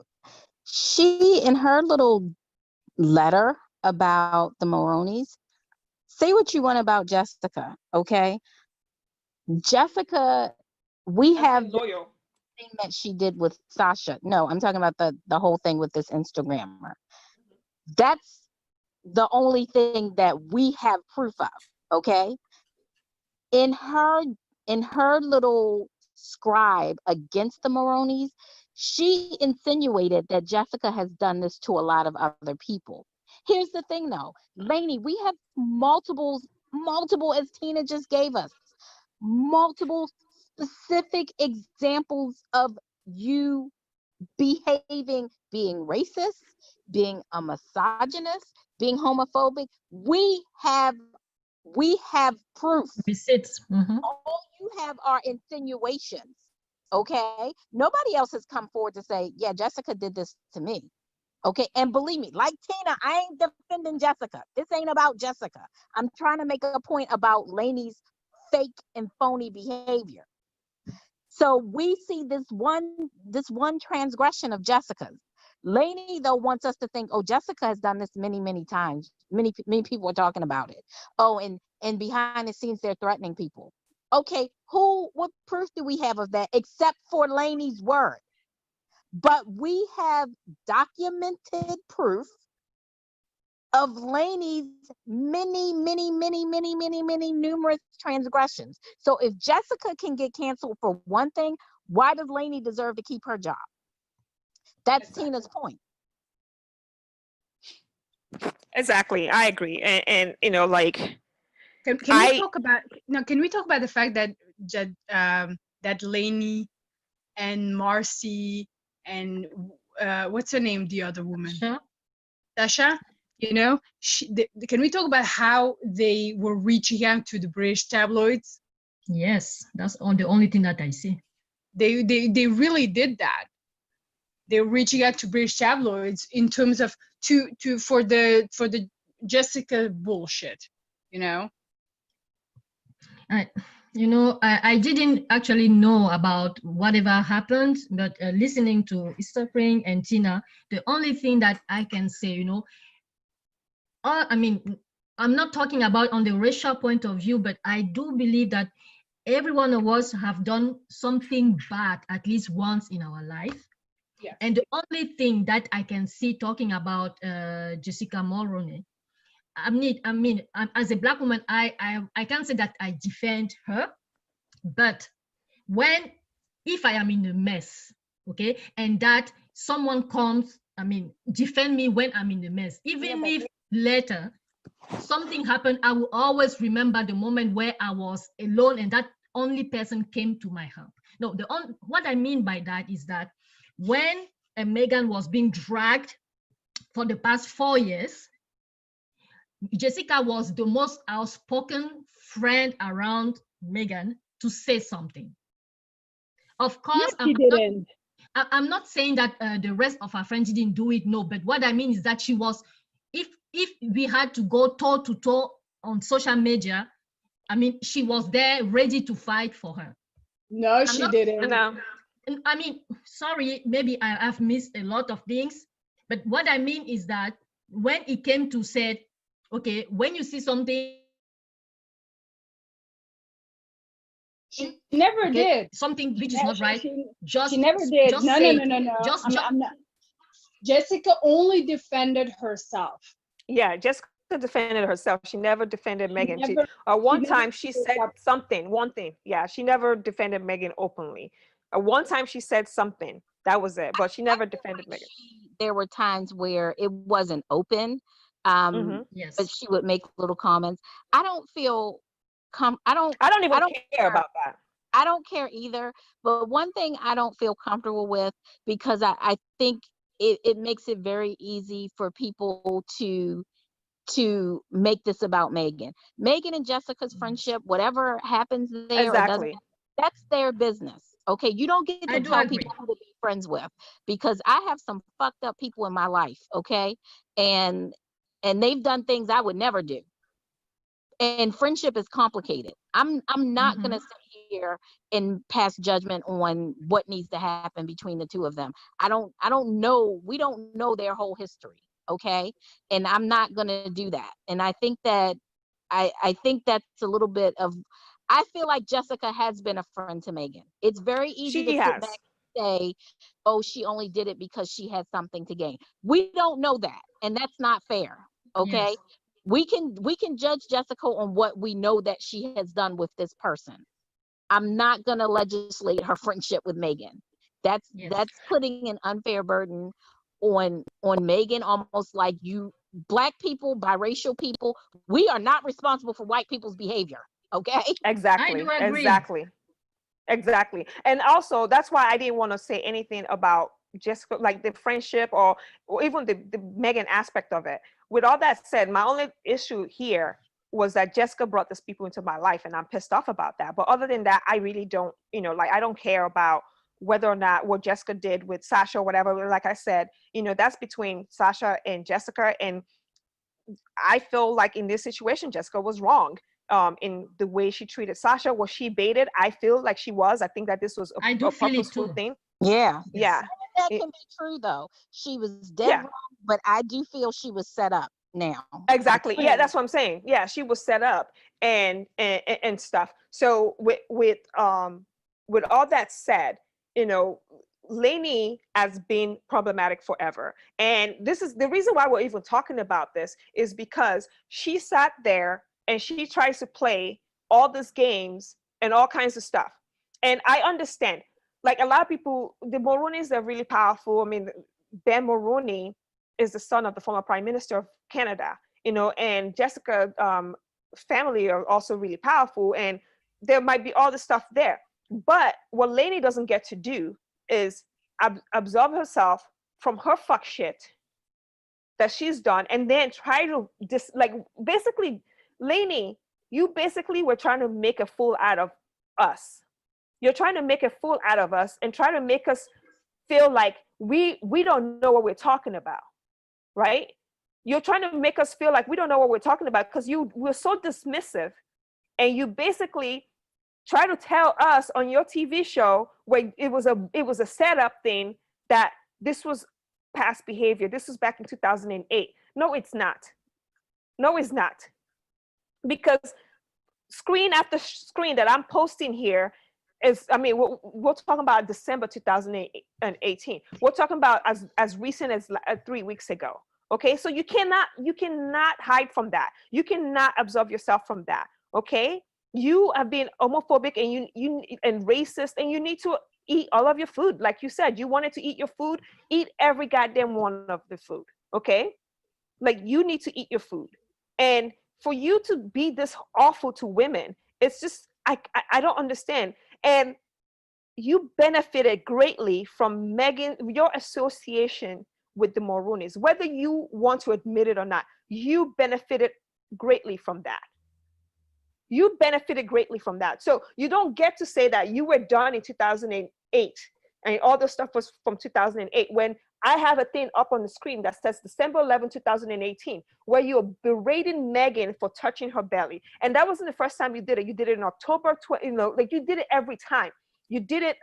She, in her little letter about the Moronis, say what you want about Jessica, okay? Jessica, we have the Loyal. thing that she did with Sasha. No, I'm talking about the whole thing with this Instagrammer. That's the only thing that we have proof of, okay? In her little scribe against the Moronis, she insinuated that Jessica has done this to a lot of other people. Here's the thing though, Lainey, we have multiple, as Tina just gave us, multiple specific examples of you behaving, being racist, being a misogynist, being homophobic. We have proof. Receipts. All you have are insinuations. Okay, nobody else has come forward to say, yeah, Jessica did this to me. Okay, and believe me, like Tina, I ain't defending Jessica. This ain't about Jessica. I'm trying to make a point about Lainey's fake and phony behavior. So we see this one transgression of Jessica's. Lainey though wants us to think, oh, Jessica has done this many times. Many people are talking about it. Oh, and behind the scenes they're threatening people. Okay, what proof do we have of that except for Lainey's word? But we have documented proof of Lainey's many numerous transgressions. So if Jessica can get canceled for one thing, why does Lainey deserve to keep her job? That's Tina's point. Exactly, I agree, and you know, like, Can we talk about the fact that that Lainey and Marcy and what's her name, the other woman, Tasha, you know, can we talk about how they were reaching out to the British tabloids? Yes, that's the only thing that I see. They really did that. They're reaching out to British tabloids in terms of for the Jessica bullshit, you know. I didn't actually know about whatever happened, but listening to Hester Prynne and Tina, the only thing that I can say, I'm not talking about on the racial point of view, but I do believe that every one of us have done something bad at least once in our life. Yes. And the only thing that I can see talking about Jessica Mulroney, as a Black woman, I can't say that I defend her, but if I am in a mess, okay, and that someone comes, defend me when I'm in the mess, even if later something happened, I will always remember the moment where I was alone and that only person came to my help. No, what I mean by that is that when Meghan was being dragged for the past 4 years, Jessica was the most outspoken friend around Meghan to say something. Of course, no, she didn't. I'm not saying that the rest of her friends didn't do it, no, but what I mean is that she was, if we had to go toe to toe on social media, she was there ready to fight for her. No, she didn't. No. Sorry, maybe I have missed a lot of things, but what I mean is that when it came to say, okay, when you see something, she never did something which is not right. She never did. No. I'm not. Jessica only defended herself. Yeah, Jessica defended herself. She never defended Meghan. One time she said something. One thing. Yeah, she never defended Meghan openly. One time she said something. That was it. But she never defended Meghan. There were times where it wasn't open. Yes. But she would make little comments. I don't feel I don't even care about that. I don't care either. But one thing I don't feel comfortable with, because I think it makes it very easy for people to make this about Meghan and Jessica's friendship. Whatever happens there, exactly, that's their business. Okay, you don't get to tell people who to be friends with, because I have some fucked up people in my life. Okay, and they've done things I would never do. And friendship is complicated. I'm not gonna sit here and pass judgment on what needs to happen between the two of them. I don't know. We don't know their whole history, okay? And I'm not gonna do that. And I think that I think that's a little bit of, I feel like Jessica has been a friend to Meghan. It's very easy to sit back and say, oh, she only did it because she had something to gain. We don't know that, and that's not fair. Okay. Yes. We can judge Jessica on what we know that she has done with this person. I'm not gonna legislate her friendship with Meghan. That's putting an unfair burden on Meghan, almost like you Black people, biracial people, we are not responsible for white people's behavior. Okay. Exactly. I do agree. Exactly. And also that's why I didn't want to say anything about Jessica, like the friendship or even the Meghan aspect of it. With all that said, my only issue here was that Jessica brought these people into my life and I'm pissed off about that. But other than that, I really don't, like I don't care about whether or not what Jessica did with Sasha or whatever. Like I said, that's between Sasha and Jessica. And I feel like in this situation, Jessica was wrong in the way she treated Sasha. Was she baited? I feel like she was. I think that this was a purposeful thing. Yeah. Yeah. That can be true though. She was dead wrong, but I do feel she was set up now. Exactly. Yeah, that's what I'm saying. Yeah, she was set up and stuff. So with all that said, Lainey has been problematic forever. And this is the reason why we're even talking about this, is because she sat there and she tries to play all these games and all kinds of stuff. And I understand, like a lot of people, the Mulroneys are really powerful. I mean, Ben Mulroney is the son of the former Prime Minister of Canada, and Jessica family are also really powerful, and there might be all this stuff there. But what Lainey doesn't get to do is absolve herself from her fuck shit that she's done, and then try to basically, Lainey, you basically were trying to make a fool out of us. You're trying to make a fool out of us and try to make us feel like we don't know what we're talking about, right? You're trying to make us feel like we don't know what we're talking about because you were so dismissive, and you basically try to tell us on your TV show where it was a setup thing that this was past behavior. This was back in 2008. No, it's not. No, it's not. Because screen after screen that I'm posting here is, I mean, we're talking about December 2018. We're talking about as recent as 3 weeks ago. Okay, so you cannot hide from that. You cannot absolve yourself from that. Okay, you have been homophobic and you and racist, and you need to eat all of your food. Like you said, you wanted to eat your food, eat every goddamn one of the food. Okay, like you need to eat your food. And for you to be this awful to women, it's just I don't understand. And you benefited greatly from Meghan, your association with the Mulroneys, whether you want to admit it or not. You benefited greatly from that. You benefited greatly from that. So you don't get to say that you were done in 2008 and all the stuff was from 2008, when I have a thing up on the screen that says December 11, 2018, where you're berating Meghan for touching her belly. And that wasn't the first time you did it. You did it in October, like you did it every time. You did it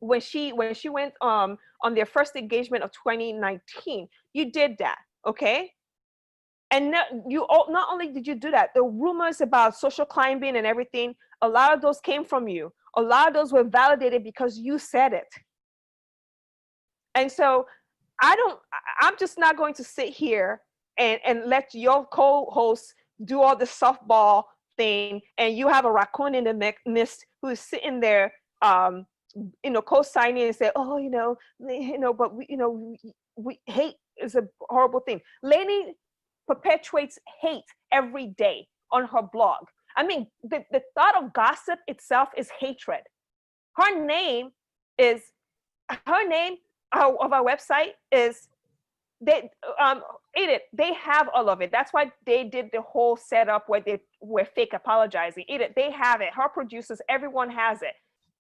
when she went on their first engagement of 2019. You did that, okay? And not only did you do that, the rumors about social climbing and everything, a lot of those came from you. A lot of those were validated because you said it. And so I'm just not going to sit here and let your co-host do all the softball thing, and you have a raccoon in the midst who is sitting there, co-signing and say, oh, but we hate is a horrible thing. Lainey perpetuates hate every day on her blog. I mean, the thought of gossip itself is hatred. Her name of our website is, they they have all of it. That's why they did the whole setup where they were fake apologizing. They have it. Her producers, everyone has it,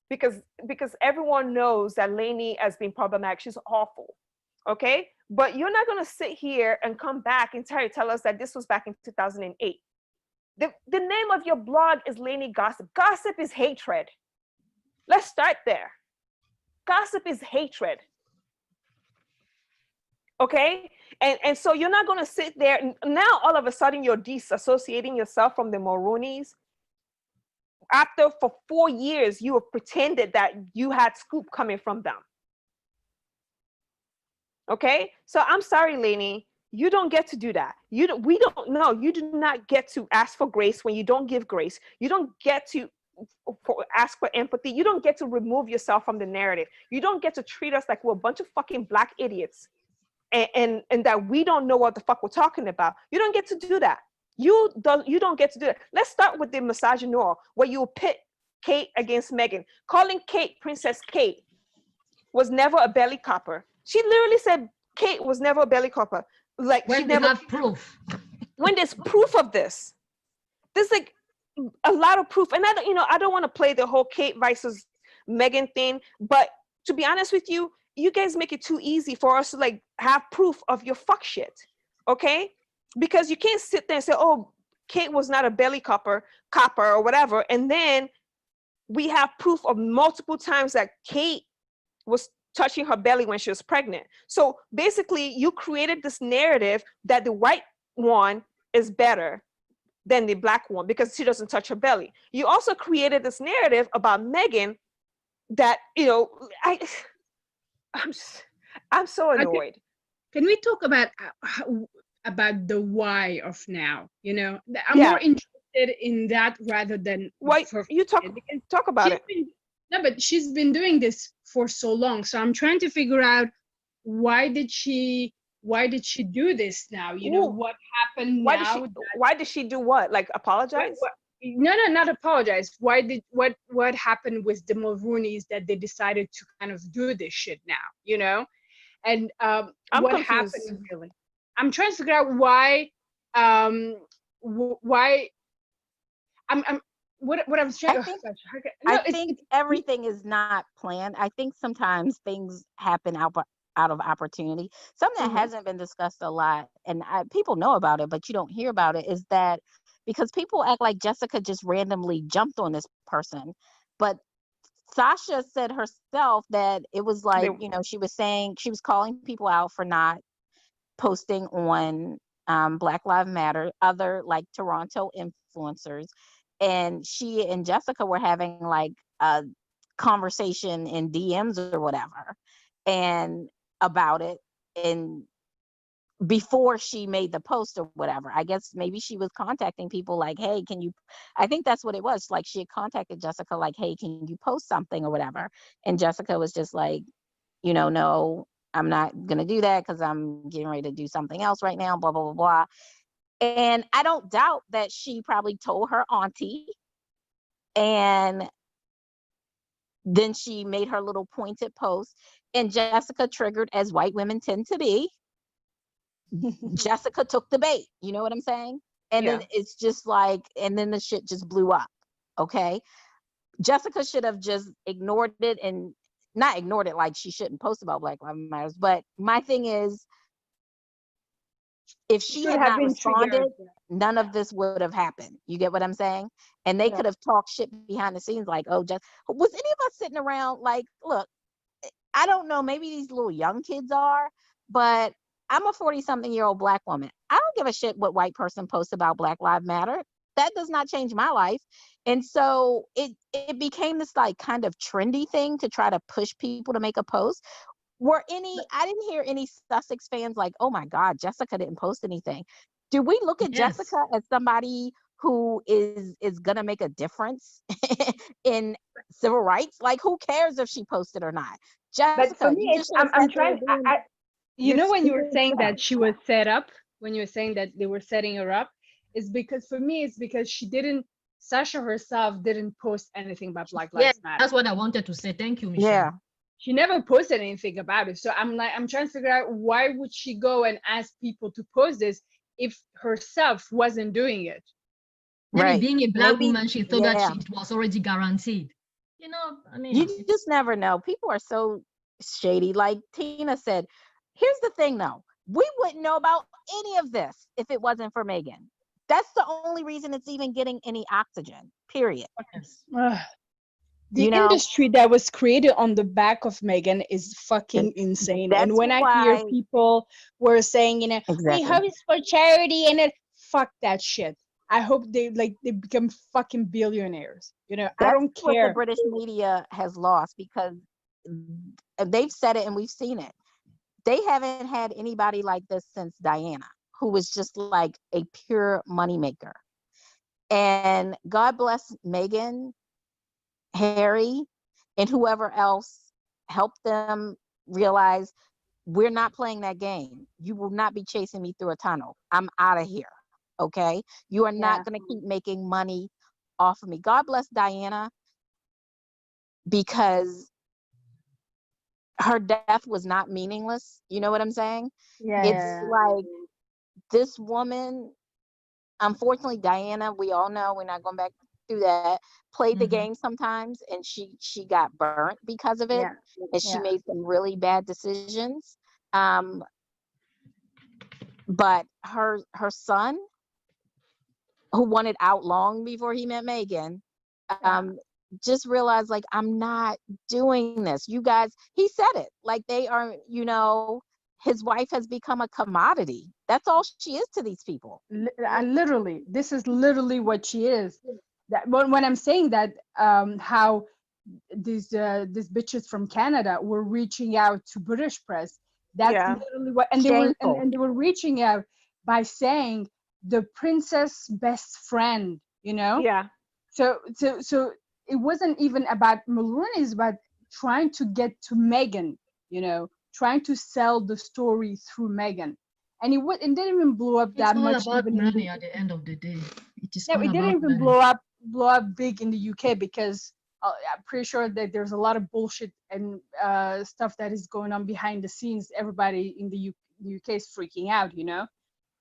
because everyone knows that Lainey has been problematic. She's awful. Okay, but you're not going to sit here and come back and tell us that this was back in 2008. The name of your blog is Lainey Gossip. Gossip is hatred. Let's start there. Gossip is hatred. Okay? And so you're not going to sit there. Now, all of a sudden, you're disassociating yourself from the Mulrooney's. After, for 4 years, you have pretended that you had scoop coming from them. Okay? So I'm sorry, Lainey. You don't get to do that. We don't know. You do not get to ask for grace when you don't give grace. You don't get to ask for empathy. You don't get to remove yourself from the narrative. You don't get to treat us like we're a bunch of fucking Black idiots and that we don't know what the fuck we're talking about. You don't get to do that. You don't get to do that. Let's start with the misogynoir, where you pit Kate against Meghan. Calling Kate Princess Kate was never a belly copper. She literally said Kate was never a belly copper. Like, when she never have proof. When there's proof of this, there's like a lot of proof. And I don't want to play the whole Kate versus Meghan thing, but to be honest with you, you guys make it too easy for us to like have proof of your fuck shit. Okay? Because you can't sit there and say, oh, Kate was not a belly copper or whatever. And then we have proof of multiple times that Kate was touching her belly when she was pregnant. So basically, you created this narrative that the white one is better than the Black one because she doesn't touch her belly. You also created this narrative about Meghan that, I'm so annoyed. Can we talk about the why of now? I'm more interested in that rather than why you talk about it. No, but she's been doing this for so long. So I'm trying to figure out why did she do this now? What happened now? Why did she do what? Like apologize? No, not apologize. What happened with the Mulrooney's that they decided to kind of do this shit now, And what confused. happened really? I'm trying to figure out why what I was trying to. I think everything is not planned. I think sometimes things happen out of opportunity. Something that hasn't been discussed a lot, and people know about it, but you don't hear about it, is that because people act like Jessica just randomly jumped on this person, but Sasha said herself that it was like, she was saying, she was calling people out for not posting on Black Lives Matter, other like Toronto influencers. And she and Jessica were having like a conversation in DMs or whatever, and about it. And before she made the post or whatever, I guess maybe she was contacting people like, hey, I think that's what it was. Like she had contacted Jessica like, hey, can you post something or whatever? And Jessica was just like, no, I'm not going to do that because I'm getting ready to do something else right now, blah, blah, blah, blah. And I don't doubt that she probably told her auntie, and then she made her little pointed post, and Jessica, triggered as white women tend to be, Jessica took the bait, you know what I'm saying? And then it's just like, and then the shit just blew up. Okay. Jessica should have just ignored it, and not ignored it like she shouldn't post about Black Lives Matter. But my thing is, if she had not responded, none of this would have happened. You get what I'm saying? And they could have talked shit behind the scenes like, oh, just was any of us sitting around like, look, I don't know, maybe these little young kids are, but I'm a 40-something-year-old Black woman. I don't give a shit what white person posts about Black Lives Matter. That does not change my life. And so it became this like kind of trendy thing to try to push people to make a post. I didn't hear any Sussex fans like, oh my God, Jessica didn't post anything. Do we look at Jessica as somebody who is gonna make a difference in civil rights? Like, who cares if she posted or not? Jessica, but for me, I'm trying. When you were saying that she was set up, when you were saying that they were setting her up, is because for me, it's because Sasha herself didn't post anything about Black Lives Matter. That's what I wanted to say. Thank you, Michelle. Yeah. She never posted anything about it. So I'm trying to figure out, why would she go and ask people to post this if herself wasn't doing it? Maybe being a Black woman, she thought that it was already guaranteed. You just never know. People are so shady. Like Tina said, here's the thing though. We wouldn't know about any of this if it wasn't for Meghan. That's the only reason it's even getting any oxygen, period. Ugh. The You know? industry that was created on the back of Meghan is fucking insane. And That's when I hear why- people were saying, you know, we Exactly. hope it's for charity, and it, fuck that shit. I hope they become fucking billionaires. You know, I don't That's what the care. British media has lost, because they've said it and we've seen it. They haven't had anybody like this since Diana, who was just like a pure moneymaker. And God bless Meghan, Harry, and whoever else helped them realize, we're not playing that game. You will not be chasing me through a tunnel. I'm out of here. Okay? You are not going to keep making money off of me. God bless Diana, because her death was not meaningless. You know what I'm saying? It's like, this woman, unfortunately, Diana, we all know, we're not going back through that, played the game sometimes, and she got burnt because of it. And she made some really bad decisions. But her son, who wanted out long before he met Meghan, just realized, like, I'm not doing this. You guys, he said it, like, they are, you know, his wife has become a commodity. That's all she is to these people. Literally, this is literally what she is. That when I'm saying that, how these bitches from Canada were reaching out to British press. That's literally what, and they were reaching out by saying the princess best friend. You know. Yeah. So it wasn't even about Mulroney. It's about trying to get to Meghan. You know, trying to sell the story through Meghan. And it didn't even blow up that much. It's all about even money at the end of the day. It is all it didn't about even money. blow up big in the UK, because I'm pretty sure that there's a lot of bullshit and stuff that is going on behind the scenes. Everybody in the UK is freaking out, you know.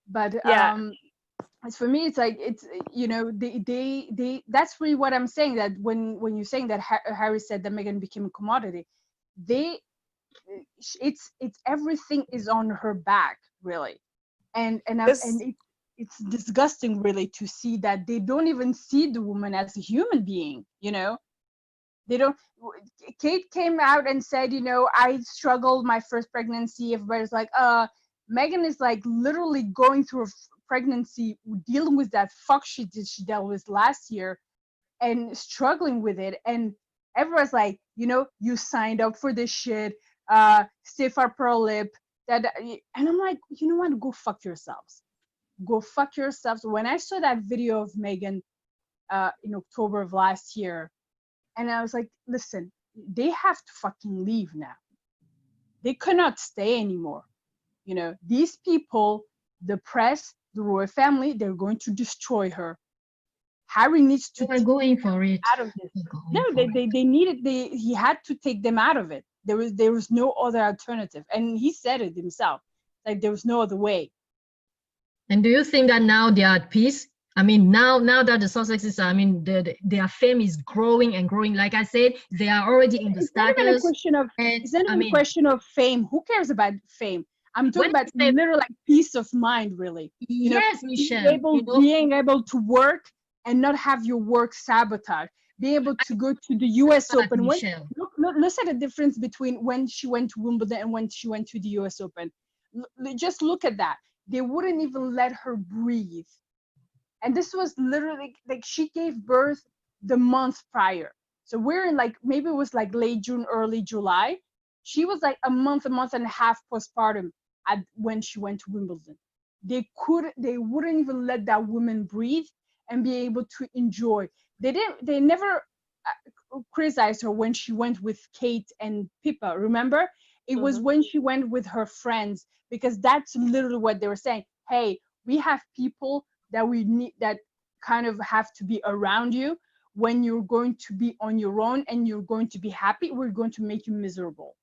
But as for me, it's like, it's, you know, they that's really what I'm saying, that when you're saying that Harry said that Meghan became a commodity, it's everything is on her back, really. And it's disgusting, really, to see that they don't even see the woman as a human being. You know, they don't. Kate came out and said, you know, I struggled my first pregnancy. Everybody's like, Meghan is like literally going through a pregnancy, dealing with that fuck she dealt with last year, and struggling with it. And everyone's like, you know, you signed up for this shit. Stiff upper lip. And I'm like, you know what? Go fuck yourselves. Go fuck yourselves. When I saw that video of Meghan in October of last year, and I was like, listen, they have to fucking leave now. They cannot stay anymore. You know, these people, the press, the royal family, they're going to destroy her. Harry needs to We're going for it. Out of this. No, they needed. He had to take them out of it. There was no other alternative, and he said it himself. Like, there was no other way. And do you think that now they are at peace? I mean, now that the Sussexes, I mean, their fame is growing and growing. Like I said, they are already in the status. It's not even a question of. It's not even a question of fame. Who cares about fame? I'm talking about literal, like, peace of mind, really. You know, Michelle. Being able to work and not have your work sabotaged. Being able to go to the US Open. Look at the difference between when she went to Wimbledon and when she went to the US Open. Just look at that. They wouldn't even let her breathe. And this was literally, like, she gave birth the month prior. So we're in, like, maybe it was like late June, early July. She was like a month and a half postpartum when she went to Wimbledon. They wouldn't even let that woman breathe and be able to enjoy. They never criticized her when she went with Kate and Pippa, remember? It was when she went with her friends, because that's literally what they were saying. Hey, we have people that we need, that kind of have to be around you when you're going to be on your own and you're going to be happy. We're going to make you miserable.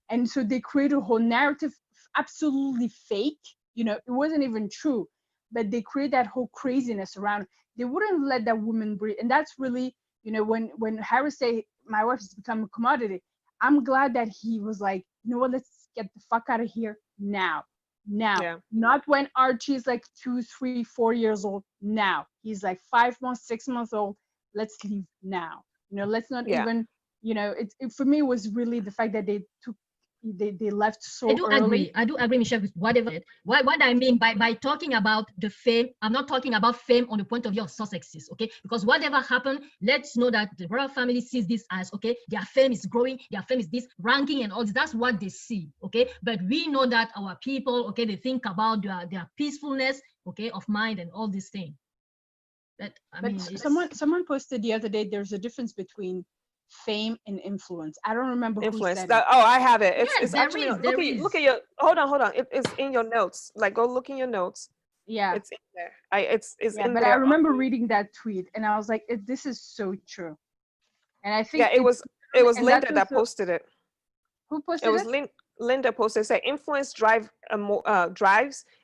And so they created a whole narrative, absolutely fake. You know, it wasn't even true, but they created that whole craziness around. They wouldn't let that woman breathe. And that's really, you know, when Harry say my wife has become a commodity, I'm glad that he was like, you know what, let's get the fuck out of here now. now. Yeah. Not when Archie's like 2, 3, 4 years old. Now he's like 5 months, 6 months old. Let's leave now. Let's not Yeah. even. It for me was really the fact that they left so early. I do agree, Michelle, with whatever. What I mean by talking about the fame, I'm not talking about fame on the point of view of Sussexes, okay? Because whatever happened, let's know that the royal family sees this as, okay, their fame is growing, their fame is this, ranking and all this. That's what they see, okay? But we know that our people, okay, they think about their peacefulness, okay, of mind and all these things. Someone posted the other day, there's a difference between fame and influence. I don't remember Influence. who said it. Oh, I have it. Yes, It's there actually is, look at your hold on. It's in your notes. Like, go look in your notes. Yeah, it's in there. It's in but there. I remember reading that tweet and I was like, this is so true. And I think it was Linda that posted it. Who posted it? Was Linda posted. It said influence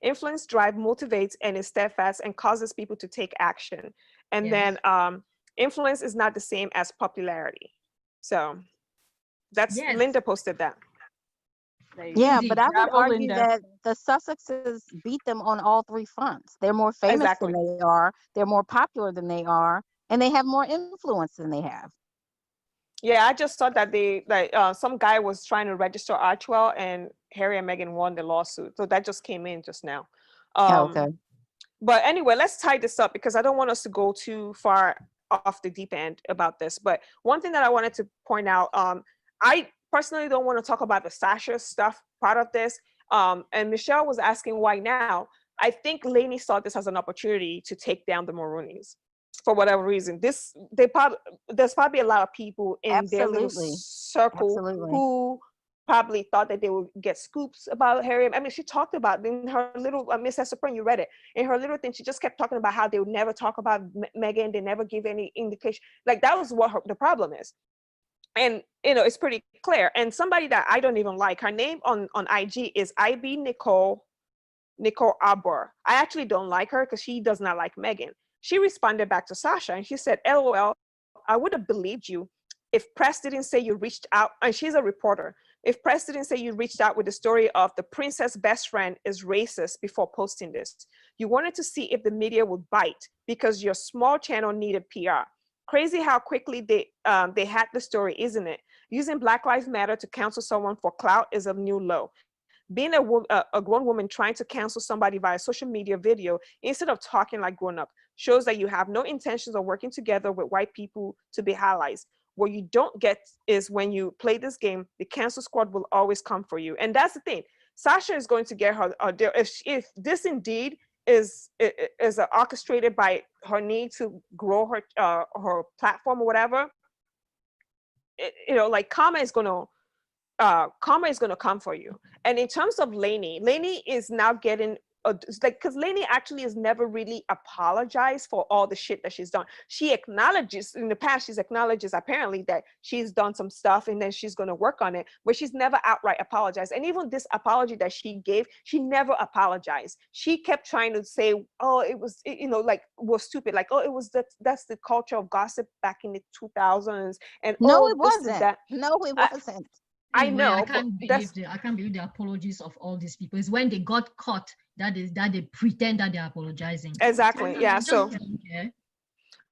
motivates and is steadfast and causes people to take action. And then influence is not the same as popularity. So that's Linda posted that. Yeah, but I would argue Linda. that the Sussexes beat them on all three fronts. They're more famous than they are. They're more popular than they are, and they have more influence than they have. Yeah, I just thought that some guy was trying to register Archwell, and Harry and Meghan won the lawsuit. So that just came in just now. Okay. But anyway, let's tie this up because I don't want us to go too far off the deep end about this. But one thing that I wanted to point out, I personally don't want to talk about the Sasha stuff part of this. And Michelle was asking why now. I think Lainey saw this as an opportunity to take down the Maroonis for whatever reason. There's probably a lot of people in their little circle who probably thought that they would get scoops about Harry. I mean, she talked about in her little Miss Hester Prynne, you read it in her little thing. She just kept talking about how they would never talk about Meghan. They never give any indication. Like that was what the problem is. And it's pretty clear. And somebody that I don't even like, her name on IG is IB Nicole Arbor. I actually don't like her because she does not like Meghan. She responded back to Sasha and she said, LOL, I would have believed you if press didn't say you reached out. And she's a reporter. If press didn't say you reached out with the story of the princess best friend is racist before posting this. You wanted to see if the media would bite because your small channel needed PR. Crazy how quickly they had the story, isn't it? Using Black Lives Matter to cancel someone for clout is a new low. Being a grown woman trying to cancel somebody via social media video instead of talking like grown up shows that you have no intentions of working together with white people to be allies. What you don't get is when you play this game, the cancel squad will always come for you. And that's the thing. Sasha is going to get her deal. If this indeed is orchestrated by her need to grow her platform or whatever, like karma is going to come for you. And in terms of Lainey is now getting because Lainey actually has never really apologized for all the shit that she's done. She acknowledges in the past, apparently that she's done some stuff and then she's going to work on it, but she's never outright apologized. And even this apology that she gave, she never apologized. She kept trying to say, oh, it was, was stupid. Like, oh, it was that's the culture of gossip back in the 2000s. And no, oh, it wasn't. No, it wasn't. I know. I can't believe the apologies of all these people. It's when they got caught that they pretend that they're apologizing. Exactly. Yeah. So.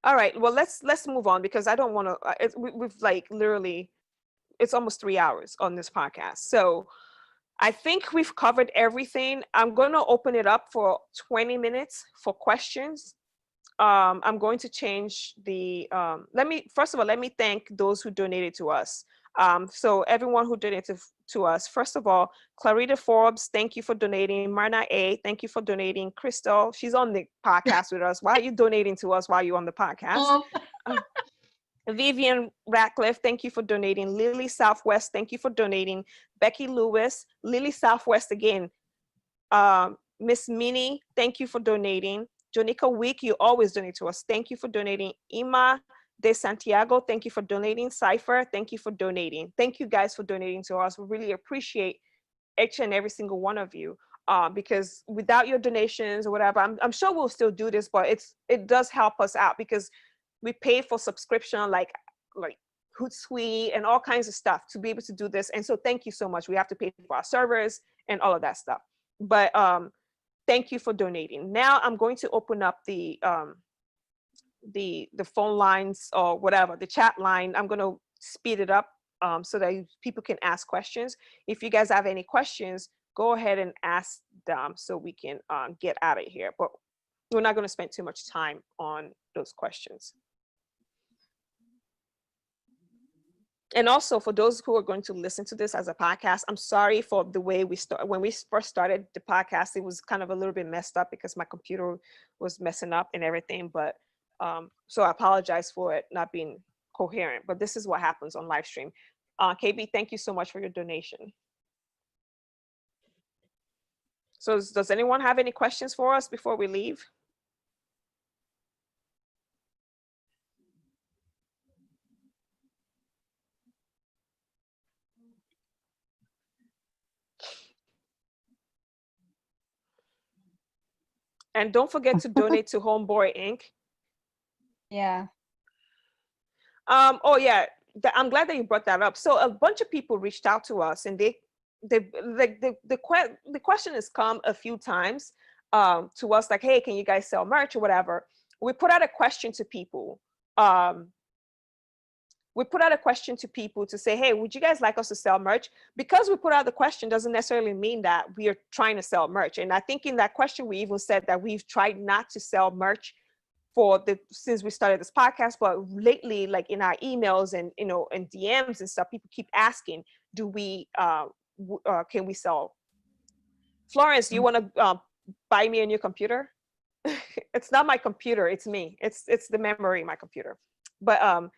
All right. Well, let's move on because I don't want to. We've like literally, it's almost 3 hours on this podcast. So I think we've covered everything. I'm going to open it up for 20 minutes for questions. I'm going to change the. Let me thank those who donated to us. So everyone who donated to us, first of all, Clarita Forbes, thank you for donating. Marna A, thank you for donating. Crystal, she's on the podcast with us. Why are you donating to us while you're on the podcast? Vivian Ratcliffe, thank you for donating. Lily Southwest, thank you for donating. Becky Lewis, Lily Southwest again. Miss Minnie, thank you for donating. Jonica Week, you always donate to us. Thank you for donating. Ima De Santiago, thank you for donating. Cypher, thank you for donating. Thank you guys for donating to us. We really appreciate each and every single one of you because without your donations or whatever, I'm sure we'll still do this, but it does help us out because we pay for subscription like Hootsuite and all kinds of stuff to be able to do this. And so thank you so much. We have to pay for our servers and all of that stuff. But thank you for donating. Now I'm going to open up the phone lines or whatever, the chat line. I'm going to speed it up so that people can ask questions. If you guys have any questions, go ahead and ask them so we can get out of here. But we're not going to spend too much time on those questions. And also for those who are going to listen to this as a podcast, I'm sorry for the way we start. When we first started the podcast, it was kind of a little bit messed up because my computer was messing up and everything. But so I apologize for it not being coherent, but this is what happens on live stream. KB, thank you so much for your donation. So does anyone have any questions for us before we leave? And don't forget to donate to Homeboy Inc. Yeah. Oh yeah, I'm glad that you brought that up. So a bunch of people reached out to us, and the question has come a few times to us, like, hey, can you guys sell merch or whatever? We put out a question to people. To say, hey, would you guys like us to sell merch? Because we put out the question doesn't necessarily mean that we are trying to sell merch. And I think in that question, we even said that we've tried not to sell merch since we started this podcast, but lately, like in our emails and, you know, and DMs and stuff, people keep asking, do we, can we sell? Florence, do you want to buy me a new computer? It's not my computer, it's me. It's the memory in my computer. But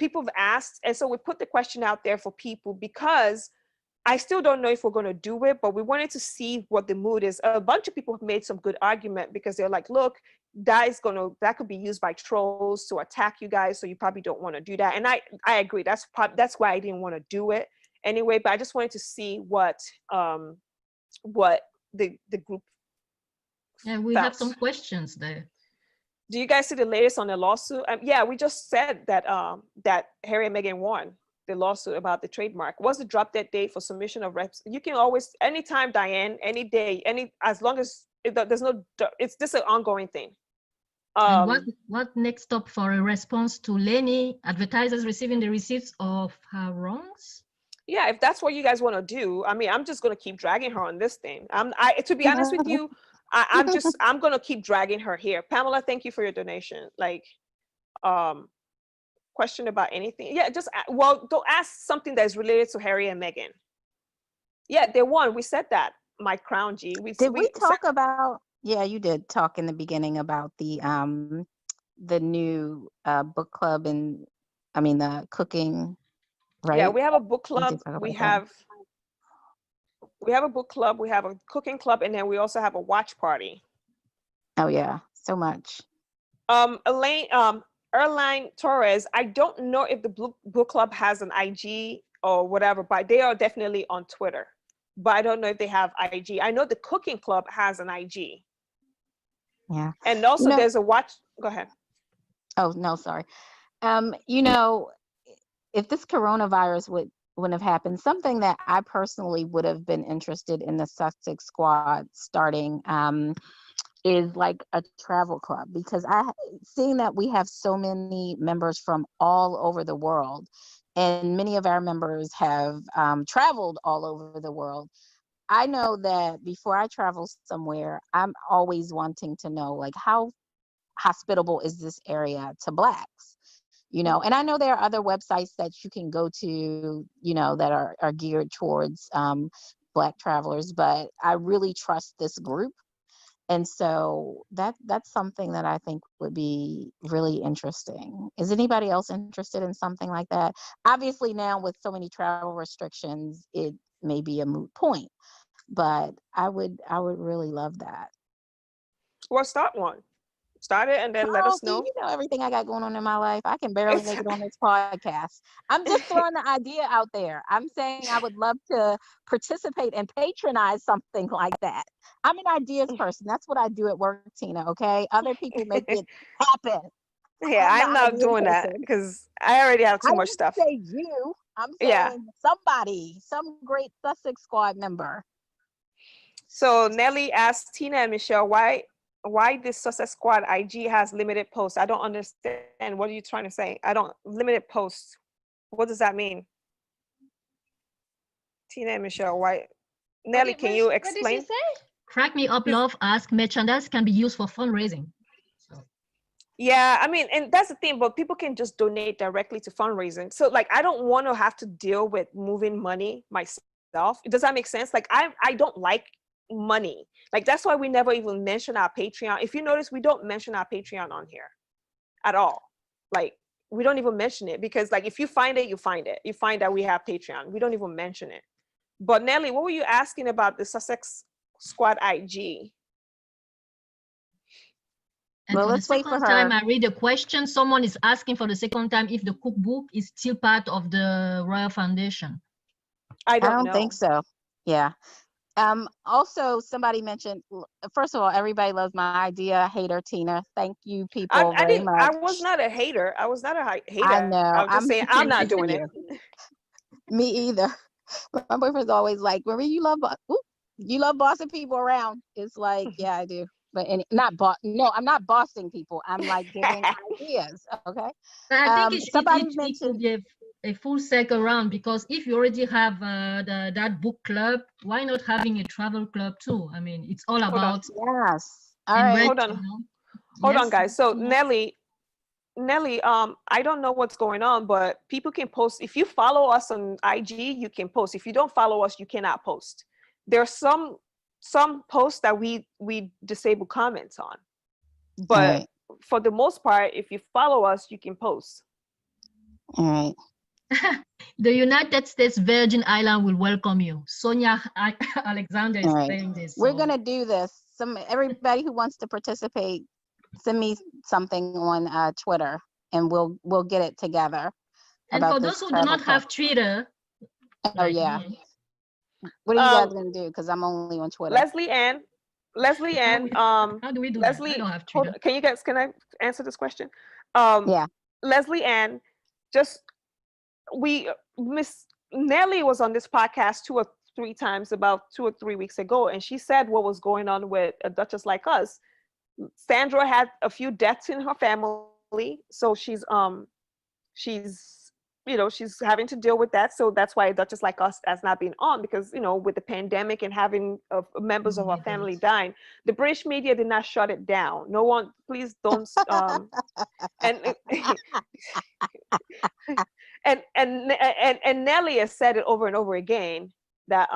people have asked, and so we put the question out there for people because I still don't know if we're going to do it, but we wanted to see what the mood is. A bunch of people have made some good argument because they're like, look, that could be used by trolls to attack you guys, so you probably don't want to do that. And I agree. That's why I didn't want to do it anyway. But I just wanted to see what the group. Yeah, we have some questions there. Do you guys see the latest on the lawsuit? Yeah, we just said that that Harry and Meghan won the lawsuit about the trademark. What's the drop dead date for submission of reps? You can always, anytime, Diane, any day, as long as there's no, it's just an ongoing thing. And what next stop for a response to Lenny, advertisers receiving the receipts of her wrongs? Yeah, if that's what you guys want to do, I mean, I'm just going to keep dragging her on this thing. To be honest with you, I'm going to keep dragging her here. Pamela, thank you for your donation. Like, question about anything. Yeah, just, well, don't ask something that is related to Harry and Meghan. Yeah, they won. We said that. My crown, G. Did we talk about, yeah, you did talk in the beginning about the new book club and, I mean, the cooking, right? Yeah, we have a book club. We have a book club. We have a cooking club, and then we also have a watch party. Oh yeah, so much. Erline Torres, I don't know if the book club has an IG or whatever, but they are definitely on Twitter. But I don't know if they have IG. I know the cooking club has an IG. Yeah. And also there's a watch. Go ahead. Oh, no, sorry. You know, if this coronavirus wouldn't have happened, something that I personally would have been interested in the Sussex squad starting is like a travel club, because seeing that we have so many members from all over the world, and many of our members have traveled all over the world. I know that before I travel somewhere, I'm always wanting to know, like, how hospitable is this area to Blacks? You know, and I know there are other websites that you can go to, you know, that are geared towards Black travelers, but I really trust this group. And so that's something that I think would be really interesting. Is anybody else interested in something like that? Obviously now with so many travel restrictions, it may be a moot point, but I would really love that. Well, start one. Start it and then let us know. You know everything I got going on in my life. I can barely make it on this podcast. I'm just throwing the idea out there. I'm saying I would love to participate and patronize something like that. I'm an ideas person. That's what I do at work, Tina, okay? Other people make it happen. Yeah, I'm not doing that because I already have too much stuff. I didn't say you. I'm saying somebody, some great Sussex squad member. So Nelly asked Tina and Michelle, why this Sussex Squad IG has limited posts? I don't understand. What are you trying to say? Limited posts. What does that mean? Tina and Michelle, why? Nelly, can you explain? What did she say? Crack Me Up Love ask, merchandise can be used for fundraising. Yeah, I mean, and that's the thing, but people can just donate directly to fundraising. So like, I don't want to have to deal with moving money myself. Does that make sense? Like, I don't like money. Like, that's why we never even mention our Patreon. If you notice, we don't mention our Patreon on here at all. Like, we don't even mention it because like, if you find it, you find it. You find that we have Patreon. We don't even mention it. But Nelly, what were you asking about the Sussex Squad IG? And Well, for the let's wait for second time, her. I read the question. Someone is asking for the second time if the cookbook is still part of the Royal Foundation. I I don't don't know. think so. Yeah. Also, somebody mentioned, first of all, everybody loves my idea. Hater Tina. Thank you, people, very much. I was not a hater. I was not a hater. I know. I was just saying I'm not doing it. Me either. My boyfriend's always like, Marie, you love bossing people around. It's like, yeah, I do. But no, I'm not bossing people. I'm like giving ideas. Okay. But I think Somebody it mentioned could be a full cycle around, because if you already have that book club, why not having a travel club too? I mean, it's all about yes. All right. Hold on. Hold on, guys. So Nelly, I don't know what's going on, but people can post. If you follow us on IG, you can post. If you don't follow us, you cannot post. There's some posts that we disable comments on, but for the most part, if you follow us, you can post. All right. The United States Virgin Island will welcome you. Sonia Alexander is saying this. We're gonna do this. Everybody who wants to participate, send me something on Twitter, and we'll get it together. And for those who do not have Twitter, what are you guys gonna do? Because I'm only on Twitter. Leslie Ann, how do we do Leslie, that? I don't have Twitter. Can I answer this question? Yeah. Leslie Ann, Miss Nelly was on this podcast 2 or 3 times about 2 or 3 weeks ago, and she said what was going on with a Duchess like us. Sandra had a few deaths in her family, so she's having to deal with that. So that's why a Duchess like us has not been on, because with the pandemic and having members of our family dying, the British media did not shut it down. No one, please don't. And Nelly has said it over and over again that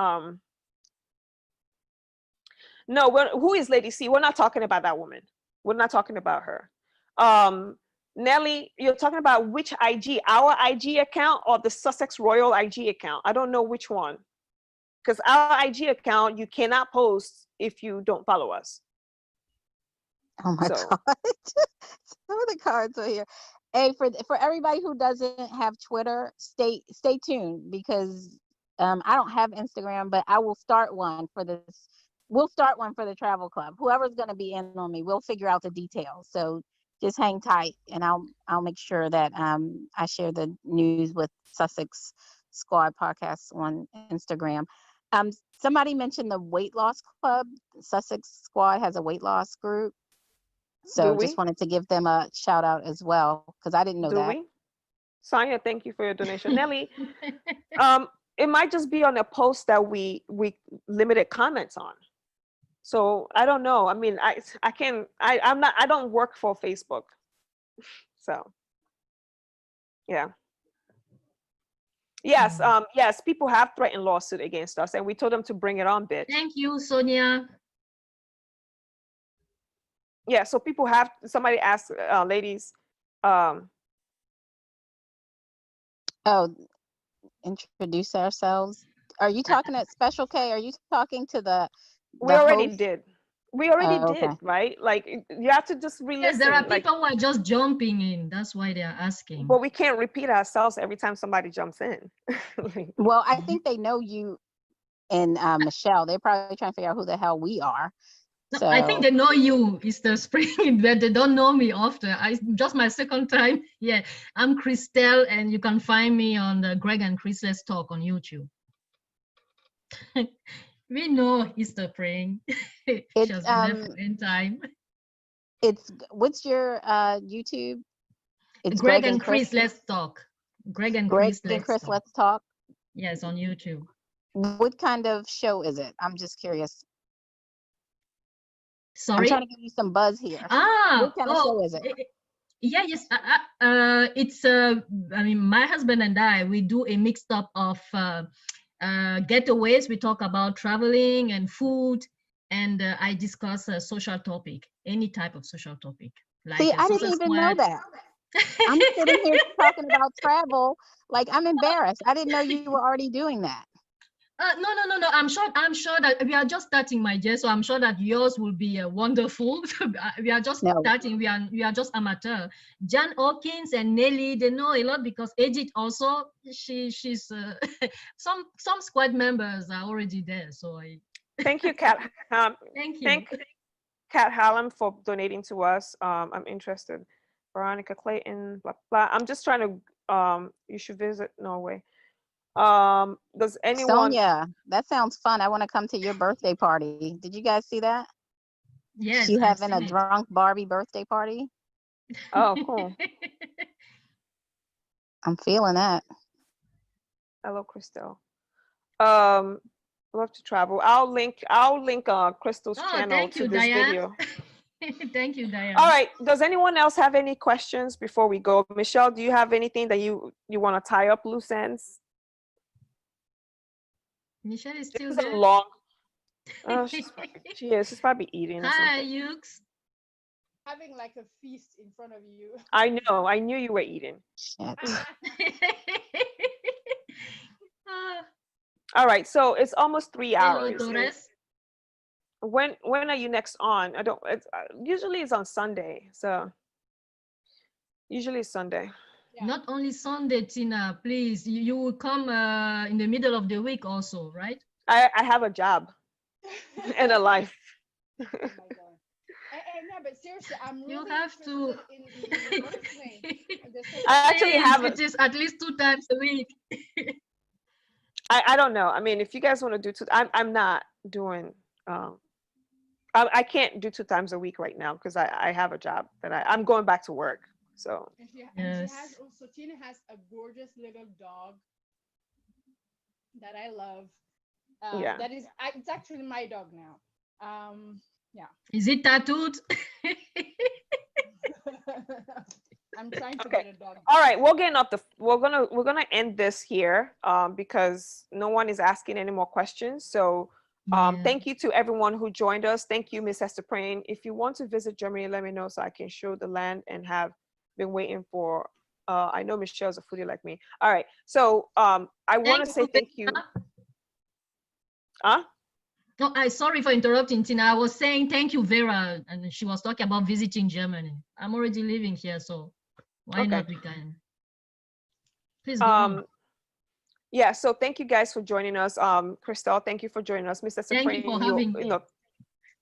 no, who is Lady C? We're not talking about that woman. We're not talking about her. Nelly, you're talking about which IG? Our IG account or the Sussex Royal IG account? I don't know which one. Because our IG account, you cannot post if you don't follow us. Oh my God. Some of the cards are here. Hey, for everybody who doesn't have Twitter, stay tuned, because I don't have Instagram, but I will start one for this. We'll start one for the travel club. Whoever's going to be in on me, we'll figure out the details. So just hang tight, and I'll make sure that I share the news with Sussex Squad Podcast on Instagram. Somebody mentioned the weight loss club. Sussex Squad has a weight loss group. So just wanted to give them a shout out as well, because I didn't know that. Sonia, thank you for your donation. Nelly, it might just be on a post that we limited comments on. So I don't know. I mean, I don't work for Facebook. So yeah. Yes, yes, people have threatened lawsuit against us, and we told them to bring it on, bitch. Thank you, Sonia. Yeah, so people have, somebody asked ladies, introduce ourselves. Are you talking at Special K? Are you talking to the we already host? did. We already did, right? Like, you have to just re-listen. Yes, there are people who are just jumping in. That's why they are asking. But we can't repeat ourselves every time somebody jumps in. Well, I think they know you and Michelle. They're probably trying to figure out who the hell we are. No, So I think they know you, Easter Spring, but they don't know me after. Just my second time. Yeah, I'm Christelle, and you can find me on the Greg and Chris Let's Talk on YouTube. We know Hester Prynne. She It's has been there for a long time. it's what's your YouTube? It's Greg and Chris, let's talk. Greg and Greg Chris, and let's Chris, talk. let's talk. Yes, on YouTube. What kind of show is it? I'm just curious. I'm Sorry? trying to give you some buzz here. Ah, What kind of show is it? Yeah, yes. It's I mean, my husband and I, we do a mixed up of getaways. We talk about traveling and food, and I discuss a social topic, any type of social topic, like See, I didn't social even know squad. that. I'm sitting here talking about travel. Like, I'm embarrassed. I didn't know you were already doing that. No. I'm sure that we are just starting, my dear. So I'm sure that yours will be wonderful. We are just No. starting. We are just amateur. Jan Hawkins and Nelly, they know a lot because Edith also. She's some squad members are already there. So Thank you, Kat. thank you. Thank Kat Hallam for donating to us. I'm interested. Veronica Clayton, blah blah. I'm just trying to. You should visit Norway. Does anyone? Sonia, that sounds fun. I want to come to your birthday party. Did you guys see that? Yes, She I've having a seen it. drunk Barbie birthday party. Oh, cool. I'm feeling that. Hello, Crystal. Love to travel. I'll link Crystal's Oh, channel thank to you, this Diane. video. Thank you, Diane. All right. Does anyone else have any questions before we go? Michelle, do you have anything that you want to tie up loose ends? Michelle is This still is a there. long. Oh, she is. She's probably eating or Hi, something. Yukes. Having like a feast in front of you. I know. I knew you were eating. Shit. Ah, All right. So it's almost 3 hello, hours. Torres. When are you next on? I don't. It's usually it's on Sunday. So usually it's Sunday. Yeah. Not only Sunday, Tina, please. You will come in the middle of the week also, right? I have a job and a life. Oh my god. No, but seriously, I'm really You have to. interested in listening. I actually Please, have it is at least 2 times a week. I don't know. I mean, if you guys want to do two, I'm not doing. I can't do 2 times a week right now because I have a job that I'm going back to work. So And she Yes. has also, Tina has a gorgeous little dog that I love. Yeah. That is, it's actually my dog now. Yeah. Is it tattooed? I'm trying to Okay. get a dog. All right, we're gonna end this here because no one is asking any more questions. So Yeah. thank you to everyone who joined us. Thank you, Miss Hester Prynne. If you want to visit Germany, let me know so I can show the land and have been waiting for. I know Michelle's a foodie like me. All right, so I want to say thank you. Huh? No, sorry for interrupting, Tina. I was saying thank you, Vera, and she was talking about visiting Germany. I'm already living here, so why Okay. not? We can. Please go on. Yeah, so thank you guys for joining us. Christelle, thank you for joining us. Mr. Thank you for having me.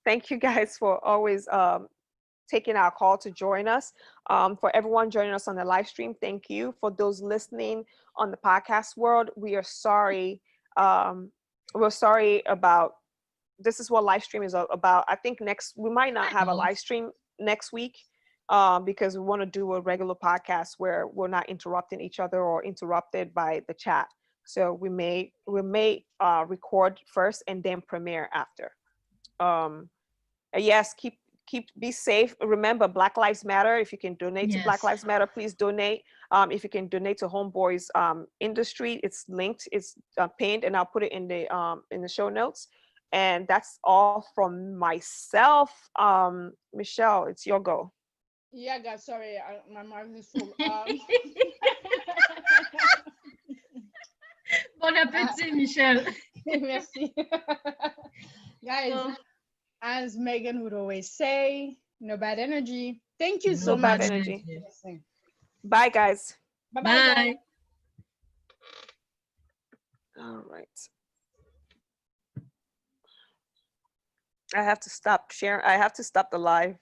Thank you guys for always taking our call to join us. For everyone joining us on the live stream, thank you. For those listening on the podcast world, we are sorry. We're sorry about, this is what live stream is about. I think we might not have a live stream next week because we want to do a regular podcast where we're not interrupting each other or interrupted by the chat. So we may record first and then premiere after. Yes, be safe. Remember, Black Lives Matter. If you can donate to Black Lives Matter, please donate. If you can donate to Homeboys Industry, it's linked, it's pinned, and I'll put it in the show notes. And that's all from myself. Michelle, it's your go. Yeah, guys, sorry, my mouth is full. Bon appétit, Michelle. Merci. Guys, as Megan would always say, no bad energy. Thank you so much. Bad energy. Bye, guys. Bye-bye, guys. All right. I have to stop sharing. I have to stop the live.